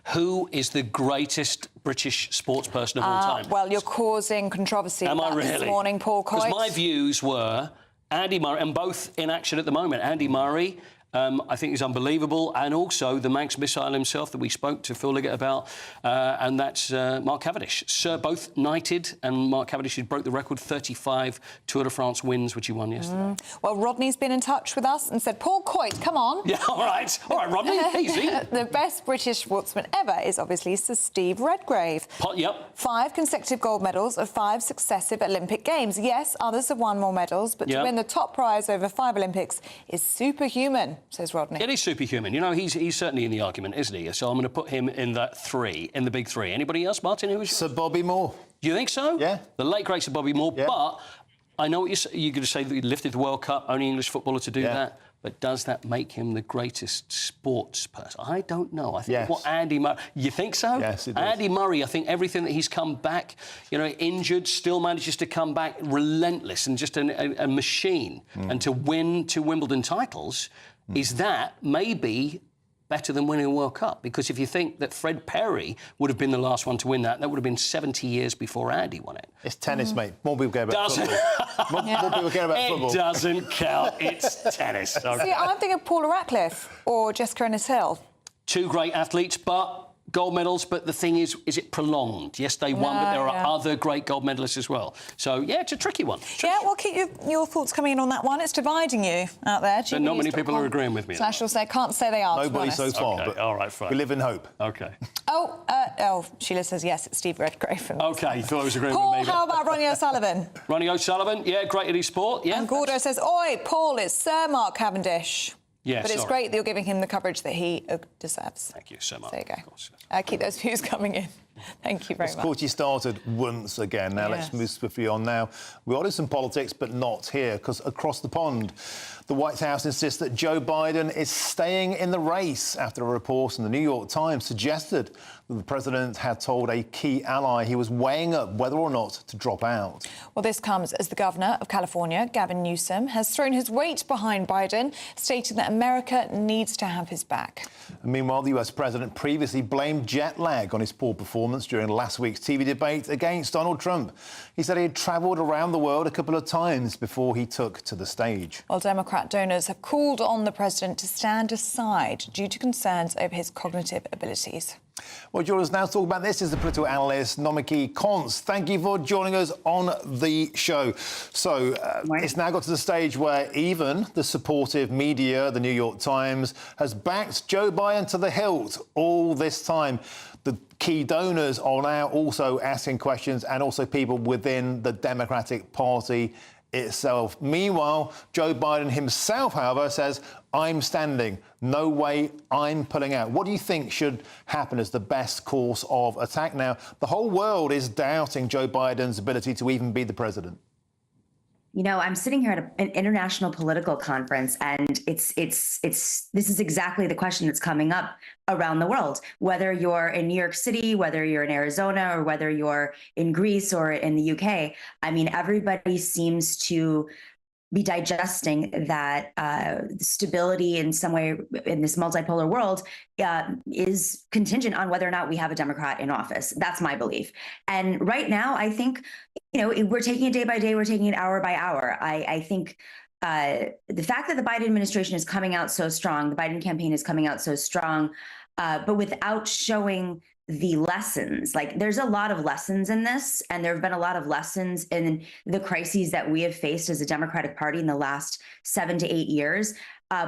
who is the greatest British sports person of all time. Well, you're causing controversy this morning, Paul Coyte. Because my views were Andy Murray, and both in action at the moment. Andy Murray, I think, is unbelievable, and also the Manx missile himself that we spoke to Phil Liggett about, and that's Mark Cavendish. Both knighted, and Mark Cavendish broke the record, 35 Tour de France wins, which he won yesterday. Well, Rodney's been in touch with us and said, Paul Coyte, come on. Yeah, all right, Rodney, easy. The best British sportsman ever is obviously Sir Steve Redgrave. Yep. 5 consecutive gold medals of 5 successive Olympic Games. Yes, others have won more medals, but to win the top prize over 5 Olympics is superhuman, says Rodney. It is superhuman. You know, he's certainly in the argument, isn't he? So I'm going to put him in that 3, in the big 3. Anybody else, Martin? Who is Sir Bobby Moore. Do you think so? Yeah. The late great Sir Bobby Moore. Yeah. But I know what you're going to say, that he lifted the World Cup, only English footballer to do that. But does that make him the greatest sports person? I don't know. I think what Andy Murray... You think so? Yes, it does. Andy Murray, I think everything that he's come back, you know, injured, still manages to come back relentless and just a machine. And to win 2 Wimbledon titles, is that maybe better than winning a World Cup? Because if you think that Fred Perry would have been the last one to win that would have been 70 years before Andy won it. It's tennis, mate. More people care about football. More people care about football. It doesn't count. It's tennis. Okay. See, I'm thinking of Paula Radcliffe or Jessica Ennis-Hill. 2 great athletes, but gold medals. But the thing is it prolonged? Yes, they won, but there are other great gold medalists as well. So, yeah, it's a tricky one. Yeah, well, keep your thoughts coming in on that one. It's dividing you out there. But not many people are agreeing with me. So I shall say, can't say they are. Nobody so far. Okay, but all right, fine. We live in hope. OK. Sheila says yes, it's Steve Redgrave. OK, you thought I was agreeing Paul, with me. how about Ronnie O'Sullivan? Ronnie O'Sullivan, yeah, great at his sport, yeah. And Gordo says, oi, Paul, it's Sir Mark Cavendish. Yes, but it's great that you're giving him the coverage that he deserves. Thank you so much. There you go. Keep those views coming in. Thank you very much. Sporty started once again. Now let's move swiftly on now. We are doing some politics, but not here, because across the pond, the White House insists that Joe Biden is staying in the race after a report in the New York Times suggested that the president had told a key ally he was weighing up whether or not to drop out. Well, this comes as the governor of California, Gavin Newsom, has thrown his weight behind Biden, stating that America needs to have his back. And meanwhile, the US president previously blamed jet lag on his poor performance during last week's TV debate against Donald Trump. He said he had travelled around the world a couple of times before he took to the stage. Well, Democrat donors have called on the president to stand aside due to concerns over his cognitive abilities. Well, joining us now to talk about this is the political analyst Nomiki Konst. Thank you for joining us on the show. So it's now got to the stage where even the supportive media, the New York Times, has backed Joe Biden to the hilt all this time. The key donors are now also asking questions, and also people within the Democratic Party itself. Meanwhile, Joe Biden himself, however, says, I'm standing. No way I'm pulling out. What do you think should happen as the best course of attack now? The whole world is doubting Joe Biden's ability to even be the president. You know, I'm sitting here at an international political conference, and this is exactly the question that's coming up around the world. Whether you're in New York City, whether you're in Arizona, or whether you're in Greece or in the UK, I mean, everybody seems to be digesting that stability in some way in this multipolar world is contingent on whether or not we have a Democrat in office. That's my belief. And right now, I think, you know, we're taking it day by day, we're taking it hour by hour. I think the fact that the Biden administration is coming out so strong, the Biden campaign is coming out so strong, but without showing the lessons, like there's a lot of lessons in this, and there have been a lot of lessons in the crises that we have faced as a Democratic Party in the last 7 to 8 years.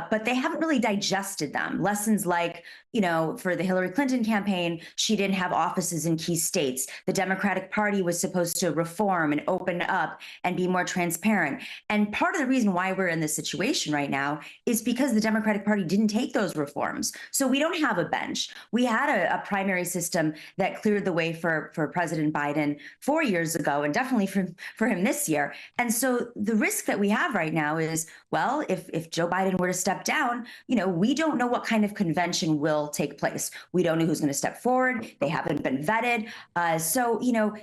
But they haven't really digested them. Lessons like, you know, for the Hillary Clinton campaign, she didn't have offices in key states. The Democratic Party was supposed to reform and open up and be more transparent. And part of the reason why we're in this situation right now is because the Democratic Party didn't take those reforms. So we don't have a bench. We had a primary system that cleared the way for President Biden 4 years ago, and definitely for him this year. And so the risk that we have right now is, well, if Joe Biden were to step down, you know, we don't know what kind of convention will take place. We don't know who's going to step forward. They haven't been vetted. So, you know,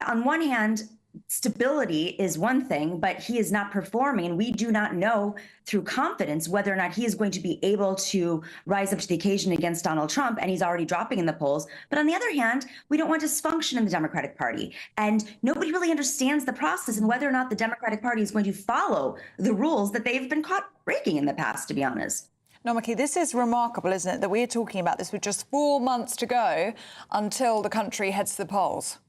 on one hand, stability is one thing, but he is not performing, and we do not know through confidence whether or not he is going to be able to rise up to the occasion against Donald Trump, and he's already dropping in the polls. But on the other hand, we don't want dysfunction in the Democratic Party, and nobody really understands the process and whether or not the Democratic Party is going to follow the rules that they've been caught breaking in the past, to be honest. Nomiki, this is remarkable, isn't it, that we're talking about this with just 4 months to go until the country heads to the polls?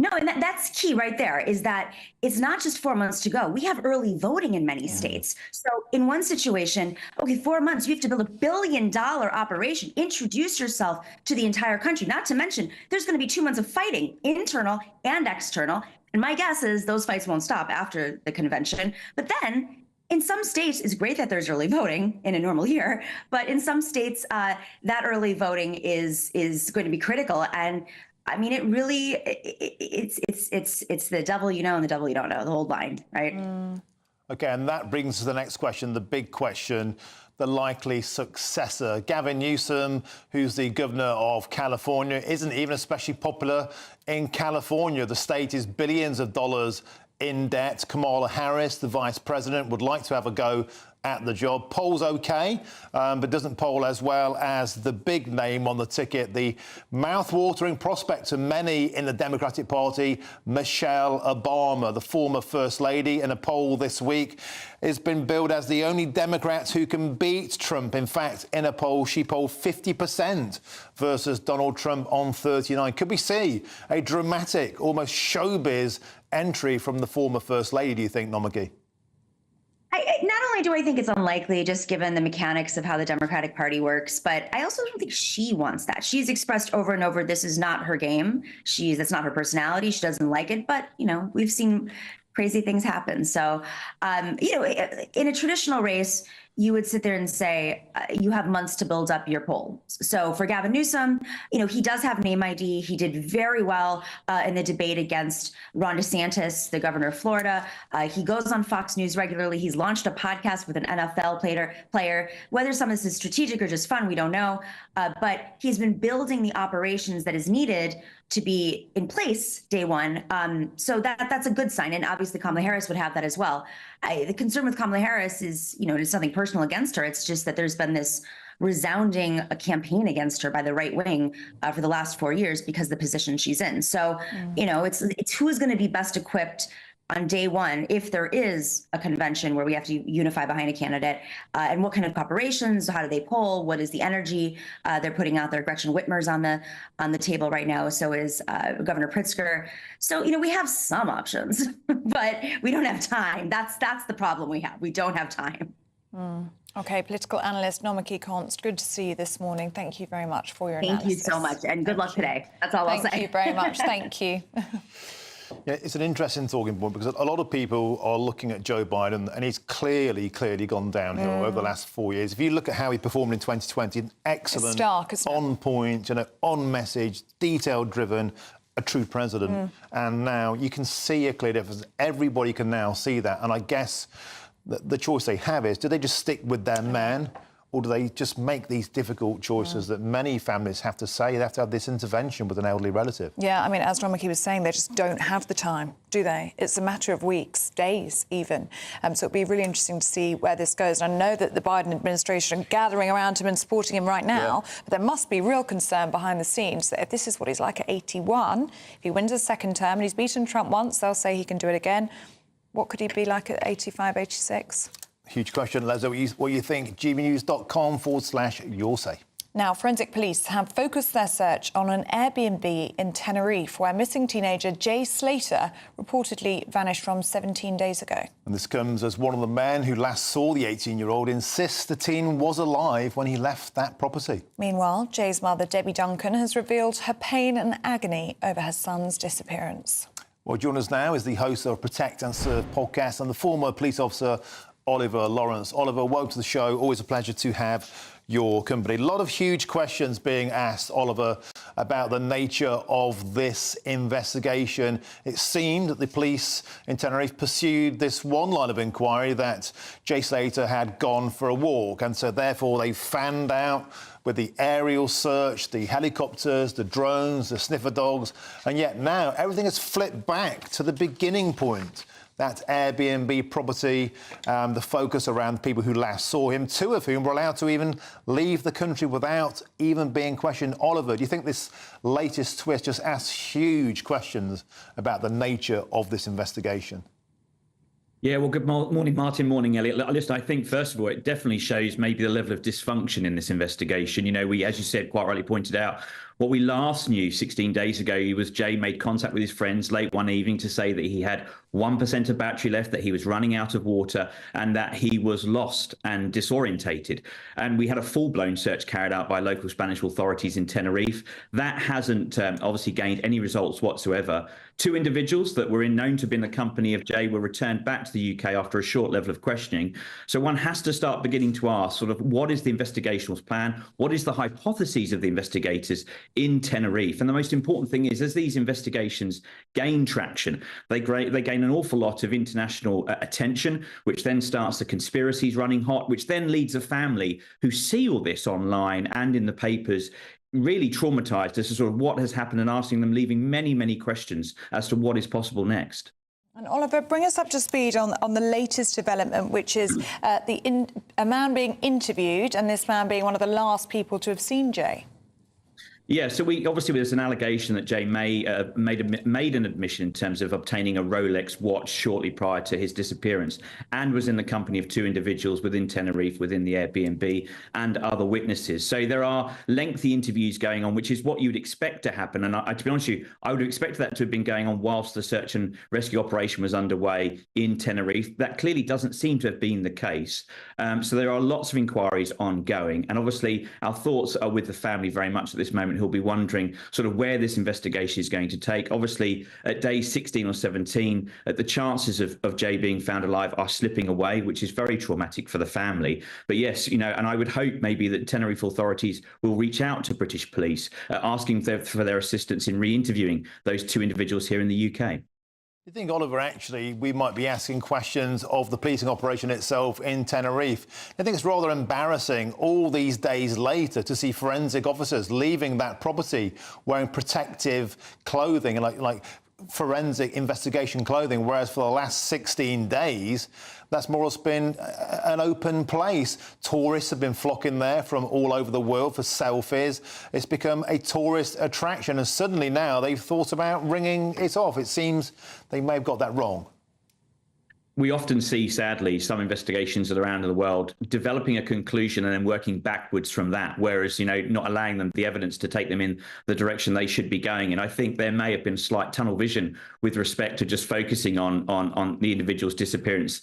No, and that's key right there, is that it's not just 4 months to go. We have early voting in many states. So in one situation, okay, 4 months, you have to build $1 billion operation, introduce yourself to the entire country. Not to mention, there's going to be 2 months of fighting, internal and external. And my guess is those fights won't stop after the convention. But then in some states, it's great that there's early voting in a normal year, but in some states, that early voting is going to be critical. And I mean, it really, it's the devil you know and the devil you don't know, the whole line, right? OK, and that brings us to the next question, the big question, the likely successor. Gavin Newsom, who's the governor of California, isn't even especially popular in California. The state is billions of dollars in debt. Kamala Harris, the vice president, would like to have a go at the job. Polls OK, but doesn't poll as well as the big name on the ticket, the mouth-watering prospect to many in the Democratic Party, Michelle Obama, the former First Lady. In a poll this week, has been billed as the only Democrat who can beat Trump. In fact, in a poll, she polled 50% versus Donald Trump on 39. Could we see a dramatic, almost showbiz entry from the former First Lady, do you think, Nomiki? Not only do I think it's unlikely, just given the mechanics of how the Democratic Party works, but I also don't think she wants that. She's expressed over and over, this is not her game. That's not her personality. She doesn't like it. But, you know, we've seen crazy things happen. So, you know, in a traditional race, you would sit there and say, you have months to build up your poll. So for Gavin Newsom, you know, he does have name ID. He did very well in the debate against Ron DeSantis, the governor of Florida. He goes on Fox News regularly. He's launched a podcast with an NFL player. Whether some of this is strategic or just fun, we don't know. But he's been building the operations that is needed to be in place day one. So that's a good sign. And obviously Kamala Harris would have that as well. The concern with Kamala Harris is, you know, it's nothing personal against her. It's just that there's been this resounding campaign against her by the right wing for the last 4 years because of the position she's in. So, you know, it's who is going to be best equipped on day one, if there is a convention where we have to unify behind a candidate, and what kind of operations, how do they poll, what is the energy they're putting out there? Gretchen Whitmer's on the table right now, so is Governor Pritzker. So, we have some options, but we don't have time. That's the problem we have. We don't have time. OK, political analyst Nomiki Konst, good to see you this morning. Thank you very much for your analysis. Thank you so much, and good luck today. That's all I'll say. Thank you very much. Thank you. Yeah, it's an interesting talking point because a lot of people are looking at Joe Biden and he's clearly gone downhill over the last 4 years. If you look at how he performed in 2020, an excellent, stark, on point, on message, detail-driven, a true president. And now you can see a clear difference. Everybody can now see that. And I guess the choice they have is, do they just stick with their man? Or do they just make these difficult choices that many families have to say? They have to have this intervention with an elderly relative. Yeah, I mean, as Nomiki was saying, they just don't have the time, do they? It's a matter of weeks, days even. So it'll be really interesting to see where this goes. And I know that the Biden administration are gathering around him and supporting him right now, but there must be real concern behind the scenes that if this is what he's like at 81, if he wins a second term and he's beaten Trump once, they'll say he can do it again. What could he be like at 85, 86? Huge question, Leslie. What you think? gbnews.com/your say. Now, forensic police have focused their search on an Airbnb in Tenerife where missing teenager Jay Slater reportedly vanished from 17 days ago. And this comes as one of the men who last saw the 18-year-old insists the teen was alive when he left that property. Meanwhile, Jay's mother, Debbie Duncan, has revealed her pain and agony over her son's disappearance. Well, joining us now is the host of Protect and Serve podcast and the former police officer, Oliver Lawrence. Oliver, welcome to the show. Always a pleasure to have your company. A lot of huge questions being asked, Oliver, about the nature of this investigation. It seemed that the police in Tenerife pursued this one line of inquiry that Jay Slater had gone for a walk, and so therefore they fanned out with the aerial search, the helicopters, the drones, the sniffer dogs, and yet now everything has flipped back to the beginning point. That Airbnb property, the focus around people who last saw him, two of whom were allowed to even leave the country without even being questioned. Oliver, do you think this latest twist just asks huge questions about the nature of this investigation? Yeah, well, good morning, Martin. Morning, Elliot. Listen, I think, first of all, it definitely shows maybe the level of dysfunction in this investigation. We, as you said, quite rightly pointed out, what we last knew 16 days ago was Jay made contact with his friends late one evening to say that he had 1% of battery left, that he was running out of water, and that he was lost and disorientated. And we had a full-blown search carried out by local Spanish authorities in Tenerife. That hasn't obviously gained any results whatsoever. Two individuals that were known to be in the company of Jay were returned back to the UK after a short level of questioning. So one has to start beginning to ask sort of what is the investigational plan? What is the hypotheses of the investigators in Tenerife? And the most important thing is, as these investigations gain traction, they gain an awful lot of international attention, which then starts the conspiracies running hot, which then leads a family who see all this online and in the papers really traumatized as to sort of what has happened and asking them, leaving many, many questions as to what is possible next. And Oliver, bring us up to speed on the latest development, which is a man being interviewed and this man being one of the last people to have seen Jay. Yeah, so there's an allegation that Jay made an admission in terms of obtaining a Rolex watch shortly prior to his disappearance, and was in the company of two individuals within Tenerife, within the Airbnb, and other witnesses. So there are lengthy interviews going on, which is what you'd expect to happen. And to be honest with you, I would have expected that to have been going on whilst the search and rescue operation was underway in Tenerife. That clearly doesn't seem to have been the case. So there are lots of inquiries ongoing, and obviously our thoughts are with the family very much at this moment, who'll be wondering sort of where this investigation is going to take. Obviously, at day 16 or 17, the chances of Jay being found alive are slipping away, which is very traumatic for the family. But yes, and I would hope maybe that Tenerife authorities will reach out to British police, asking for their assistance in re-interviewing those two individuals here in the UK. Do you think, Oliver, actually, we might be asking questions of the policing operation itself in Tenerife? I think it's rather embarrassing all these days later to see forensic officers leaving that property wearing protective clothing, like forensic investigation clothing, whereas for the last 16 days, that's more or less been an open place. Tourists have been flocking there from all over the world for selfies. It's become a tourist attraction, and suddenly now they've thought about ringing it off. It seems they may have got that wrong. we often see, sadly, some investigations that are around in the world developing a conclusion and then working backwards from that, whereas, not allowing them the evidence to take them in the direction they should be going. And I think there may have been slight tunnel vision with respect to just focusing on the individual's disappearance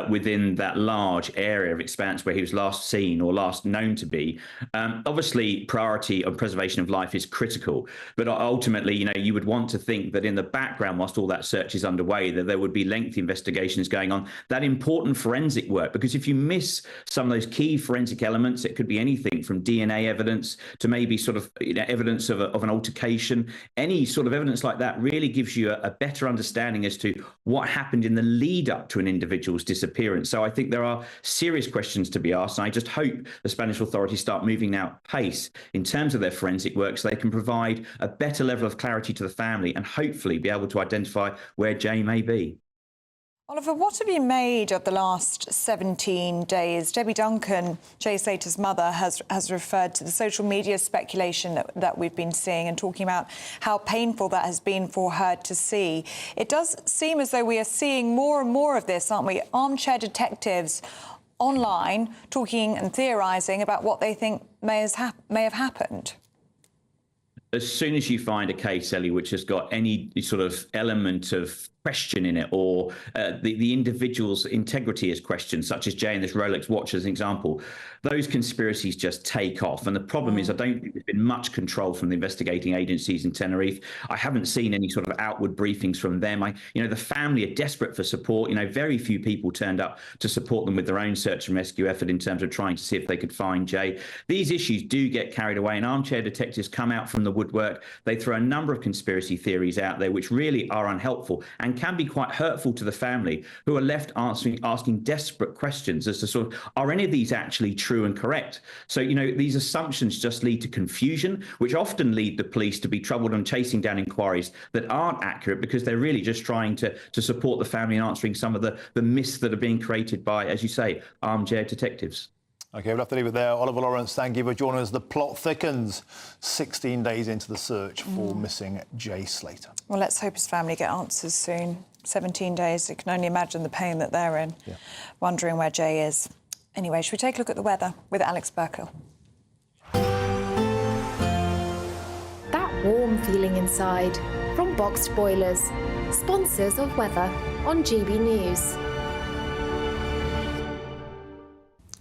within that large area of expanse where he was last seen or last known to be. Obviously, priority on preservation of life is critical, but ultimately, you would want to think that in the background, whilst all that search is underway, that there would be lengthy investigations going on, that important forensic work, because if you miss some of those key forensic elements, it could be anything from DNA evidence to maybe sort of evidence of an altercation. Any sort of evidence like that really gives you a better understanding as to what happened in the lead up to an individual's disappearance. So I think there are serious questions to be asked, and I just hope the Spanish authorities start moving now at pace in terms of their forensic work so they can provide a better level of clarity to the family and hopefully be able to identify where Jay may be. Oliver, what have you made of the last 17 days? Debbie Duncan, Jay Slater's mother, has referred to the social media speculation that we've been seeing and talking about how painful that has been for her to see. It does seem as though we are seeing more and more of this, aren't we? Armchair detectives online talking and theorising about what they think may have happened. As soon as you find a case, Ellie, which has got any sort of element of question in it, or the individual's integrity is questioned, such as Jay and this Rolex watch as an example, those conspiracies just take off. And the problem is I don't think there's been much control from the investigating agencies in Tenerife. I haven't seen any sort of outward briefings from them. The family are desperate for support. Very few people turned up to support them with their own search and rescue effort in terms of trying to see if they could find Jay. These issues do get carried away, and armchair detectives come out from the woodwork. They throw a number of conspiracy theories out there which really are unhelpful and can be quite hurtful to the family, who are left asking desperate questions as to sort of, are any of these actually true and correct? So, these assumptions just lead to confusion, which often lead the police to be troubled on chasing down inquiries that aren't accurate because they're really just trying to support the family and answering some of the myths that are being created by, as you say, armchair detectives. OK, we'll have to leave it there. Oliver Lawrence, thank you for joining us. The plot thickens 16 days into the search for missing Jay Slater. Well, let's hope his family get answers soon. 17 days, you can only imagine the pain that they're in, wondering where Jay is. Anyway, should we take a look at the weather with Alex Burkle? That warm feeling inside from Boxed Boilers, sponsors of weather on GB News.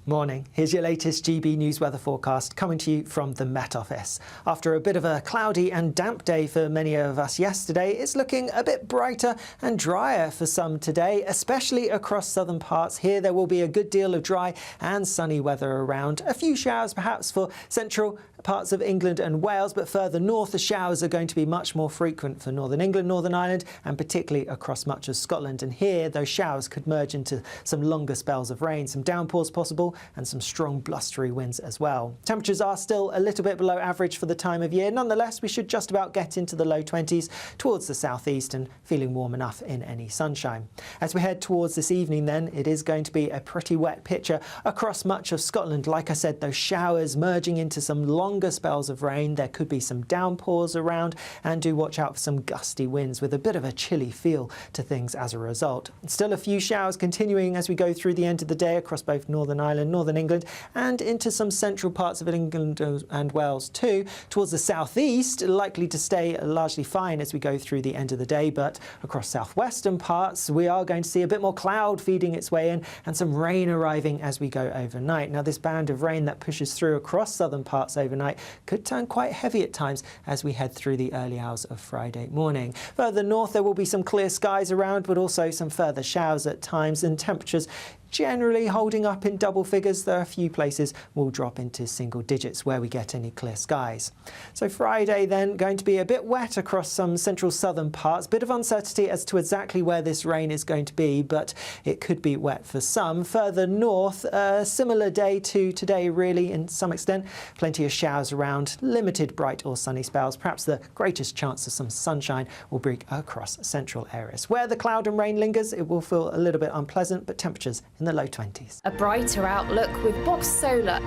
Morning. Here's your latest GB News weather forecast coming to you from the Met Office. After a bit of a cloudy and damp day for many of us yesterday, it's looking a bit brighter and drier for some today, especially across southern parts. Here there will be a good deal of dry and sunny weather around. A few showers perhaps for central parts of England and Wales, but further north the showers are going to be much more frequent for Northern England, Northern Ireland, and particularly across much of Scotland. And here those showers could merge into some longer spells of rain, some downpours possible, and some strong blustery winds as well. Temperatures are still a little bit below average for the time of year. Nonetheless, we should just about get into the low 20s towards the southeast and feeling warm enough in any sunshine. As we head towards this evening then, it is going to be a pretty wet picture across much of Scotland. Like I said, those showers merging into some longer spells of rain. There could be some downpours around, and do watch out for some gusty winds with a bit of a chilly feel to things as a result. Still a few showers continuing as we go through the end of the day across both Northern Ireland, Northern England, and into some central parts of England and Wales too. Towards the southeast, likely to stay largely fine as we go through the end of the day, but across southwestern parts we are going to see a bit more cloud feeding its way in and some rain arriving as we go overnight. Now this band of rain that pushes through across southern parts overnight could turn quite heavy at times as we head through the early hours of Friday morning. Further north there will be some clear skies around, but also some further showers at times, and temperatures generally holding up in double figures, though a few places will drop into single digits where we get any clear skies. So Friday then going to be a bit wet across some central southern parts. Bit of uncertainty as to exactly where this rain is going to be, but it could be wet for some. Further north, a similar day to today really in some extent. Plenty of showers around, limited bright or sunny spells. Perhaps the greatest chance of some sunshine will be across central areas. Where the cloud and rain lingers, it will feel a little bit unpleasant, but temperatures in the low 20s. A brighter outlook with Box Solar,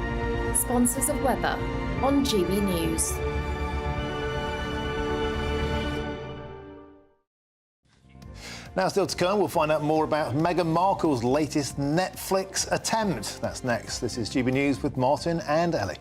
sponsors of weather on GB News. Now, still to come, we'll find out more about Meghan Markle's latest Netflix attempt. That's next. This is GB News with Martin and Ellie.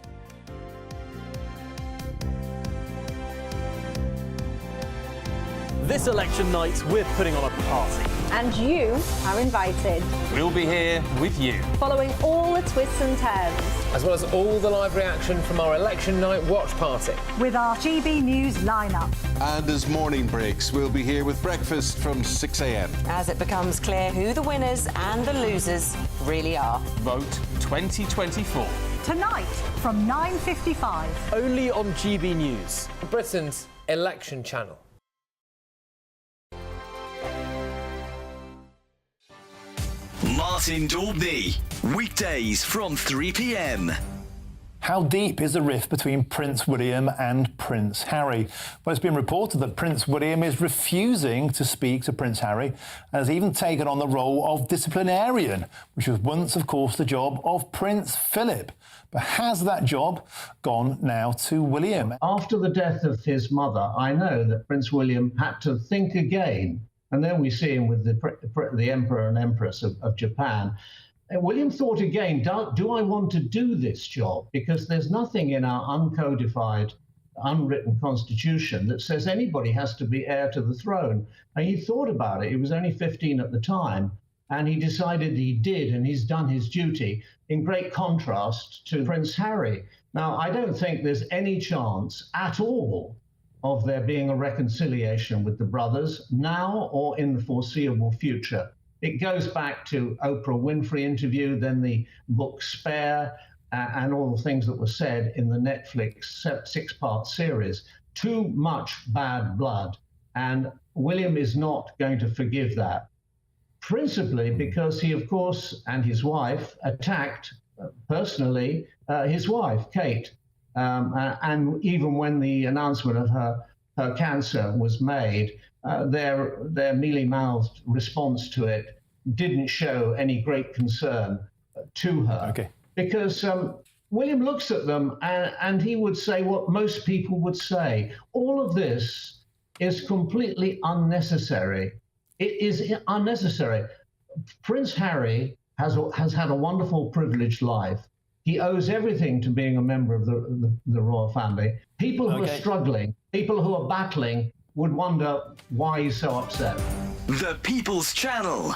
This election night, we're putting on a party. And you are invited. We'll be here with you. Following all the twists and turns. As well as all the live reaction from our election night watch party. With our GB News lineup. And as morning breaks, we'll be here with breakfast from 6 a.m. As it becomes clear who the winners and the losers really are. Vote 2024. Tonight from 9:55. Only on GB News. Britain's election channel. Martin Daubney, weekdays from 3 p.m. How deep is the rift between Prince William and Prince Harry? Well, it's been reported that Prince William is refusing to speak to Prince Harry and has even taken on the role of disciplinarian, which was once, of course, the job of Prince Philip. But has that job gone now to William? After the death of his mother, I know that Prince William had to think again. And then we see him with the Emperor and Empress of Japan. And William thought again, do I want to do this job? Because there's nothing in our uncodified, unwritten constitution that says anybody has to be heir to the throne. And he thought about it. He was only 15 at the time. And he decided he did, and he's done his duty, in great contrast to Prince Harry. Now, I don't think there's any chance at all of there being a reconciliation with the brothers now or in the foreseeable future. It goes back to Oprah Winfrey interview, then the book Spare, and all the things that were said in the Netflix 6-part series. Too much bad blood, and William is not going to forgive that. Principally because he, of course, and his wife attacked personally his wife, Kate. And even when the announcement of her cancer was made, their mealy-mouthed response to it didn't show any great concern to her. Okay. Because William looks at them and he would say what most people would say. All of this is completely unnecessary. It is unnecessary. Prince Harry has had a wonderful, privileged life. He owes everything to being a member of the royal family. People who are struggling, people who are battling, would wonder why he's so upset. The People's Channel.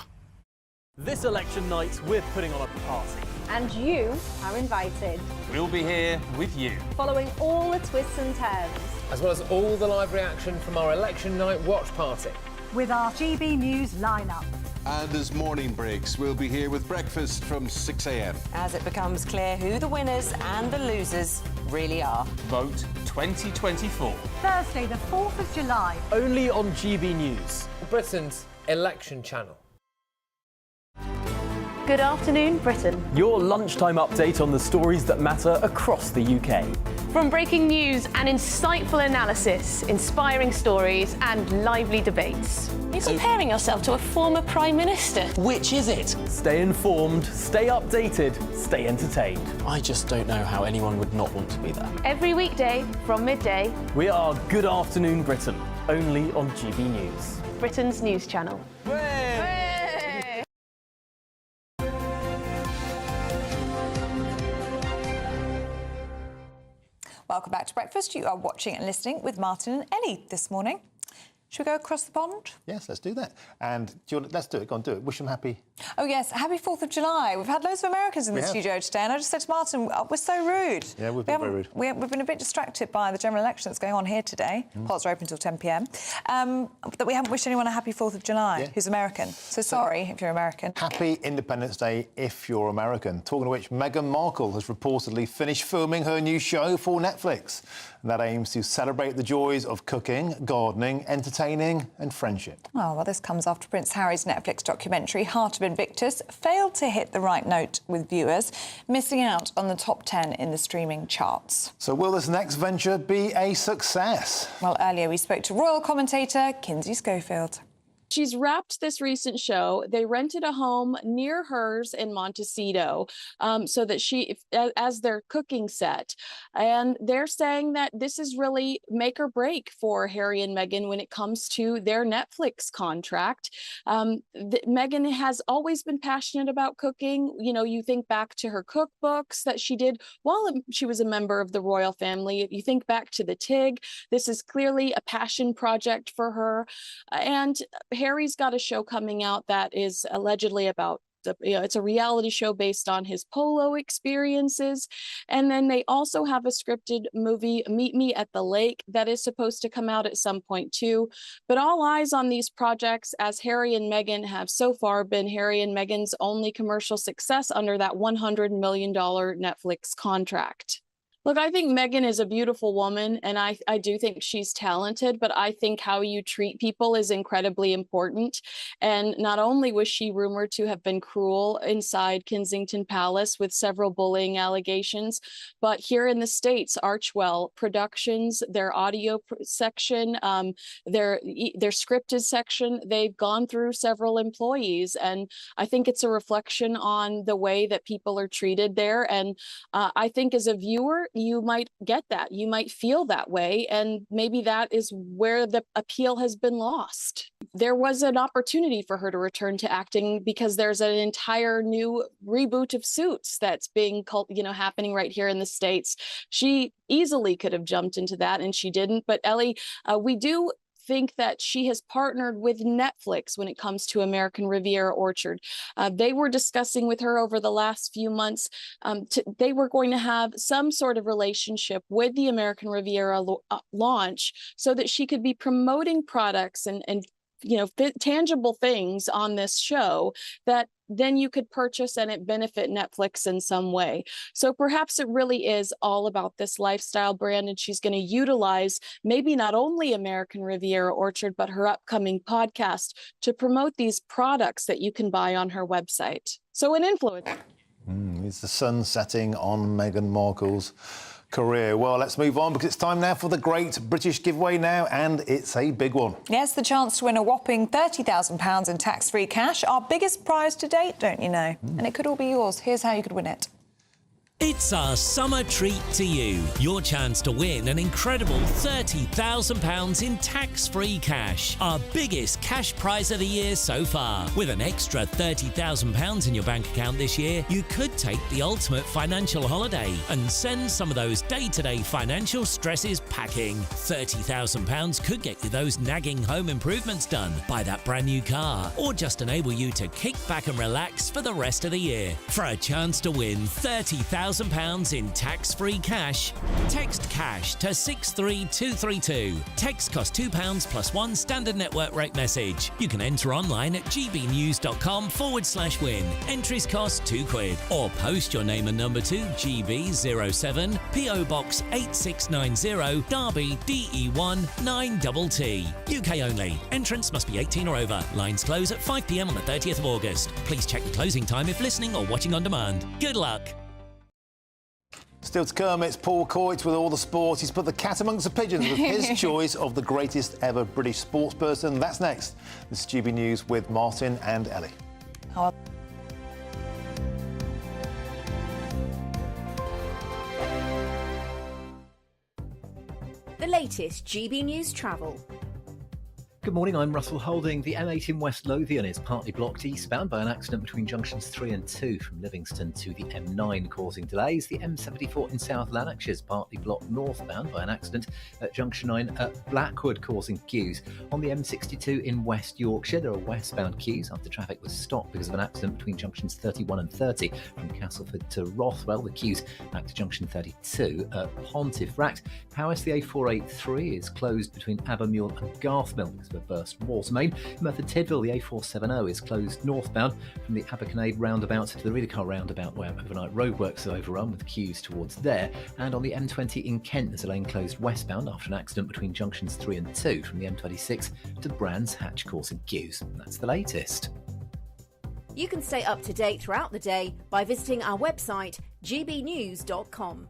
This election night, we're putting on a party. And you are invited. We'll be here with you. Following all the twists and turns. As well as all the live reaction from our election night watch party. With our GB News lineup. And as morning breaks, we'll be here with breakfast from 6 a.m. As it becomes clear who the winners and the losers really are. Vote 2024. Thursday, the 4th of July. Only on GB News. Britain's election channel. Good afternoon, Britain. Your lunchtime update on the stories that matter across the UK. From breaking news and insightful analysis, inspiring stories and lively debates. You're comparing yourself to a former Prime Minister. Which is it? Stay informed, stay updated, stay entertained. I just don't know how anyone would not want to be there. Every weekday from midday. We are Good Afternoon Britain, only on GB News. Britain's news channel. Welcome back to breakfast. You are watching and listening with Martin and Ellie this morning. Should we go across the pond? Yes, let's do that. And let's do it. Go on, do it. Wish them happy. Oh, yes. Happy 4th of July. We've had loads of Americans in the studio today, and I just said to Martin, we're so rude. Yeah, we've been very rude. We've been a bit distracted by the general election that's going on here today. Polls are open until 10 p.m. That we haven't wished anyone a happy 4th of July who's American. So sorry if you're American. Happy Independence Day if you're American. Talking of which, Meghan Markle has reportedly finished filming her new show for Netflix. And that aims to celebrate the joys of cooking, gardening, entertaining and friendship. Oh, well, this comes after Prince Harry's Netflix documentary, Heart of Invictus, failed to hit the right note with viewers, missing out on the top 10 in the streaming charts. So will this next venture be a success? Well, earlier we spoke to royal commentator Kinsey Schofield. She's wrapped this recent show. They rented a home near hers in Montecito so that as their cooking set. And they're saying that this is really make or break for Harry and Meghan when it comes to their Netflix contract. Meghan has always been passionate about cooking. You know, you think back to her cookbooks that she did while she was a member of the royal family. You think back to the TIG. This is clearly a passion project for her. And Harry's got a show coming out that is allegedly about it's a reality show based on his polo experiences. And then they also have a scripted movie, Meet Me at the Lake, that is supposed to come out at some point too. But all eyes on these projects, as Harry and Meghan have so far been Harry and Meghan's only commercial success under that $100 million Netflix contract. Look, I think Meghan is a beautiful woman, and I do think she's talented, but I think how you treat people is incredibly important. And not only was she rumored to have been cruel inside Kensington Palace with several bullying allegations, but here in the States, Archwell Productions, their audio section, their scripted section, they've gone through several employees. And I think it's a reflection on the way that people are treated there. And I think as a viewer, you might get that. You might feel that way. And maybe that is where the appeal has been lost. There was an opportunity for her to return to acting because there's an entire new reboot of Suits that's being happening right here in the States. She easily could have jumped into that and she didn't. But Ellie, we do think that she has partnered with Netflix when it comes to American Riviera Orchard. They were discussing with her over the last few months, they were going to have some sort of relationship with the American Riviera launch so that she could be promoting products and tangible things on this show that then you could purchase and it benefit Netflix in some way. So perhaps it really is all about this lifestyle brand, and she's going to utilize maybe not only American Riviera Orchard, but her upcoming podcast to promote these products that you can buy on her website. So an influencer. It's the sun setting on Meghan Markle's career. Well, let's move on because it's time now for the Great British Giveaway now, and it's a big one. Yes, the chance to win a whopping £30,000 in tax-free cash. Our biggest prize to date, don't you know? And it could all be yours. Here's how you could win it. It's our summer treat to you. Your chance to win an incredible £30,000 in tax-free cash. Our biggest cash prize of the year so far. With an extra £30,000 in your bank account this year, you could take the ultimate financial holiday and send some of those day-to-day financial stresses packing. £30,000 could get you those nagging home improvements done, buy that brand new car, or just enable you to kick back and relax for the rest of the year. For a chance to win £30,000 in tax-free cash, text cash to 63232. Text costs £2 plus one standard network rate message. You can enter online at gbnews.com/win. Entries cost £2. Or post your name and number to GB07 PO Box 8690 Derby DE1 9TT. UK only. Entrants must be 18 or over. Lines close at 5 p.m. on the 30th of August. Please check the closing time if listening or watching on demand. Good luck. Still to come, it's Paul Coyte with all the sports. He's put the cat amongst the pigeons with his choice of the greatest ever British sports person. That's next. This is GB News with Martin and Ellie. The latest GB News travel. Good morning, I'm Russell Holding. The M8 in West Lothian is partly blocked eastbound by an accident between junctions 3 and 2 from Livingston to the M9, causing delays. The M74 in South Lanarkshire is partly blocked northbound by an accident at junction 9 at Blackwood, causing queues. On the M62 in West Yorkshire, there are westbound queues after traffic was stopped because of an accident between junctions 31 and 30 from Castleford to Rothwell. The queues back to junction 32 at Pontefract. Powys, the A483 is closed between Abermule and Garthmill because of a burst water main. In Merthyr Tydfil, the A470 is closed northbound from the Aberconade roundabout to the Reedercar roundabout, where overnight roadworks are overrun with queues towards there. And on the M20 in Kent, there's a lane closed westbound after an accident between junctions 3 and 2 from the M26 to Brands Hatch, causing queues. And that's the latest. You can stay up to date throughout the day by visiting our website, gbnews.com.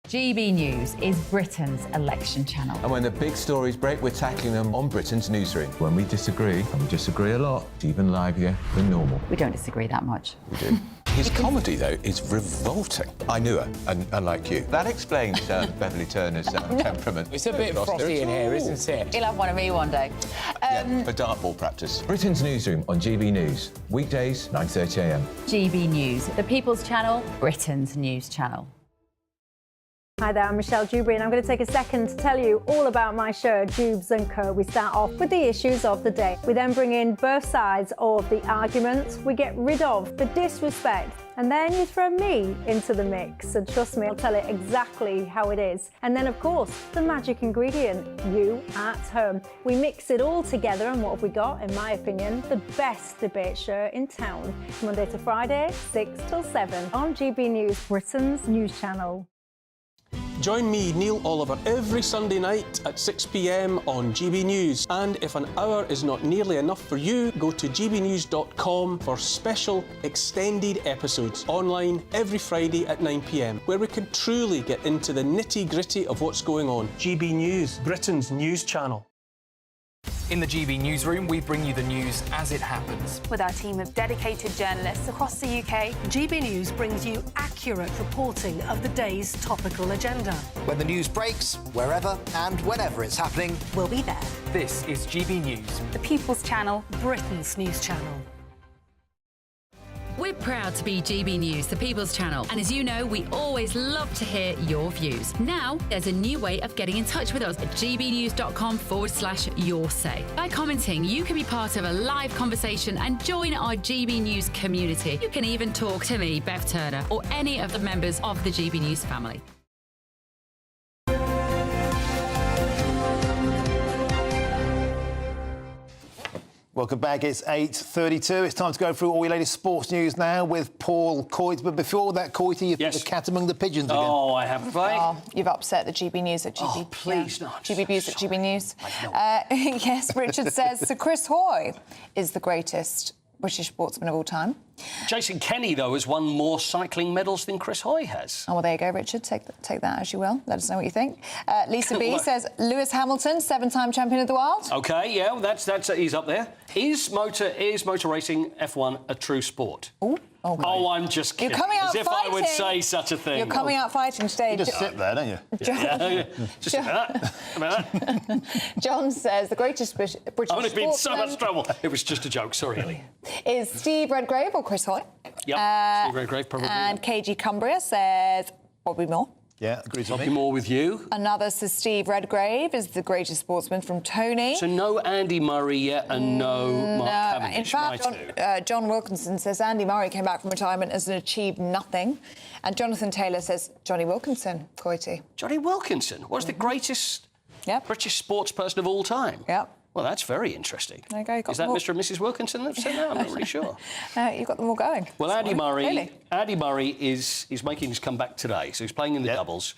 GB News is Britain's election channel. And when the big stories break, we're tackling them on Britain's newsroom. When we disagree, and we disagree a lot, it's even livelier than normal. We don't disagree that much. We do. His comedy, though, is revolting. I knew her, unlike you. That explains Beverly Turner's temperament. It's a bit frothy in here, isn't it? You'll have one of me one day. For dartball practice. Britain's newsroom on GB News. Weekdays, 9:30 a.m. GB News, the People's Channel, Britain's news channel. Hi there, I'm Michelle Dewberry and I'm going to take a second to tell you all about my show, Dubes & Co. We start off with the issues of the day. We then bring in both sides of the argument. We get rid of the disrespect. And then you throw me into the mix. And trust me, I'll tell it exactly how it is. And then, of course, the magic ingredient, you at home. We mix it all together and what have we got, in my opinion, the best debate show in town. Monday to Friday, 6 till 7 on GB News, Britain's news channel. Join me, Neil Oliver, every Sunday night at 6 p.m. on GB News. And if an hour is not nearly enough for you, go to gbnews.com for special extended episodes online every Friday at 9 p.m, where we can truly get into the nitty-gritty of what's going on. GB News, Britain's news channel. In the GB newsroom, we bring you the news as it happens. With our team of dedicated journalists across the UK, GB News brings you accurate reporting of the day's topical agenda. When the news breaks, wherever and whenever it's happening, we'll be there. This is GB News, the People's Channel, Britain's news channel. We're proud to be GB News, the People's Channel. And as you know, we always love to hear your views. Now, there's a new way of getting in touch with us at gbnews.com/your-say. By commenting, you can be part of a live conversation and join our GB News community. You can even talk to me, Bev Turner, or any of the members of the GB News family. Welcome back. It's 8:32. It's time to go through all your latest sports news now with Paul Coyte. But before that, Coyte, you've put the cat among the pigeons again. Oh, I haven't. Oh, you've upset the GB News at GB. Oh, please not. GB News at GB News. Yes, Richard says, so Chris Hoy is the greatest British sportsman of all time. Jason Kenny, though, has won more cycling medals than Chris Hoy has. Oh, well, there you go, Richard. Take that as you will. Let us know what you think. Lisa B says, Lewis Hamilton, 7-time champion of the world. OK, yeah, well, that's he's up there. Is motor racing F1 a true sport? Ooh. Okay. Oh, I'm just kidding. You're coming out As if fighting. I would say such a thing. You're coming out fighting today. You just sit there, don't you? Just sit there. John says the greatest British sportsman... I would have been in so much trouble. It was just a joke. Sorry, Ellie. Is Steve Redgrave or Chris Hoy? Yep, Steve Redgrave, probably. And KG Cumbria says Bobby Moore. Yeah, agrees with me. Bobby Moore with you. Another says Steve Redgrave is the greatest sportsman from Tony. So no Andy Murray yet and no Mark Cavendish. In fact, John Wilkinson says Andy Murray came back from retirement and achieved nothing. And Jonathan Taylor says Johnny Wilkinson, Coyte. Johnny Wilkinson was the greatest British sports person of all time. Yep. Well, that's very interesting. There you go. Is that Mr. and Mrs. Wilkinson that said that? I'm not really sure. You've got them all going. Well, Andy Murray Really? is making his comeback today. So he's playing in the doubles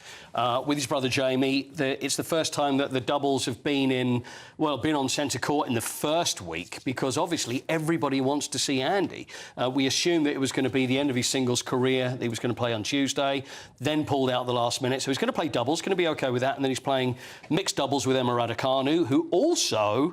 with his brother Jamie. It's the first time that the doubles have been on centre court in the first week because obviously everybody wants to see Andy. We assumed that it was going to be the end of his singles career. That he was going to play on Tuesday, then pulled out the last minute. So he's going to play doubles, going to be OK with that. And then he's playing mixed doubles with Emma Raducanu, who also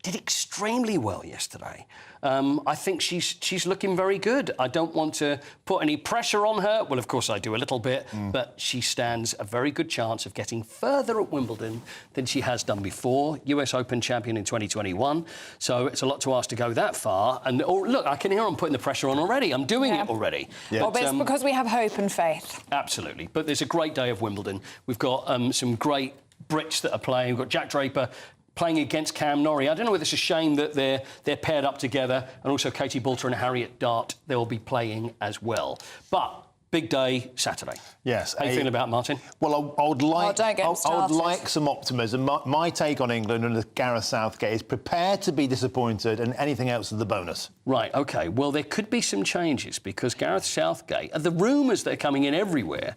did extremely well yesterday. I think she's looking very good. I don't want to put any pressure on her. Well, of course I do a little bit, but she stands a very good chance of getting further at Wimbledon than she has done before. US Open champion in 2021. So it's a lot to ask to go that far. And look, I can hear I'm putting the pressure on already. I'm doing it already. Yeah. Well, but it's because we have hope and faith. Absolutely. But there's a great day of Wimbledon. We've got some great Brits that are playing. We've got Jack Draper playing against Cam Norrie. I don't know whether it's a shame that they're paired up together, and also Katie Boulter and Harriet Dart, they'll be playing as well. But big day Saturday. Yes. How are you feeling about it, Martin? Well, I would like some optimism. My take on England under Gareth Southgate is prepared to be disappointed, and anything else is the bonus. Right, OK. Well, there could be some changes because Gareth Southgate, the rumours that are coming in everywhere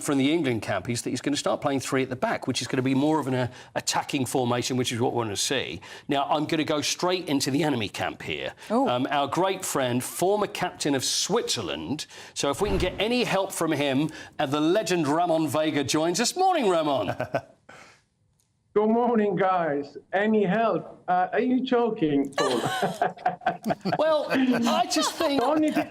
from the England camp is that he's going to start playing three at the back, which is going to be more of an attacking formation, which is what we want to see. Now, I'm going to go straight into the enemy camp here. Our great friend, former captain of Switzerland. So if we can get any help from him, and the legend Ramon Vega joins us. Morning, Ramon. Good morning, guys. Any help? Are you joking, Paul? Well, I just think... The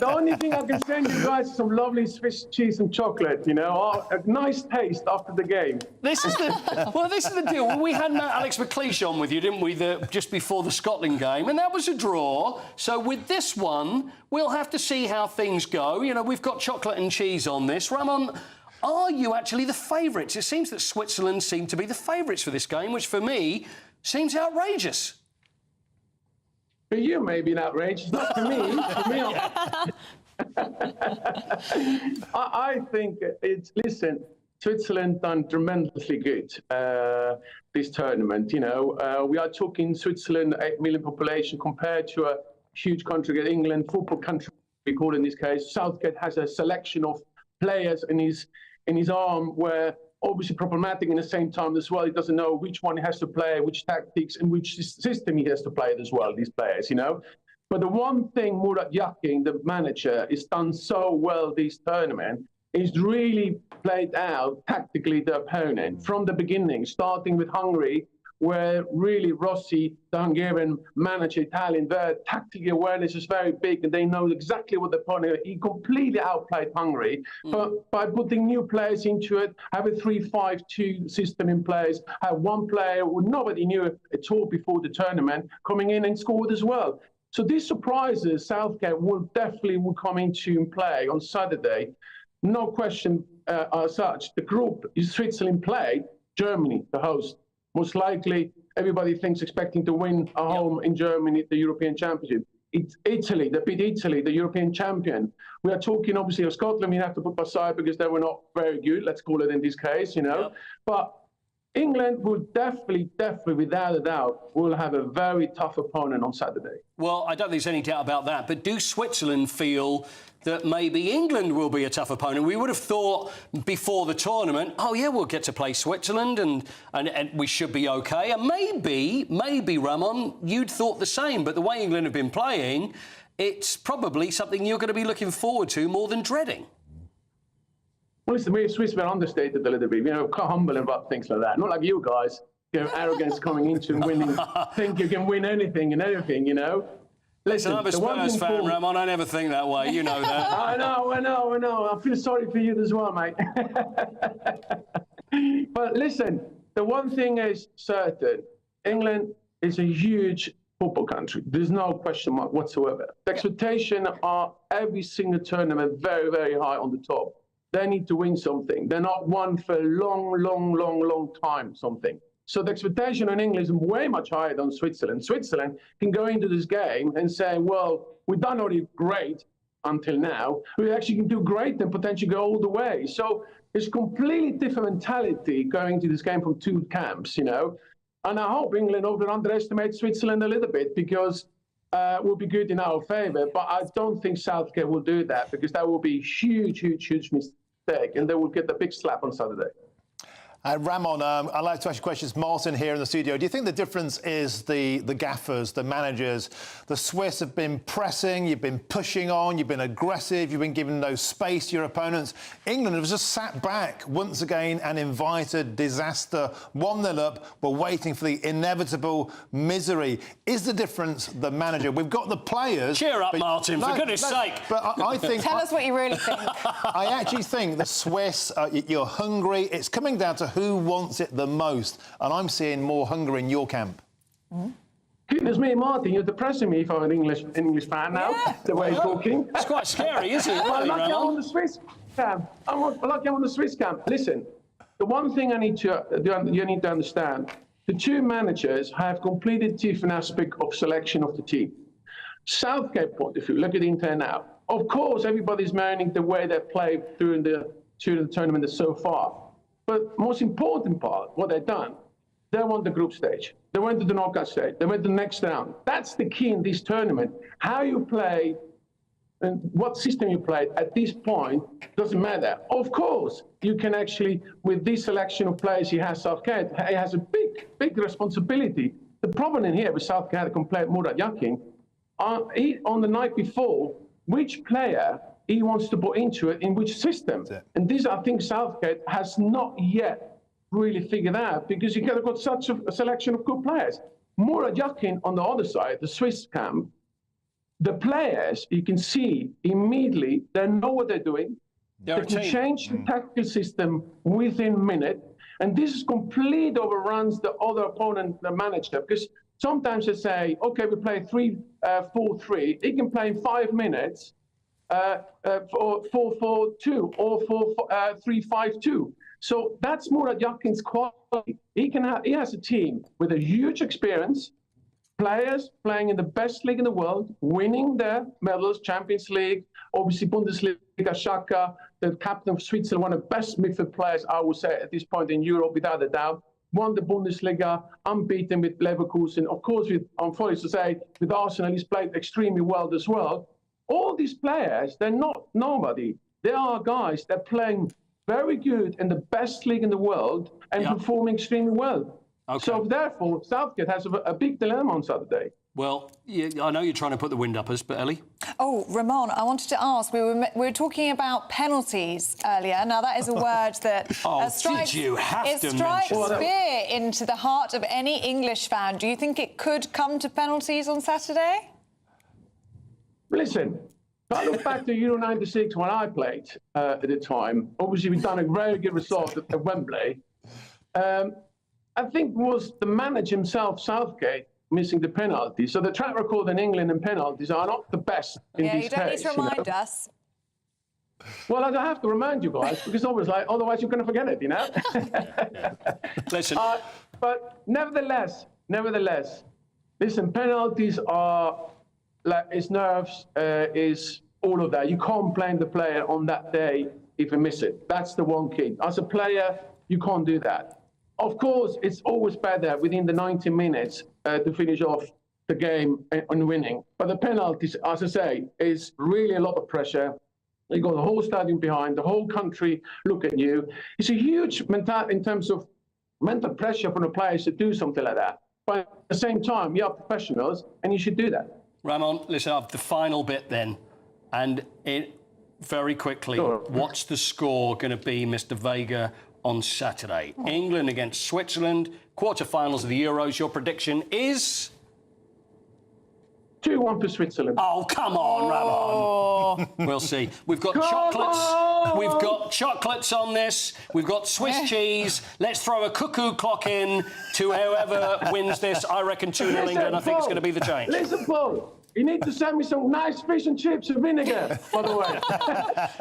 only thing I can send you guys is some lovely Swiss cheese and chocolate, you know, a nice taste after the game. This is the deal. We had Alex McLeish on with you, didn't we, just before the Scotland game, and that was a draw. So with this one, we'll have to see how things go. You know, we've got chocolate and cheese on this. Ramon, are you actually the favourites? It seems that Switzerland seem to be the favourites for this game, which for me seems outrageous. For you, maybe outrageous, not for me. I think listen, Switzerland done tremendously good this tournament. You know, we are talking Switzerland, 8 million population compared to a huge country, England, football country, we call it in this case. Southgate has a selection of players in his arm where obviously problematic in the same time as well. He doesn't know which one he has to play, which tactics and which system he has to play as well, these players, you know. But the one thing Murat Yakin, the manager, has done so well this tournament is really played out tactically the opponent from the beginning, starting with Hungary, where really Rossi, the Hungarian manager, Italian, their tactical awareness is very big and they know exactly what the opponent. He completely outplayed Hungary, but by putting new players into it, have a 3-5-2 system in place, have one player who nobody knew at all before the tournament coming in and scored as well. So these surprises, Southgate will definitely come into play on Saturday. No question as such. The group is Switzerland played, Germany, the host. Most likely, everybody thinks expecting to win a home in Germany, the European Championship. It's Italy, they beat Italy, the European champion. We are talking, obviously, of Scotland, we have to put aside because they were not very good, let's call it in this case, you know. But England will definitely, without a doubt, will have a very tough opponent on Saturday. Well, I don't think there's any doubt about that. But do Switzerland feel that maybe England will be a tough opponent? We would have thought before the tournament, oh, yeah, we'll get to play Switzerland and we should be OK. And maybe, Ramon, you'd thought the same. But the way England have been playing, it's probably something you're going to be looking forward to more than dreading. Well, listen, we Swiss were understated a little bit, you know, humble about things like that. Not like you guys, you know, arrogance coming into and winning, think you can win anything and everything, you know. Listen, I'm a Spurs fan, Ramon. I never think that way. You know that. I know. I feel sorry for you as well, mate. But listen, the one thing is certain. England is a huge football country. There's no question mark whatsoever. The expectations are every single tournament very, very high on the top. They need to win something. They're not won for a long time, something. So the expectation on England is way much higher than Switzerland. Switzerland can go into this game and say, well, we've done already great until now. We actually can do great and potentially go all the way. So it's completely different mentality going to this game from two camps, you know. And I hope England underestimates Switzerland a little bit because will be good in our favour. But I don't think Southgate will do that because that will be huge mistake and they will get the big slap on Saturday. Ramon, I'd like to ask you questions. Martin here in the studio. Do you think the difference is the gaffers, the managers? The Swiss have been pressing, you've been pushing on, you've been aggressive, you've been giving no space to your opponents. England have just sat back once again and invited disaster. 1-0 up, we're waiting for the inevitable misery. Is the difference the manager? We've got the players... Cheer up, Martin, for goodness sake. But I think... Tell us what you really think. I actually think the Swiss, you're hungry. It's coming down to who wants it the most, and I'm seeing more hunger in your camp. Goodness me, Martin, you're depressing me if I'm an English fan now, the way you're talking. It's quite scary, isn't it? I'm lucky I'm on the Swiss camp. I'm lucky I'm on the Swiss camp. Listen, the one thing you need to understand, the two managers have completely different aspect of selection of the team. Southgate point of view, look at Inter now. Of course, everybody's mourning the way they played during the tournament so far. But most important part, what they've done, they won the group stage. They went to the knockout stage. They went to the next round. That's the key in this tournament. How you play and what system you played at this point doesn't matter. Of course, you can actually, with this selection of players he has, Southgate, he has a big responsibility. The problem in here with Southgate, complete Murat Yakin, on the night before, which player he wants to put into it, in which system. And this, I think Southgate has not yet really figured out, because you've got such a selection of good players. Murat Yakin on the other side, the Swiss camp, the players, you can see immediately, they know what they're doing. They can change the tactical system within a minute. And this is complete overruns the other opponent, the manager, because sometimes they say, okay, we play 3-4-3. He can play in 5 minutes 4-4-2 or 3-5-2. So that's Murat Yakin's quality. He has a team with a huge experience, players playing in the best league in the world, winning their medals, Champions League, obviously Bundesliga, Schalke, the captain of Switzerland, one of the best midfield players, I would say, at this point in Europe, without a doubt. Won the Bundesliga, unbeaten with Leverkusen. Of course, I'm sorry to say, with Arsenal, he's played extremely well as well. All these players, they're not nobody. They are guys that are playing very good in the best league in the world and performing extremely well. Okay. So therefore, Southgate has a big dilemma on Saturday. Well, I know you're trying to put the wind up us, but Ellie? Oh, Ramon, I wanted to ask, we were talking about penalties earlier. Now, that is a word that strikes fear into the heart of any English fan. Do you think it could come to penalties on Saturday? Listen, if I look back to Euro 96 when I played at the time, obviously we've done a very good result at Wembley. I think it was the manager himself, Southgate, missing the penalty. So the track record in England and penalties are not the best in this case. Yeah, you don't need to remind us. Well, I don't have to remind you guys, because otherwise you're going to forget it, you know? Listen. But nevertheless, listen, penalties are, like, it's nerves, is all of that. You can't blame the player on that day if you miss it. That's the one key. As a player, you can't do that. Of course, it's always better within the 90 minutes to finish off the game and winning. But the penalties, as I say, is really a lot of pressure. You got the whole stadium behind, the whole country look at you. It's a huge mentality in terms of mental pressure for the players to do something like that. But at the same time, you are professionals and you should do that. Ramon, listen up, the final bit then. And very quickly, what's the score going to be, Mr. Vega, on Saturday? England against Switzerland, quarterfinals of the Euros. Your prediction is? 2-1 for Switzerland. Oh, come on, Ramon. We'll see. We've got chocolates. We've got chocolates on this. We've got Swiss cheese. Let's throw a cuckoo clock in to whoever wins this. I reckon 2-0 England. I think it's going to be the change. Listen, Paul. You need to send me some nice fish and chips and vinegar, by the way.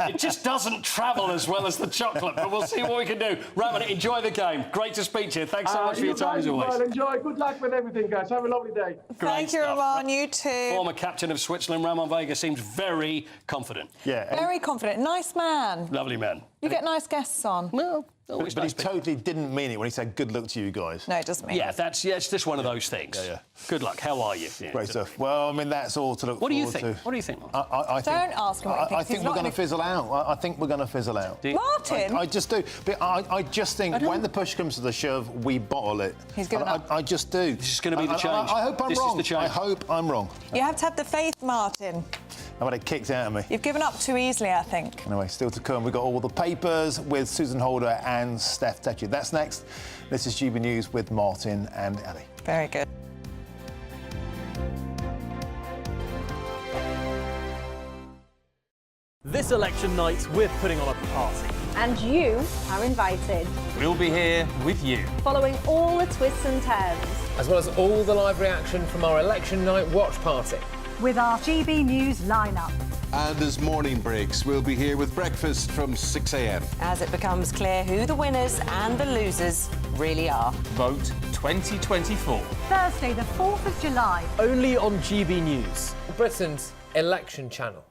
It just doesn't travel as well as the chocolate, but we'll see what we can do. Ramon, enjoy the game. Great to speak to you. Thanks so much for your time, as always. Enjoy. Good luck with everything, guys. Have a lovely day. Thank you, Ramon. You too. Former captain of Switzerland, Ramon Vega, seems very confident. Yeah. Very confident. Nice man. Lovely man. You get nice guests on. Well, but he totally didn't mean it when he said good luck to you guys. No, it doesn't mean it. It's just one of those things. Yeah. Good luck. How are you? Yeah, great stuff. Well, I mean, that's all to look forward to. What do you think? I think, don't ask him what he thinks. I think we're going to fizzle out. I think we're going to fizzle out. Martin? I just do. But I just think when the push comes to the shove, we bottle it. He's given up. I just do. This is going to be the change. I hope I'm wrong. I hope I'm wrong. You have to have the faith, Martin. I've had it kicked out of me. You've given up too easily, I think. Anyway, still to come. We've got all the papers with Susan Holder and Steph Tetchy. That's next. This is GB News with Martin and Ellie. Very good. This election night, we're putting on a party. And you are invited. We'll be here with you. Following all the twists and turns. As well as all the live reaction from our election night watch party. With our GB News lineup. And as morning breaks, we'll be here with breakfast from 6 a.m. As it becomes clear who the winners and the losers really are. Vote 2024. Thursday, the 4th of July. Only on GB News. Britain's election channel.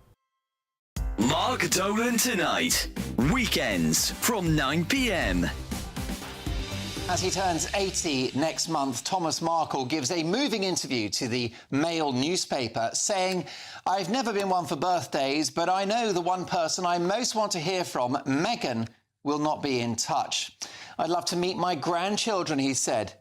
Mark Dolan Tonight. Weekends from 9 p.m. As he turns 80 next month, Thomas Markle gives a moving interview to the Mail newspaper, saying, "I've never been one for birthdays, but I know the one person I most want to hear from, Meghan, will not be in touch. I'd love to meet my grandchildren," he said,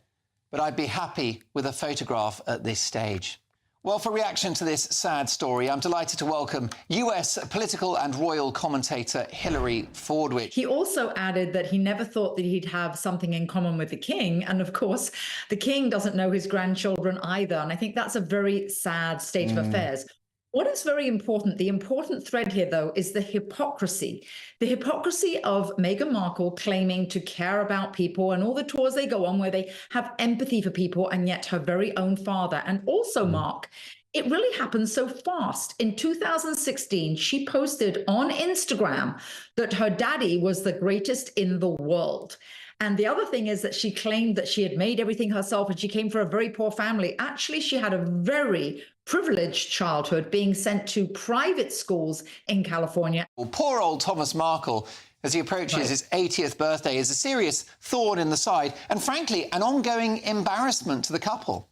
"but I'd be happy with a photograph at this stage." Well, for reaction to this sad story, I'm delighted to welcome US political and royal commentator Hilary Fordwich. He also added that he never thought that he'd have something in common with the king. And of course, the king doesn't know his grandchildren either. And I think that's a very sad state of affairs. What is very important, the important thread here, though, is the hypocrisy. The hypocrisy of Meghan Markle claiming to care about people and all the tours they go on where they have empathy for people, and yet her very own father. And also, Mark, it really happened so fast. In 2016, she posted on Instagram that her daddy was the greatest in the world. And the other thing is that she claimed that she had made everything herself and she came from a very poor family. Actually, she had a very privileged childhood, being sent to private schools in California. Well, poor old Thomas Markle, as he approaches his 80th birthday, is a serious thorn in the side and, frankly, an ongoing embarrassment to the couple.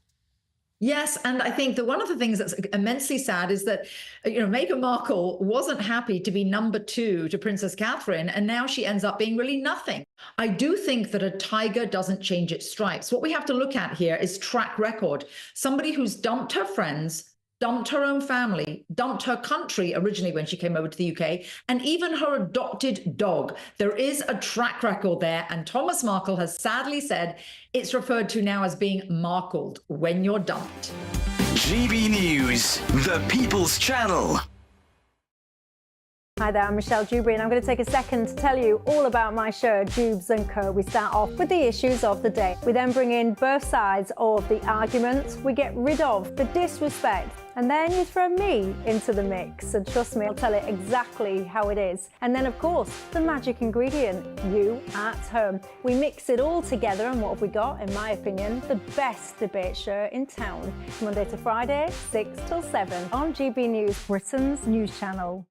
Yes, and I think that one of the things that's immensely sad is that, Meghan Markle wasn't happy to be number 2 to Princess Catherine, and now she ends up being really nothing. I do think that a tiger doesn't change its stripes. What we have to look at here is track record. Somebody who's dumped her friends, dumped her own family, dumped her country originally when she came over to the UK, and even her adopted dog. There is a track record there, and Thomas Markle has sadly said it's referred to now as being markled when you're dumped. GB News, the People's Channel. Hi there, I'm Michelle Dewberry, and I'm going to take a second to tell you all about my show, Jubes & Co. We start off with the issues of the day. We then bring in both sides of the arguments. We get rid of the disrespect, and then you throw me into the mix. And trust me, I'll tell it exactly how it is. And then, of course, the magic ingredient, you at home. We mix it all together, and what have we got? In my opinion, the best debate show in town. Monday to Friday, 6 till 7 on GB News, Britain's news channel.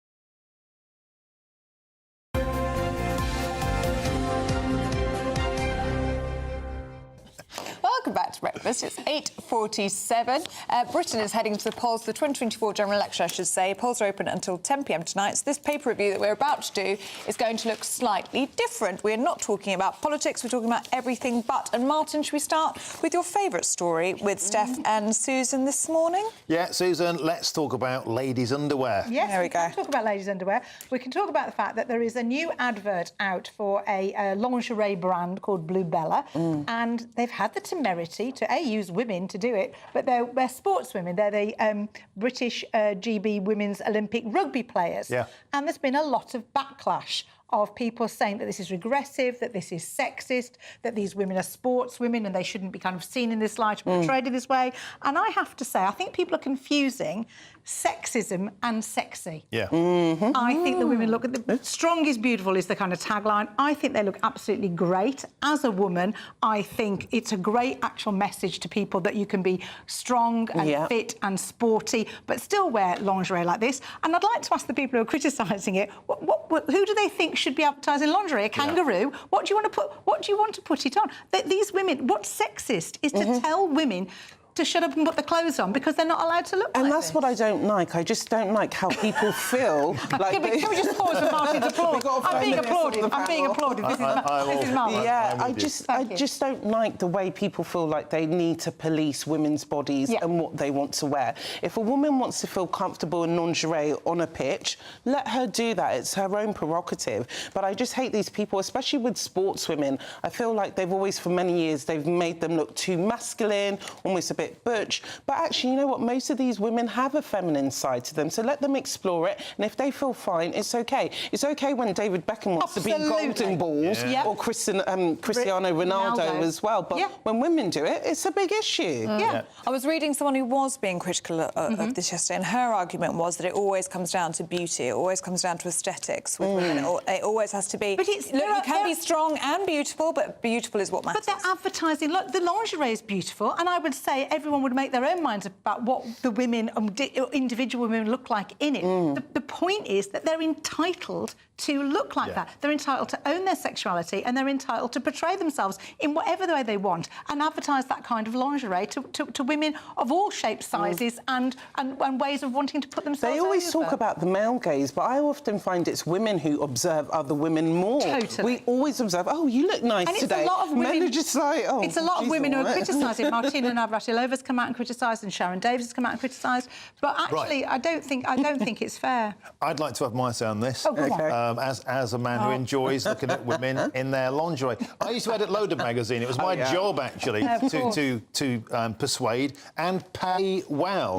Welcome back to Breakfast. It's 8:47. Britain is heading to the polls for the 2024 general election, I should say. Polls are open until 10 p.m. tonight. So this paper review that we're about to do is going to look slightly different. We're not talking about politics. We're talking about everything but. And Martin, should we start with your favourite story with Steph and Susan this morning? Yeah, Susan, let's talk about ladies' underwear. Yes, there we go. Talk about ladies' underwear. We can talk about the fact that there is a new advert out for a lingerie brand called Blue Bella, and they've had the temerity to use women to do it, but they're sportswomen. They're the British GB Women's Olympic rugby players. Yeah. And there's been a lot of backlash of people saying that this is regressive, that this is sexist, that these women are sportswomen and they shouldn't be kind of seen in this light, portrayed in this way. And I have to say, I think people are confusing sexism and sexy. Yeah. I think the women look at the strong is beautiful is the kind of tagline. I think they look absolutely great. As a woman, I think it's a great actual message to people that you can be strong and fit and sporty, but still wear lingerie like this. And I'd like to ask the people who are criticising it, who do they think should be advertising lingerie? A kangaroo? Yeah. What do you want to put it on? These women, what's sexist is to tell women to shut up and put the clothes on because they're not allowed to look and like that's what I don't like. I just don't like how people feel like... Can we just pause for Martin's applause? I'm being applauded. I'm being applauded. This is marvellous. Yeah, I just don't like the way people feel like they need to police women's bodies and what they want to wear. If a woman wants to feel comfortable in lingerie on a pitch, let her do that. It's her own prerogative. But I just hate these people, especially with sportswomen. I feel like they've always, for many years, they've made them look too masculine, almost a bit butch, but actually, you know what, most of these women have a feminine side to them, so let them explore it, and if they feel fine, it's okay. It's okay when David Beckham wants to be golden balls, or Cristiano Ronaldo as well, but when women do it, it's a big issue. I was reading someone who was being critical of this yesterday, and her argument was that it always comes down to beauty, it always comes down to aesthetics with women, it always has to be... But look, you can be strong and beautiful, but beautiful is what matters. But they're advertising, look, the lingerie is beautiful, and I would say everyone would make their own minds about what the women, individual women look like in it. The point is that they're entitled to look like that. They're entitled to own their sexuality, and they're entitled to portray themselves in whatever way they want and advertise that kind of lingerie to women of all shapes, sizes, and ways of wanting to put themselves They always over. talk about the male gaze, but I often find it's women who observe other women more. Totally. We always observe, oh, you look nice And it's today. a lot of women. Men are just like, oh, it's a lot of she's women who all are right. criticising. Martina Navratilova's come out and criticised, and Sharon Davis has come out and criticised. But actually, I don't think it's fair. I'd like to have my say on this. Oh, go on. As a man who enjoys looking at women in their lingerie. I used to edit Loader magazine. It was my job, actually, to persuade and pay well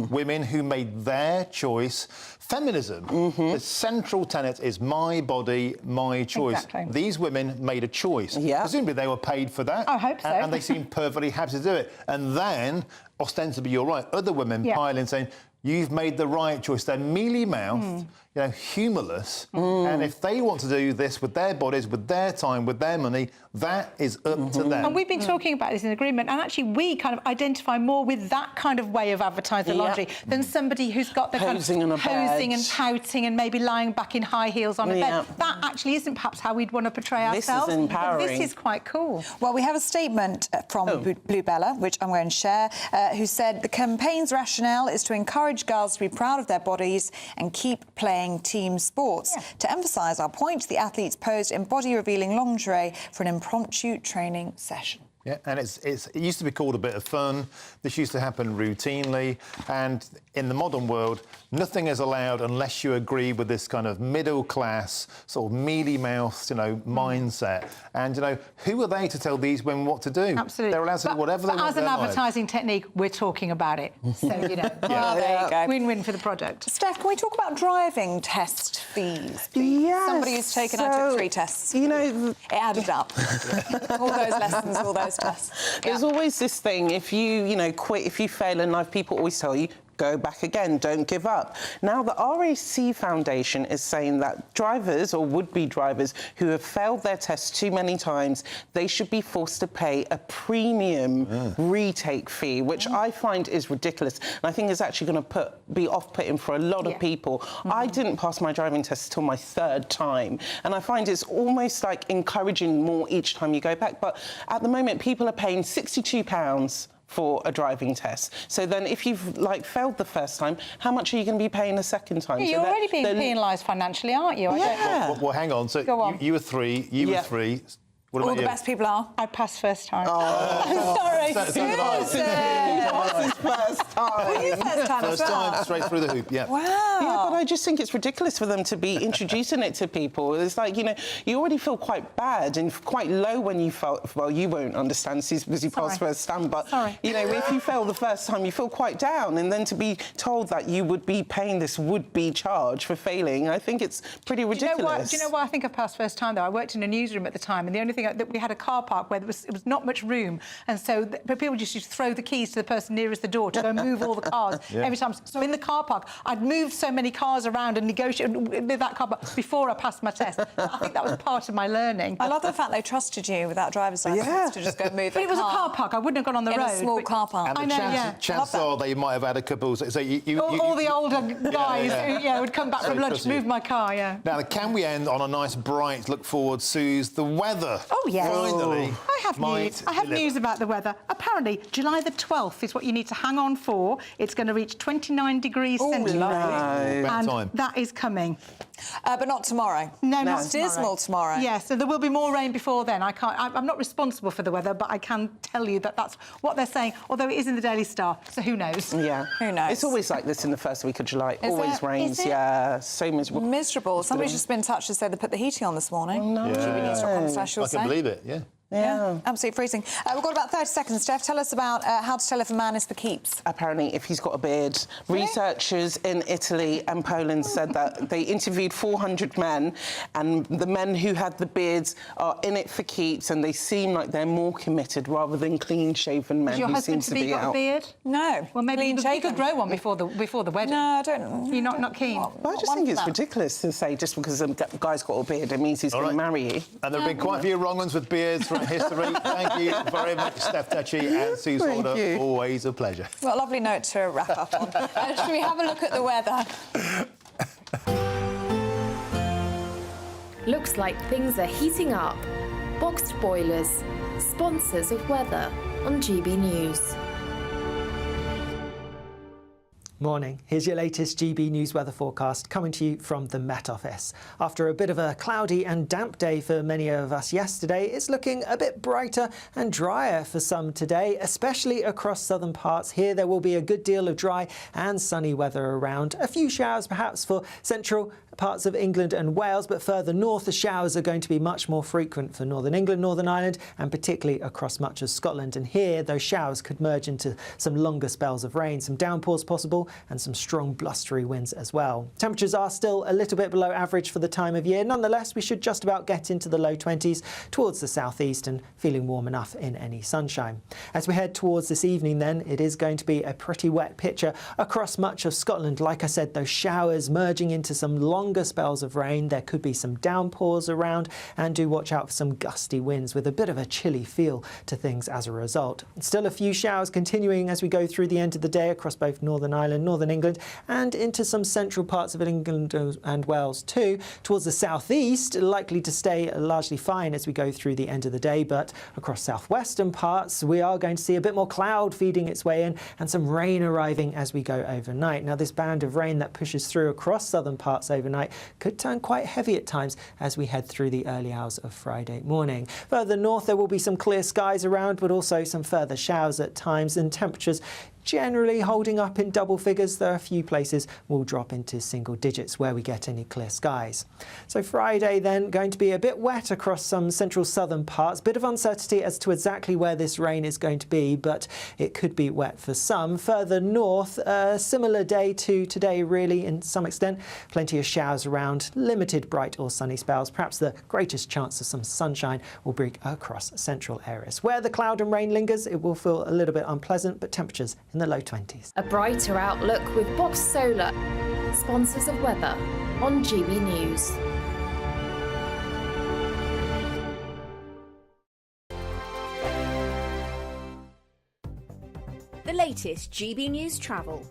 women who made their choice. Feminism, the central tenet is my body, my choice. Exactly. These women made a choice. Presumably they were paid for that. I hope so. And they seemed perfectly happy to do it. And then, ostensibly, you're right, other women pile in saying, you've made the right choice. They're mealy-mouthed, you know, humourless. And if they want to do this with their bodies, with their time, with their money, that is up to them. And we've been talking about this in agreement, and actually we kind of identify more with that kind of way of advertising lingerie than somebody who's got the Posing kind on of a posing bed. and pouting and maybe lying back in high heels on a bed. That actually isn't perhaps how we'd want to portray ourselves. This is empowering. This is quite cool. Well, we have a statement from Blue Bella, which I'm going to share, who said the campaign's rationale is to encourage girls to be proud of their bodies and keep playing team sports. To emphasise our point, the athletes posed in body-revealing lingerie for an impromptu training session. Yeah, and it used to be called a bit of fun. This used to happen routinely. And in the modern world, nothing is allowed unless you agree with this kind of middle-class, sort of mealy-mouthed, you know, mindset. And, you know, who are they to tell these women what to do? Absolutely. They're allowed to do whatever they want. As an advertising technique, we're talking about it. So, you know, there you go. Win-win for the product. Steph, can we talk about driving test fees? Yes. Somebody who's taken, I took 3 tests. You know... It added up. All those lessons, all those tests. There's always this thing, if you know, quit, if you fail in life, people always tell you, go back again, don't give up. Now, the RAC Foundation is saying that drivers or would-be drivers who have failed their tests too many times, they should be forced to pay a premium retake fee, which I find is ridiculous. And I think it's actually going to be off-putting for a lot of people. I didn't pass my driving test until my 3rd time. And I find it's almost like encouraging more each time you go back. But at the moment, people are paying £62 for a driving test. So then if you've, like, failed the first time, how much are you going to be paying a second time? You're already being penalised financially, aren't you? Well, hang on. So Go on. You were 3, you were 3. What about all the you? best people are. I passed first time. I'm sorry. So did I. First time. Were you first time as First well? time, straight through the hoop, yeah. Wow. Yeah, but I just think it's ridiculous for them to be introducing it to people. It's like, you know, you already feel quite bad and quite low when you felt... Well, you won't understand because you passed first time, but, you know, if you fail the first time, you feel quite down. And then to be told that you would be paying this would-be charge for failing, I think it's pretty ridiculous. Do you know why I think I passed first time, though? I worked in a newsroom at the time, and the only thing that we had a car park where it was not much room, and so but people just used to throw the keys to the person nearest the door to go move all the cars every time. So in the car park, I'd moved so many cars around and negotiated with that car park before I passed my test. I think that was part of my learning. I love the fact they trusted you without driver's license to just go move. But it was a car park. I wouldn't have gone on the road. In a small car park. And I know, chances are they might have had a couple... So all the older guys who would come back from lunch, move my car, Now, can we end on a nice, bright look forward, Suze? The weather. Oh, yes. Finally. I have news about the weather. Apparently, July the 12th is what you need to hang on for. It's going to reach 29 degrees centigrade. And that is coming. But not tomorrow. No, not It's dismal tomorrow. Yes, so there will be more rain before then. I'm not responsible for the weather, but I can tell you that that's what they're saying, although it is in the Daily Star, so who knows? Yeah. Who knows? It's always like this in the first week of July. Is Always it? rains, Is it? yeah. So miserable. Miserable. Somebody's just been in touch to say they put the heating on this morning. Oh, no. I can believe it, Yeah, absolutely freezing. We've got about 30 seconds, Steph. Tell us about how to tell if a man is for keeps. Apparently, if he's got a beard. Researchers in Italy and Poland said that they interviewed 400 men, and the men who had the beards are in it for keeps, and they seem like they're more committed rather than clean-shaven men Does your who husband seem to be got out. a beard? No. Well, maybe you could grow one before the wedding. No, I don't. You're not keen? But I just think it's ridiculous to say just because a guy's got a beard, it means he's going to marry you. And there have been quite a few wrong ones with beards throughout history. Thank you very much, Steph Tetchy and Suze Holder. Always a pleasure. Well, a lovely note to wrap up on. Should we have a look at the weather? Looks like things are heating up. Boxed boilers, sponsors of weather on GB News. Morning. Here's your latest GB News weather forecast coming to you from the Met Office. After a bit of a cloudy and damp day for many of us yesterday, it's looking a bit brighter and drier for some today, especially across southern parts. Here there will be a good deal of dry and sunny weather around. A few showers perhaps for central parts of England and Wales, but further north the showers are going to be much more frequent for Northern England, Northern Ireland and particularly across much of Scotland. And here those showers could merge into some longer spells of rain, some downpours possible and some strong blustery winds as well. Temperatures are still a little bit below average for the time of year. Nonetheless, we should just about get into the low 20s towards the southeast and feeling warm enough in any sunshine. As we head towards this evening then, it is going to be a pretty wet picture across much of Scotland. Like I said, those showers merging into some longer spells of rain. There could be some downpours around, and do watch out for some gusty winds with a bit of a chilly feel to things as a result. Still a few showers continuing as we go through the end of the day across both Northern Ireland, Northern England and into some central parts of England and Wales too. Towards the southeast, likely to stay largely fine as we go through the end of the day, but across southwestern parts we are going to see a bit more cloud feeding its way in and some rain arriving as we go overnight. Now this band of rain that pushes through across southern parts overnight could turn quite heavy at times as we head through the early hours of Friday morning. Further north there will be some clear skies around, but also some further showers at times, and temperatures generally holding up in double figures, though a few places will drop into single digits where we get any clear skies. So Friday then going to be a bit wet across some central southern parts. Bit of uncertainty as to exactly where this rain is going to be, but it could be wet for some. Further north, a similar day to today really in some extent. Plenty of showers around, limited bright or sunny spells. Perhaps the greatest chance of some sunshine will be across central areas. Where the cloud and rain lingers, it will feel a little bit unpleasant, but temperatures in the low 20s. A brighter outlook with Box Solar, sponsors of weather on GB News. The latest GB News travel.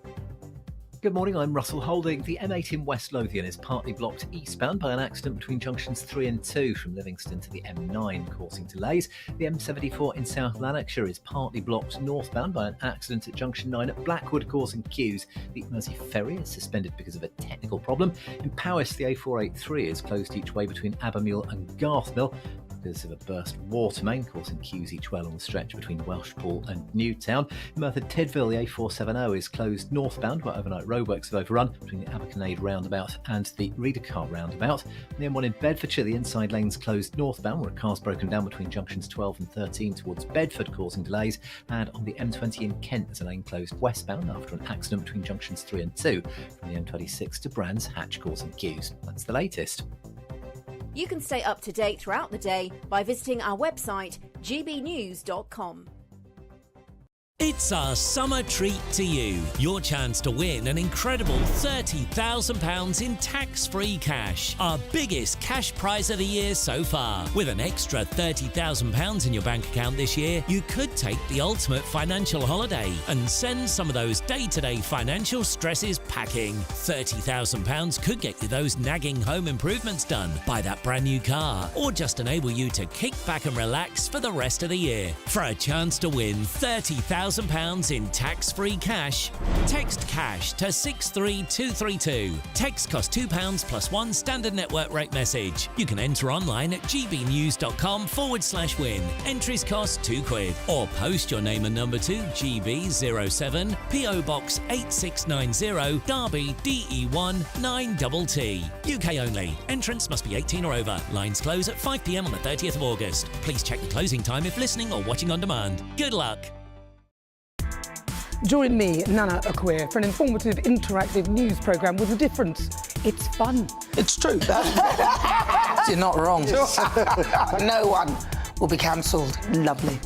Good morning, I'm Russell Holding. The M8 in West Lothian is partly blocked eastbound by an accident between junctions 3 and 2 from Livingston to the M9, causing delays. The M74 in South Lanarkshire is partly blocked northbound by an accident at junction 9 at Blackwood, causing queues. The Mersey Ferry is suspended because of a technical problem. In Powys, the A483 is closed each way between Abermuir and Garthmill because of a burst water main, causing queues each way along the stretch between Welshpool and Newtown. In Merthyr Tydfil, the A470 is closed northbound where overnight roadworks have overrun between the Aberconade roundabout and the Reedercar roundabout. On the M1 in Bedfordshire, the inside lane's closed northbound where a car's broken down between junctions 12 and 13 towards Bedford, causing delays. And on the M20 in Kent, there's a lane closed westbound after an accident between junctions 3 and 2 from the M26 to Brands Hatch, causing queues. That's the latest. You can stay up to date throughout the day by visiting our website gbnews.com. It's our summer treat to you. Your chance to win an incredible £30,000 in tax-free cash. Our biggest cash prize of the year so far. With an extra £30,000 in your bank account this year, you could take the ultimate financial holiday and send some of those day-to-day financial stresses packing. £30,000 could get you those nagging home improvements done, buy that brand new car, or just enable you to kick back and relax for the rest of the year. For a chance to win £30,000 in tax-free cash, text cash to 63232. Text costs £2 plus one standard network rate message. You can enter online at gbnews.com/win. Entries cost £2. Or post your name and number to GB07 PO Box 8690 Derby DE1 9TT. UK only. Entrance must be 18 or over. Lines close at 5 p.m. on the 30th of August. Please check the closing time if listening or watching on demand. Good luck. Join me, Nana Akweer, for an informative, interactive news programme with a difference. It's fun. It's true. You're not wrong. No one will be cancelled. Lovely.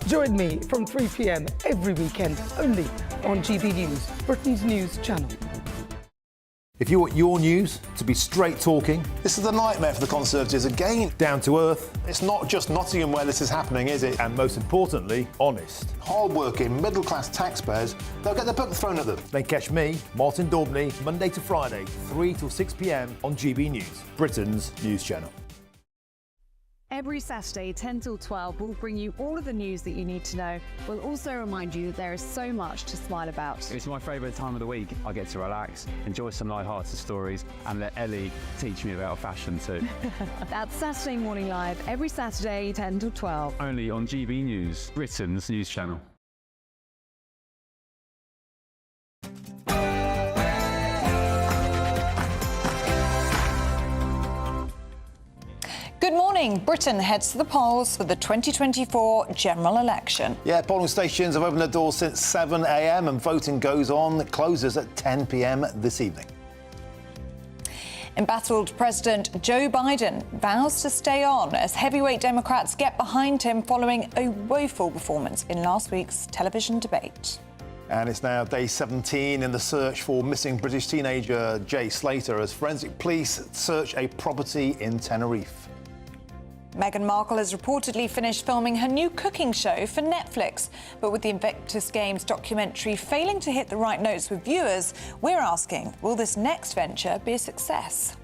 Join me from 3 p.m. every weekend, only on GB News, Britain's news channel. If you want your news to be straight talking, this is a nightmare for the Conservatives again. Down to earth. It's not just Nottingham where this is happening, is it? And most importantly, honest. Hard-working, middle-class taxpayers, they'll get their book thrown at them. Then catch me, Martin Daubney, Monday to Friday, 3 till 6 p.m. on GB News, Britain's news channel. Every Saturday, 10 till 12, we'll bring you all of the news that you need to know. We'll also remind you that there is so much to smile about. It's my favourite time of the week. I get to relax, enjoy some light-hearted stories, and let Ellie teach me about fashion too. That's Saturday Morning Live, every Saturday, 10 till 12. Only on GB News, Britain's news channel. Good morning. Britain heads to the polls for the 2024 general election. Yeah, polling stations have opened their doors since 7 a.m. and voting goes on. It closes at 10 p.m. this evening. Embattled President Joe Biden vows to stay on as heavyweight Democrats get behind him following a woeful performance in last week's television debate. And it's now day 17 in the search for missing British teenager Jay Slater as forensic police search a property in Tenerife. Meghan Markle has reportedly finished filming her new cooking show for Netflix. But with the Invictus Games documentary failing to hit the right notes with viewers, we're asking, will this next venture be a success?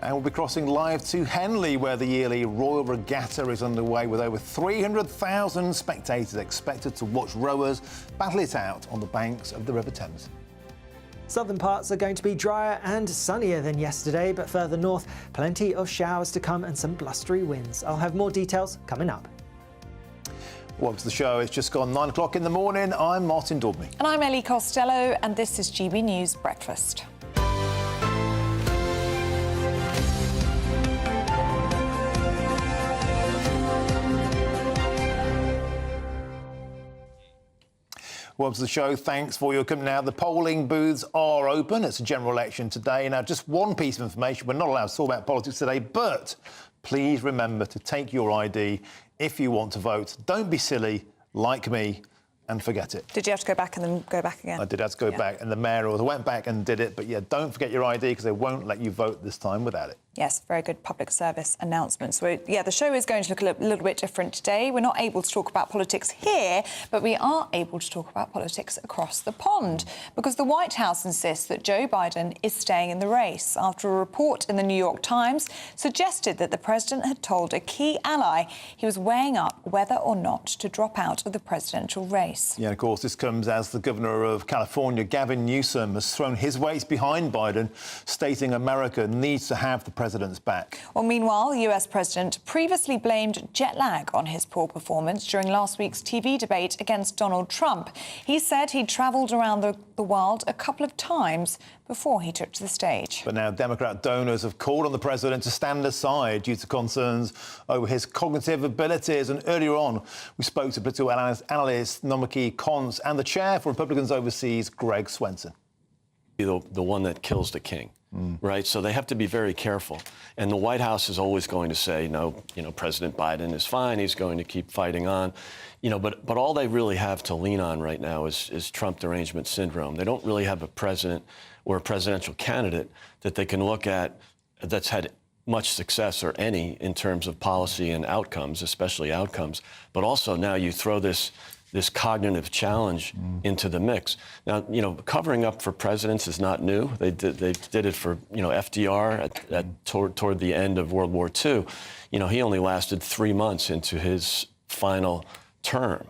And we'll be crossing live to Henley, where the yearly Royal Regatta is underway with over 300,000 spectators expected to watch rowers battle it out on the banks of the River Thames. Southern parts are going to be drier and sunnier than yesterday, but further north, plenty of showers to come and some blustery winds. I'll have more details coming up. Welcome to the show. It's just gone 9 o'clock in the morning. I'm Martin Daubney. And I'm Ellie Costello, and this is GB News Breakfast. Welcome to the show. Thanks for your company. Now, the polling booths are open. It's a general election today. Now, just one piece of information. We're not allowed to talk about politics today, but please remember to take your ID if you want to vote. Don't be silly like me and forget it. Did you have to go back and then go back again? I did have to go back, and the mayor went back and did it. But yeah, don't forget your ID because they won't let you vote this time without it. Yes, very good public service announcements. The show is going to look a little bit different today. We're not able to talk about politics here, but we are able to talk about politics across the pond because the White House insists that Joe Biden is staying in the race after a report in the New York Times suggested that the president had told a key ally he was weighing up whether or not to drop out of the presidential race. Yeah, of course, this comes as the governor of California, Gavin Newsom, has thrown his weight behind Biden, stating America needs to have the president's back. Well, meanwhile, the US president previously blamed jet lag on his poor performance during last week's TV debate against Donald Trump. He said he'd travelled around the world a couple of times before he took to the stage. But now Democrat donors have called on the president to stand aside due to concerns over his cognitive abilities. And earlier on, we spoke to political analyst Nomiki Konst and the chair for Republicans Overseas, Greg Swenson. The one that kills the king. Right, so they have to be very careful. And the White House is always going to say, no, President Biden is fine. He's going to keep fighting on. But all they really have to lean on right now is Trump derangement syndrome. They don't really have a president or a presidential candidate that they can look at that's had much success or any in terms of policy and outcomes, especially outcomes. But also now you throw this cognitive challenge into the mix. Now, covering up for presidents is not new. They did it for, FDR toward the end of World War II. He only lasted 3 months into his final term.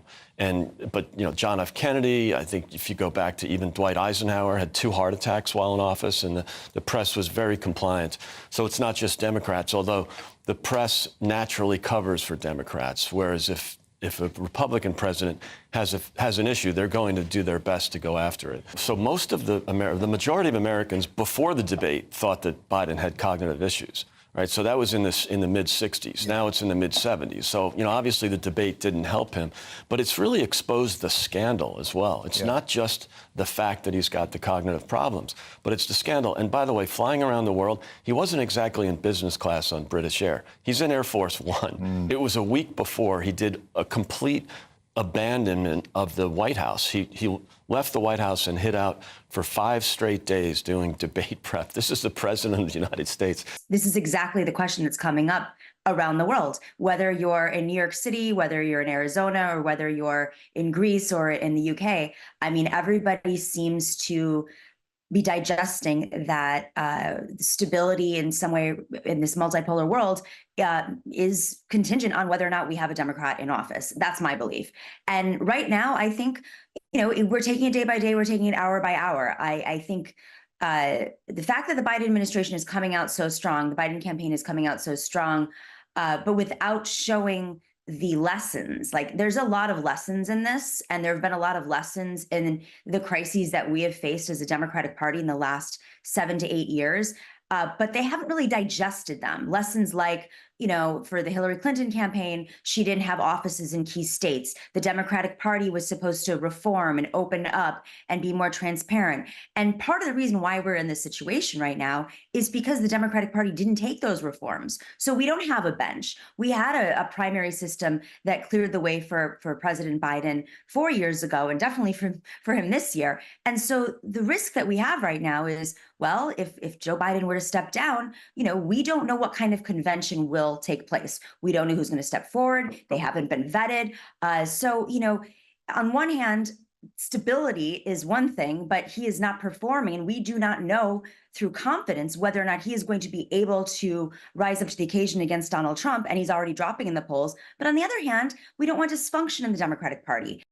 But John F. Kennedy, I think if you go back to even Dwight Eisenhower, had 2 heart attacks while in office, and the press was very compliant. So it's not just Democrats, although the press naturally covers for Democrats, whereas if a Republican president has an issue, they're going to do their best to go after it. So most of the majority of Americans before the debate thought that Biden had cognitive issues. Right, so that was in the mid-60s. Now it's in the mid-70s. So, obviously the debate didn't help him, but it's really exposed the scandal as well. It's not just the fact that he's got the cognitive problems, but it's the scandal. And by the way, flying around the world, he wasn't exactly in business class on British Air. He's in Air Force One. It was a week before he did a complete abandonment of the White House. He left the White House and hid out for 5 straight days doing debate prep. This is the president of the United States. This is exactly the question that's coming up around the world, whether you're in New York City, whether you're in Arizona, or whether you're in Greece or in the UK. I mean, everybody seems to be digesting that stability in some way in this multipolar world is contingent on whether or not we have a Democrat in office. That's my belief. And right now, I think, we're taking it day by day, we're taking it hour by hour. I think the fact that the Biden administration is coming out so strong, the Biden campaign is coming out so strong, but without showing the lessons, like there's a lot of lessons in this, and there have been a lot of lessons in the crises that we have faced as a Democratic Party in the last 7 to 8 years, but they haven't really digested them. Lessons like, for the Hillary Clinton campaign, she didn't have offices in key states. The Democratic Party was supposed to reform and open up and be more transparent. And part of the reason why we're in this situation right now is because the Democratic Party didn't take those reforms. So we don't have a bench. We had a primary system that cleared the way for President Biden 4 years ago, and definitely for him this year. And so the risk that we have right now is, well, if Joe Biden were to step down, we don't know what kind of convention will take place. We don't know who's going to step forward. They haven't been vetted. So, on one hand, stability is one thing, but he is not performing. And we do not know through confidence whether or not he is going to be able to rise up to the occasion against Donald Trump. And he's already dropping in the polls. But on the other hand, we don't want dysfunction in the Democratic Party.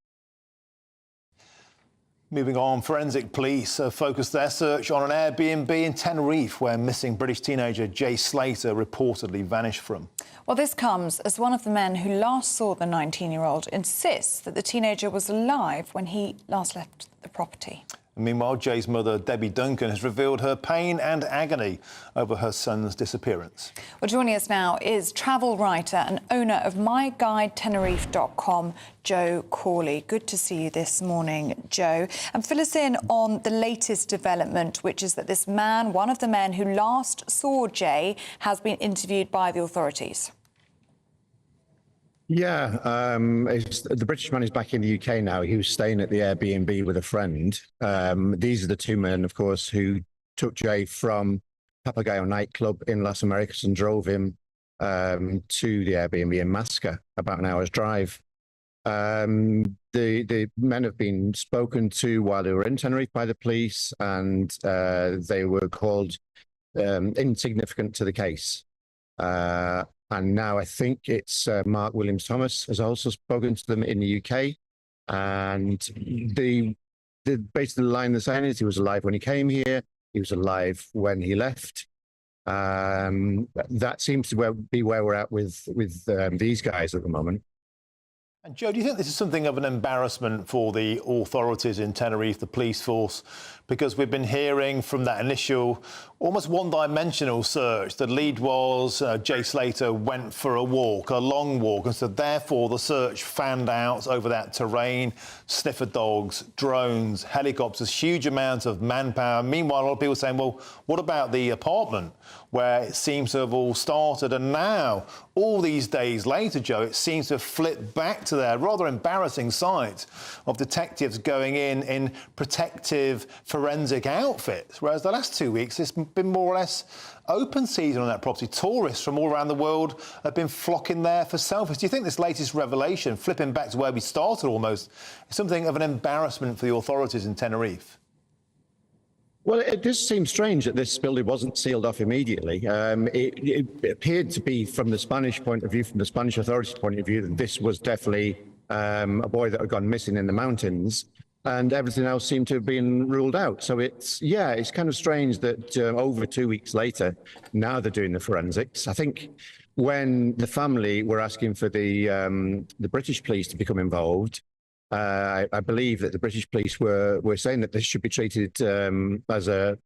Moving on, forensic police have focused their search on an Airbnb in Tenerife where missing British teenager Jay Slater reportedly vanished from. Well, this comes as one of the men who last saw the 19-year-old insists that the teenager was alive when he last left the property. Meanwhile, Jay's mother, Debbie Duncan, has revealed her pain and agony over her son's disappearance. Well, joining us now is travel writer and owner of MyGuideTenerife.com, Joe Corley. Good to see you this morning, Joe. And fill us in on the latest development, which is that this man, one of the men who last saw Jay, has been interviewed by the authorities. Yeah, the British man is back in the UK now. He was staying at the Airbnb with a friend. These are the two men, of course, who took Jay from Papagayo nightclub in Las Americas and drove him to the Airbnb in Masca, about an hour's drive. The men have been spoken to while they were in Tenerife by the police, and they were called insignificant to the case. And now I think it's Mark Williams-Thomas has also spoken to them in the UK. And basically the line they're saying is he was alive when he came here. He was alive when he left. That seems to be where we're at with these guys at the moment. And Joe, do you think this is something of an embarrassment for the authorities in Tenerife, the police force? Because we've been hearing from that initial, almost one-dimensional search, the lead was Jay Slater went for a walk, a long walk, and so therefore the search fanned out over that terrain, sniffer dogs, drones, helicopters, huge amounts of manpower. Meanwhile, a lot of people saying, well, what about the apartment where it seems to have all started? And now, all these days later, Joe, it seems to have flipped back to their rather embarrassing sight of detectives going in protective forensic outfits, whereas the last 2 weeks it's been more or less open season on that property. Tourists from all around the world have been flocking there for selfies. Do you think this latest revelation, flipping back to where we started almost, is something of an embarrassment for the authorities in Tenerife? Well, it does seem strange that this building wasn't sealed off immediately. It appeared to be, from the Spanish point of view, from the Spanish authorities' point of view, that this was definitely a boy that had gone missing in the mountains, and everything else seemed to have been ruled out. So it's kind of strange that over 2 weeks later, now they're doing the forensics. I think when the family were asking for the British police to become involved, I believe that the British police were saying that this should be treated as a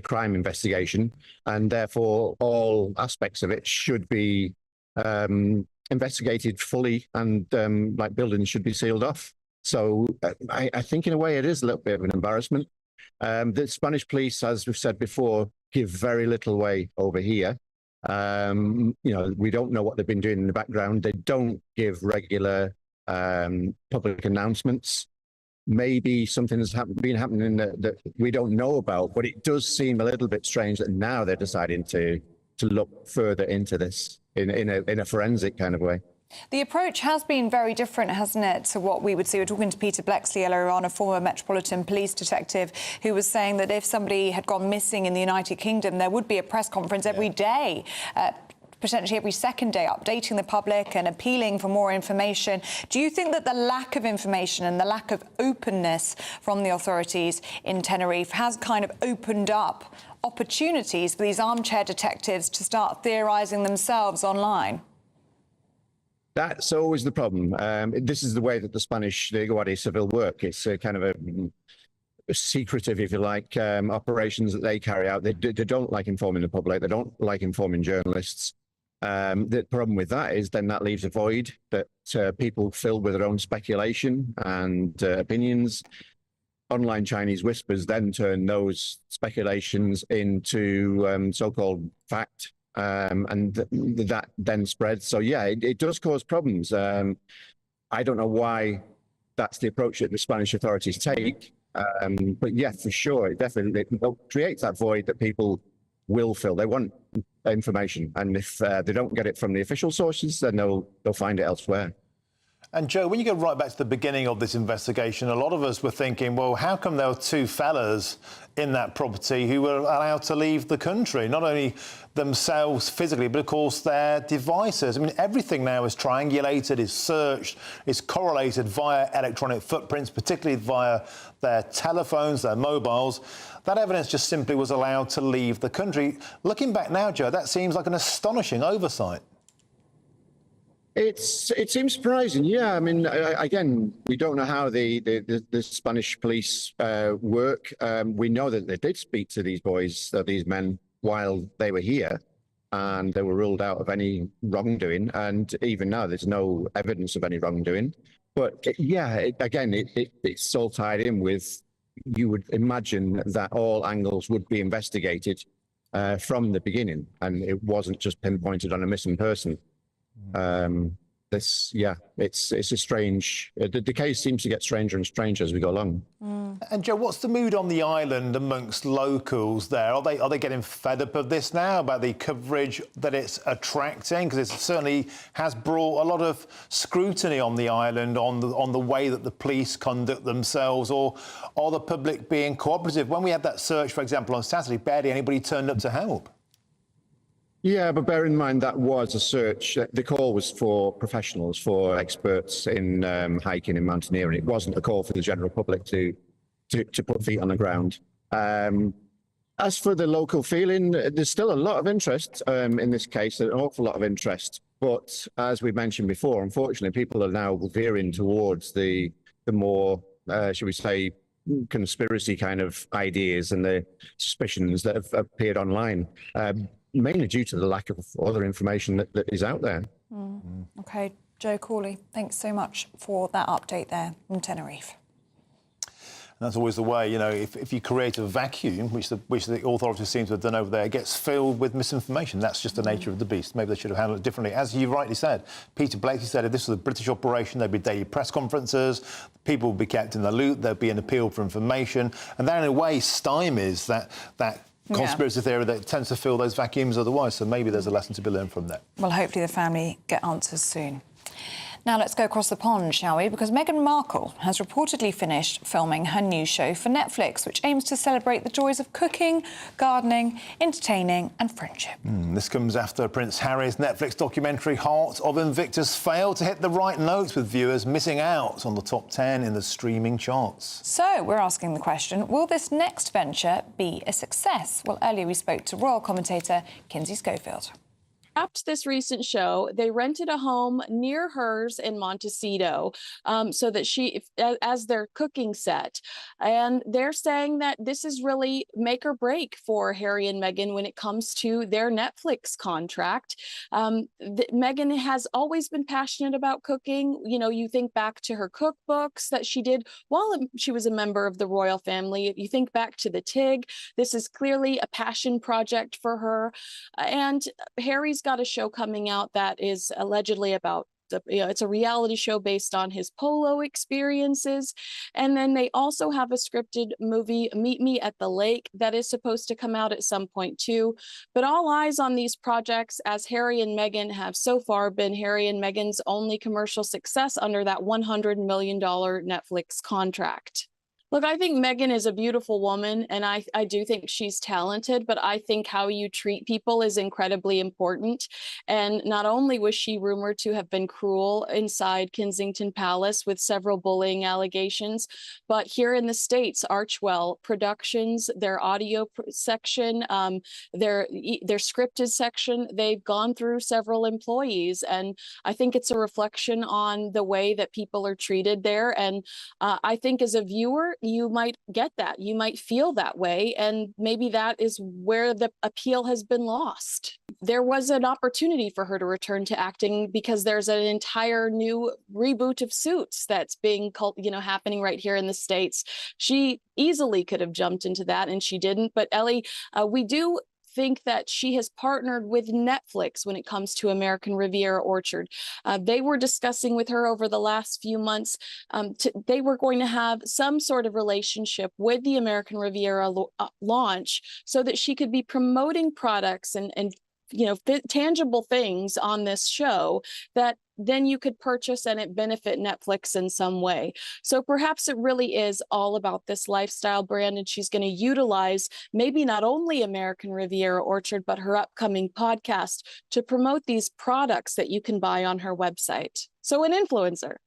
crime investigation, and therefore all aspects of it should be investigated fully, and like buildings should be sealed off. So I think in a way it is a little bit of an embarrassment. The Spanish police, as we've said before, give very little way over here. We don't know what they've been doing in the background. They don't give regular public announcements. Maybe something has been happening that we don't know about, but it does seem a little bit strange that now they're deciding to look further into this in a forensic kind of way. The approach has been very different, hasn't it, to what we would see. We're talking to Peter Blexley earlier on, a former Metropolitan Police detective, who was saying that if somebody had gone missing in the United Kingdom, there would be a press conference every day, potentially every second day, updating the public and appealing for more information. Do you think that the lack of information and the lack of openness from the authorities in Tenerife has kind of opened up opportunities for these armchair detectives to start theorising themselves online? That's always the problem. This is the way that the Guardia Civil work. It's a kind of a secretive, if you like, operations that they carry out. They don't like informing the public. They don't like informing journalists. The problem with that is then that leaves a void that people fill with their own speculation and opinions. Online Chinese whispers then turn those speculations into so-called fact. And that then spreads. So, yeah, it does cause problems. I don't know why that's the approach that the Spanish authorities take. But, yeah, for sure, it definitely creates that void that people will fill. They want information. And if they don't get it from the official sources, then they'll find it elsewhere. And, Joe, when you go right back to the beginning of this investigation, a lot of us were thinking, well, how come there were two fellas in that property who were allowed to leave the country? Not only themselves physically, but, of course, their devices. I mean, everything now is triangulated, is searched, is correlated via electronic footprints, particularly via their telephones, their mobiles. That evidence just simply was allowed to leave the country. Looking back now, Joe, that seems like an astonishing oversight. It seems surprising, yeah. I mean, again, we don't know how the Spanish police work. We know that they did speak to these boys, these men, while they were here, and they were ruled out of any wrongdoing. And even now, there's no evidence of any wrongdoing. But it's all tied in with, you would imagine that all angles would be investigated from the beginning, and it wasn't just pinpointed on a missing person. It's a strange. The case seems to get stranger and stranger as we go along. And Joe, what's the mood on the island amongst locals there? Are they getting fed up of this now, about the coverage that it's attracting? Because it certainly has brought a lot of scrutiny on the island on the way that the police conduct themselves, or are the public being cooperative? When we had that search, for example, on Saturday, barely anybody turned up to help. Yeah, but bear in mind that was a search. The call was for professionals, for experts in hiking and mountaineering. It wasn't a call for the general public to put feet on the ground. As for the local feeling, there's still a lot of interest in this case, an awful lot of interest. But as we mentioned before, unfortunately, people are now veering towards the more, shall we say, conspiracy kind of ideas and the suspicions that have appeared online. Mainly due to the lack of other information that is out there. OK, Joe Corley, thanks so much for that update there from Tenerife. And that's always the way, you know, if you create a vacuum, which the authorities seem to have done over there, it gets filled with misinformation. That's just the nature of the beast. Maybe they should have handled it differently. As you rightly said, Peter Blakey said if this was a British operation, there'd be daily press conferences, people would be kept in the loop, there'd be an appeal for information, and that in a way stymies that conspiracy theory that tends to fill those vacuums otherwise. So maybe there's a lesson to be learned from that. Well, hopefully the family get answers soon. Now let's go across the pond, shall we? Because Meghan Markle has reportedly finished filming her new show for Netflix, which aims to celebrate the joys of cooking, gardening, entertaining and friendship. This comes after Prince Harry's Netflix documentary Heart of Invictus failed to hit the right notes, with viewers missing out on the top 10 in the streaming charts. So we're asking the question, will this next venture be a success? Well, earlier we spoke to royal commentator Kinsey Schofield. After this recent show, they rented a home near hers in Montecito so that as their cooking set. And they're saying that this is really make or break for Harry and Meghan when it comes to their Netflix contract. Meghan has always been passionate about cooking. You know, you think back to her cookbooks that she did while she was a member of the royal family. You think back to the TIG. This is clearly a passion project for her. And Harry's got a show coming out that is allegedly about It's a reality show based on his polo experiences. And then they also have a scripted movie, Meet Me at the Lake, that is supposed to come out at some point too. But all eyes on these projects, as Harry and Meghan have so far been Harry and Meghan's only commercial success under that $100 million Netflix contract. Look, I think Meghan is a beautiful woman, and I do think she's talented, but I think how you treat people is incredibly important. And not only was she rumored to have been cruel inside Kensington Palace with several bullying allegations, but here in the States, Archwell Productions, their audio section, their scripted section, they've gone through several employees. And I think it's a reflection on the way that people are treated there. And I think as a viewer, you might get that. You might feel that way. And maybe that is where the appeal has been lost. There was an opportunity for her to return to acting because there's an entire new reboot of Suits that's being, happening right here in the States. She easily could have jumped into that and she didn't. But Ellie, we do think that she has partnered with Netflix when it comes to American Riviera Orchard. They were discussing with her over the last few months, they were going to have some sort of relationship with the American Riviera launch so that she could be promoting products and tangible things on this show that then you could purchase and it benefit Netflix in some way. So perhaps it really is all about this lifestyle brand, and she's going to utilize maybe not only American Riviera Orchard, but her upcoming podcast to promote these products that you can buy on her website. So an influencer.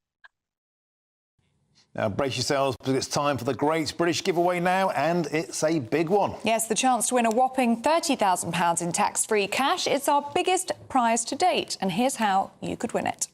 Now brace yourselves because it's time for the Great British Giveaway now, and it's a big one. Yes, the chance to win a whopping £30,000 in tax-free cash. It's our biggest prize to date, and here's how you could win it.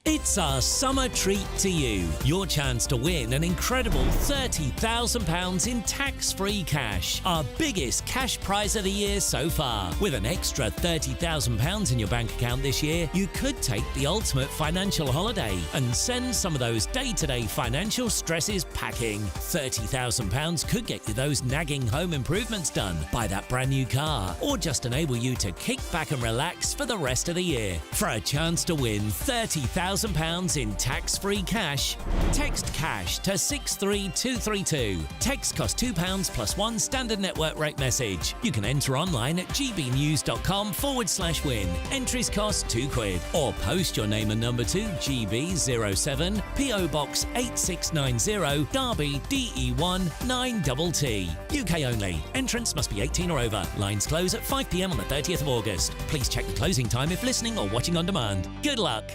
It's our summer treat to you. Your chance to win an incredible £30,000 in tax-free cash. Our biggest cash prize of the year so far. With an extra £30,000 in your bank account this year, you could take the ultimate financial holiday and send some of those day-to-day financial stresses packing. £30,000 could get you those nagging home improvements done, buy that brand new car, or just enable you to kick back and relax for the rest of the year. For a chance to win £30,000 in tax-free cash, text cash to 63232. Text costs £2 plus one standard network rate message. You can enter online at gbnews.com/win. Entries cost £2. Or post your name and number to GB07 PO Box 8690 Derby DE1 9TT. UK only. Entrants must be 18 or over. Lines close at 5 p.m. on the 30th of August. Please check the closing time if listening or watching on demand. Good luck.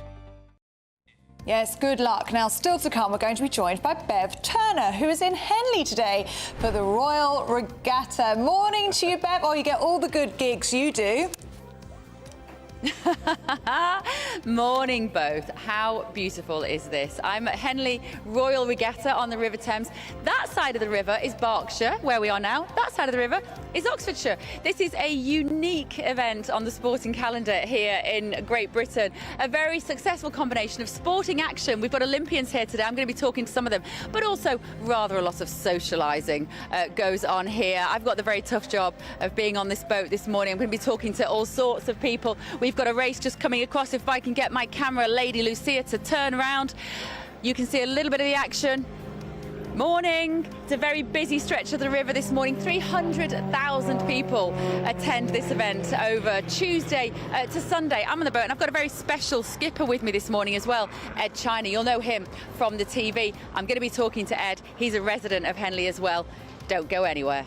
Yes, good luck. Now, still to come, we're going to be joined by Bev Turner, who is in Henley today for the Royal Regatta. Morning to you, Bev. Oh, you get all the good gigs, you do. Morning both. How beautiful is this? I'm at Henley Royal Regatta on the River Thames. That side of the river is Berkshire, where we are now. That side of the river is Oxfordshire. This is a unique event on the sporting calendar here in Great Britain. A very successful combination of sporting action. We've got Olympians here today. I'm going to be talking to some of them, but also rather a lot of socialising goes on here. I've got the very tough job of being on this boat this morning. I'm going to be talking to all sorts of people. We've got a race just coming across. If I can get my camera, Lady Lucia, to turn around, you can see a little bit of the action. Morning. It's a very busy stretch of the river this morning. 300,000 people attend this event over Tuesday to Sunday. I'm on the boat and I've got a very special skipper with me this morning as well, Ed China. You'll know him from the TV. I'm going to be talking to Ed. He's a resident of Henley as well. Don't go anywhere.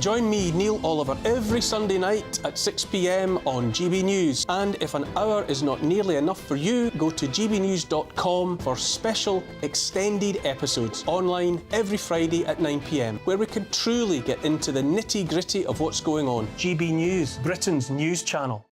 Join me, Neil Oliver, every Sunday night at 6 p.m. on GB News. And if an hour is not nearly enough for you, go to gbnews.com for special extended episodes online every Friday at 9 p.m, where we can truly get into the nitty-gritty of what's going on. GB News, Britain's news channel.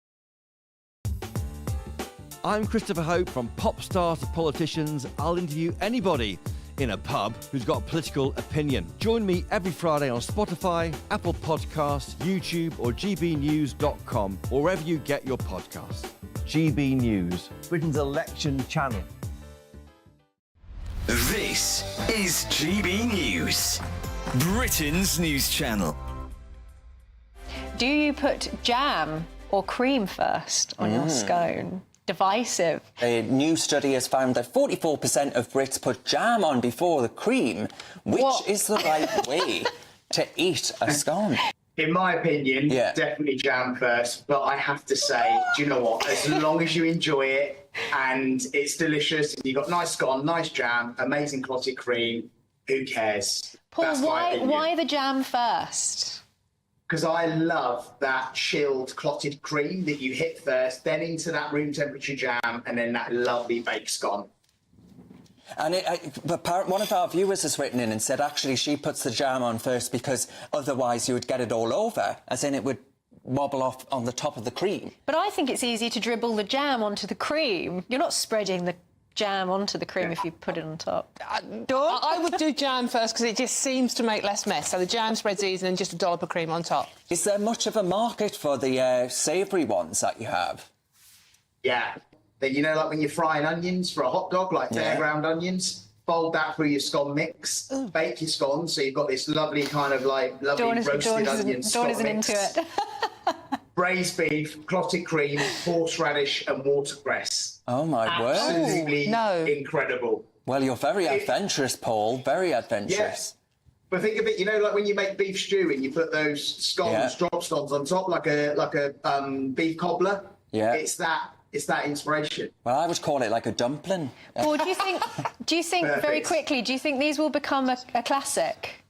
I'm Christopher Hope. From pop stars to politicians, I'll interview anybody in a pub who's got a political opinion. Join me every Friday on Spotify, Apple Podcasts, YouTube or gbnews.com, or wherever you get your podcasts. GB News, Britain's election channel. This is GB News, Britain's news channel. Do you put jam or cream first on your scone? Divisive. A new study has found that 44% of Brits put jam on before the cream. Which is the right way to eat a scone? In my opinion, definitely jam first. But I have to say, do you know what? As long as you enjoy it and it's delicious, you've got nice scone, nice jam, amazing clotted cream, who cares? Paul, why the jam first? Because I love that chilled clotted cream that you hit first, then into that room temperature jam, and then that lovely baked scone. And one of our viewers has written in and said actually she puts the jam on first because otherwise you would get it all over, as in it would wobble off on the top of the cream. But I think it's easy to dribble the jam onto the cream. You're not spreading the jam onto the cream if you put it on top. I would do jam first because it just seems to make less mess. So the jam spreads easy and just a dollop of cream on top. Is there much of a market for the savoury ones that you have? Yeah. You know, like when you're frying onions for a hot dog, like fairground onions, fold that through your scone mix, bake your scones, so you've got this lovely kind of like roasted onion scone mix. Into it. Braised beef, clotted cream, horseradish and watercress. Oh, my word. Absolutely incredible. Well, you're very adventurous, Paul. Very adventurous. Yes. But think of it, you know, like when you make beef stew and you put those scones, drop scones on top, like a beef cobbler. Yeah. It's that inspiration. Well, I would call it like a dumpling. Paul, do you think very quickly, do you think these will become a classic?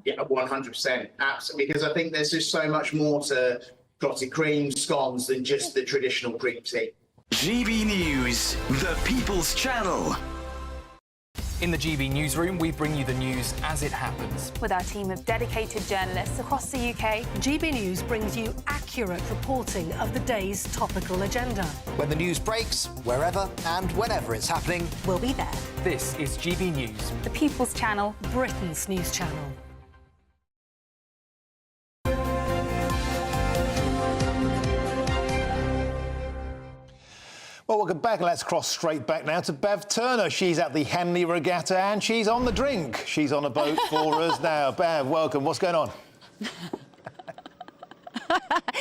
Yeah, 100%. Absolutely. Because I think there's just so much more to clotted cream, scones than just the traditional cream tea. GB News, the People's Channel. In the GB Newsroom, we bring you the news as it happens. With our team of dedicated journalists across the UK, GB News brings you accurate reporting of the day's topical agenda. When the news breaks, wherever and whenever it's happening, we'll be there. This is GB News, the People's Channel, Britain's news channel. Well, welcome back, and let's cross straight back now to Bev Turner. She's at the Henley Regatta and she's on the drink. She's on a boat for us now. Bev, welcome. What's going on?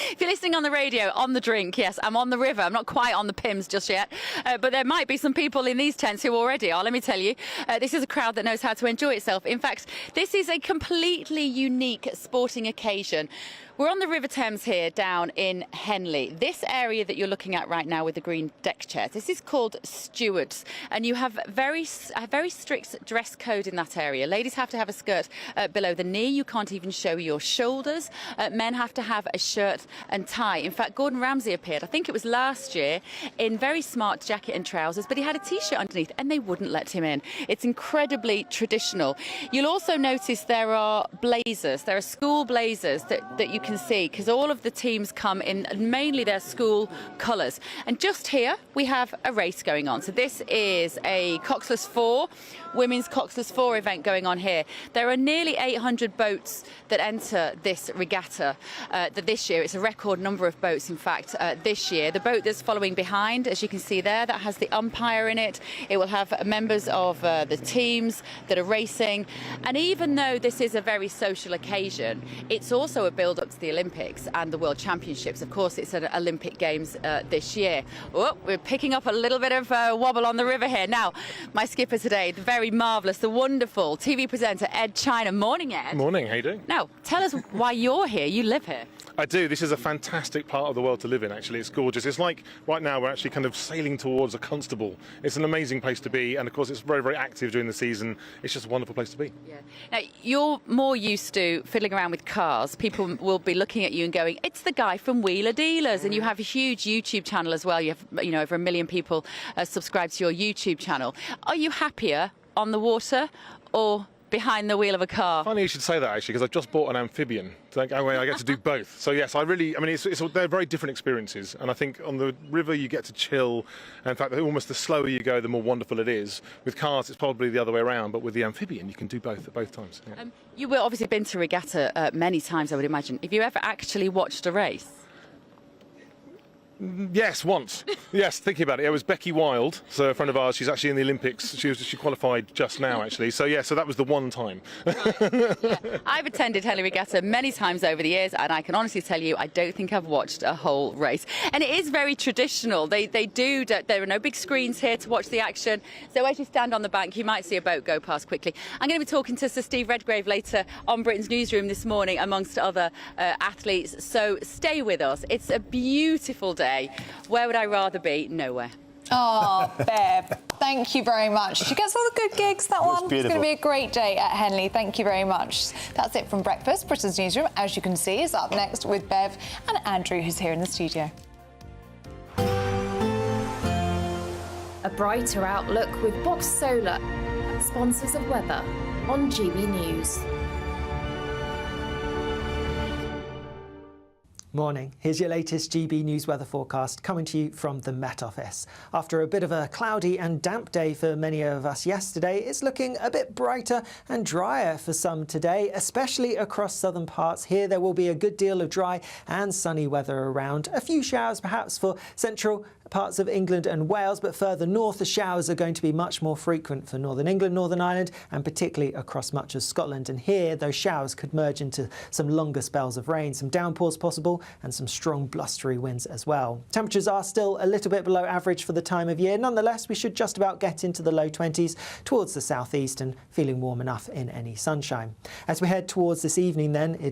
If you're listening on the radio, on the drink, yes, I'm on the river. I'm not quite on the Pims just yet, but there might be some people in these tents who already are. Let me tell you, this is a crowd that knows how to enjoy itself. In fact, this is a completely unique sporting occasion. We're on the River Thames here down in Henley. This area that you're looking at right now with the green deck chairs, this is called stewards, and you have a very strict dress code in that area. Ladies have to have a skirt below the knee. You can't even show your shoulders. Men have to have a shirt and tie. In fact, Gordon Ramsay appeared, I think it was last year, in very smart jacket and trousers, but he had a T-shirt underneath and they wouldn't let him in. It's incredibly traditional. You'll also notice there are blazers. There are school blazers that you can see, because all of the teams come in mainly their school colours. And just here we have a race going on. So this is a Coxless 4, women's Coxless 4 event going on here. There are nearly 800 boats that enter this regatta this year. It's a record number of boats, in fact, this year. The boat that's following behind, as you can see there, that has the umpire in it. It will have members of the teams that are racing. And even though this is a very social occasion, it's also a build-up to the Olympics and the World Championships. Of course, it's an Olympic Games this year. Oh, we're picking up a little bit of wobble on the river here. Now, my skipper today, the very marvellous, the wonderful TV presenter Ed China. Morning, Ed. Morning, how you doing? Now, tell us why you're here. You live here. I do. This is a fantastic part of the world to live in, actually. It's gorgeous. It's like right now we're actually kind of sailing towards a Constable. It's an amazing place to be, and of course it's very, very active during the season. It's just a wonderful place to be. Yeah. Now, you're more used to fiddling around with cars. People will be looking at you and going, it's the guy from Wheeler Dealers, and you have a huge YouTube channel as well. You have, you know, over 1 million people subscribe to your YouTube channel. Are you happier on the water or behind the wheel of a car? Funny you should say that, actually, because I've just bought an amphibian. So I get to do both. So yes, they're very different experiences, and I think on the river you get to chill, and in fact almost the slower you go, the more wonderful it is. With cars it's probably the other way around, but with the amphibian you can do both at both times. Yeah. You will obviously been to regatta many times, I would imagine. Have you ever actually watched a race? Yes, once. Yes, thinking about it. It was Becky Wild, so a friend of ours. She's actually in the Olympics. She qualified just now, actually. So yeah, so that was the one time. I've attended Henley Regatta many times over the years, and I can honestly tell you, I don't think I've watched a whole race. And it is very traditional. There are no big screens here to watch the action. So as you stand on the bank, you might see a boat go past quickly. I'm going to be talking to Sir Steve Redgrave later on Britain's Newsroom this morning, amongst other athletes. So stay with us. It's a beautiful day. Where would I rather be? Nowhere. Oh, Bev, thank you very much. She gets all the good gigs, that one. It's going to be a great day at Henley. Thank you very much. That's it from Breakfast. Britain's Newsroom, as you can see, is up next with Bev and Andrew, who's here in the studio. A brighter outlook with Box Solar, sponsors of weather on GB News. Morning. Here's your latest GB News weather forecast coming to you from the Met Office. After a bit of a cloudy and damp day for many of us yesterday, it's looking a bit brighter and drier for some today, especially across southern parts. Here there will be a good deal of dry and sunny weather around. A few showers perhaps for central parts of England and Wales, but further north the showers are going to be much more frequent for Northern England, Northern Ireland, and particularly across much of Scotland. And here those showers could merge into some longer spells of rain, some downpours possible, and some strong blustery winds as well. Temperatures are still a little bit below average for the time of year. Nonetheless, we should just about get into the low 20s towards the southeast and feeling warm enough in any sunshine. As we head towards this evening then, it is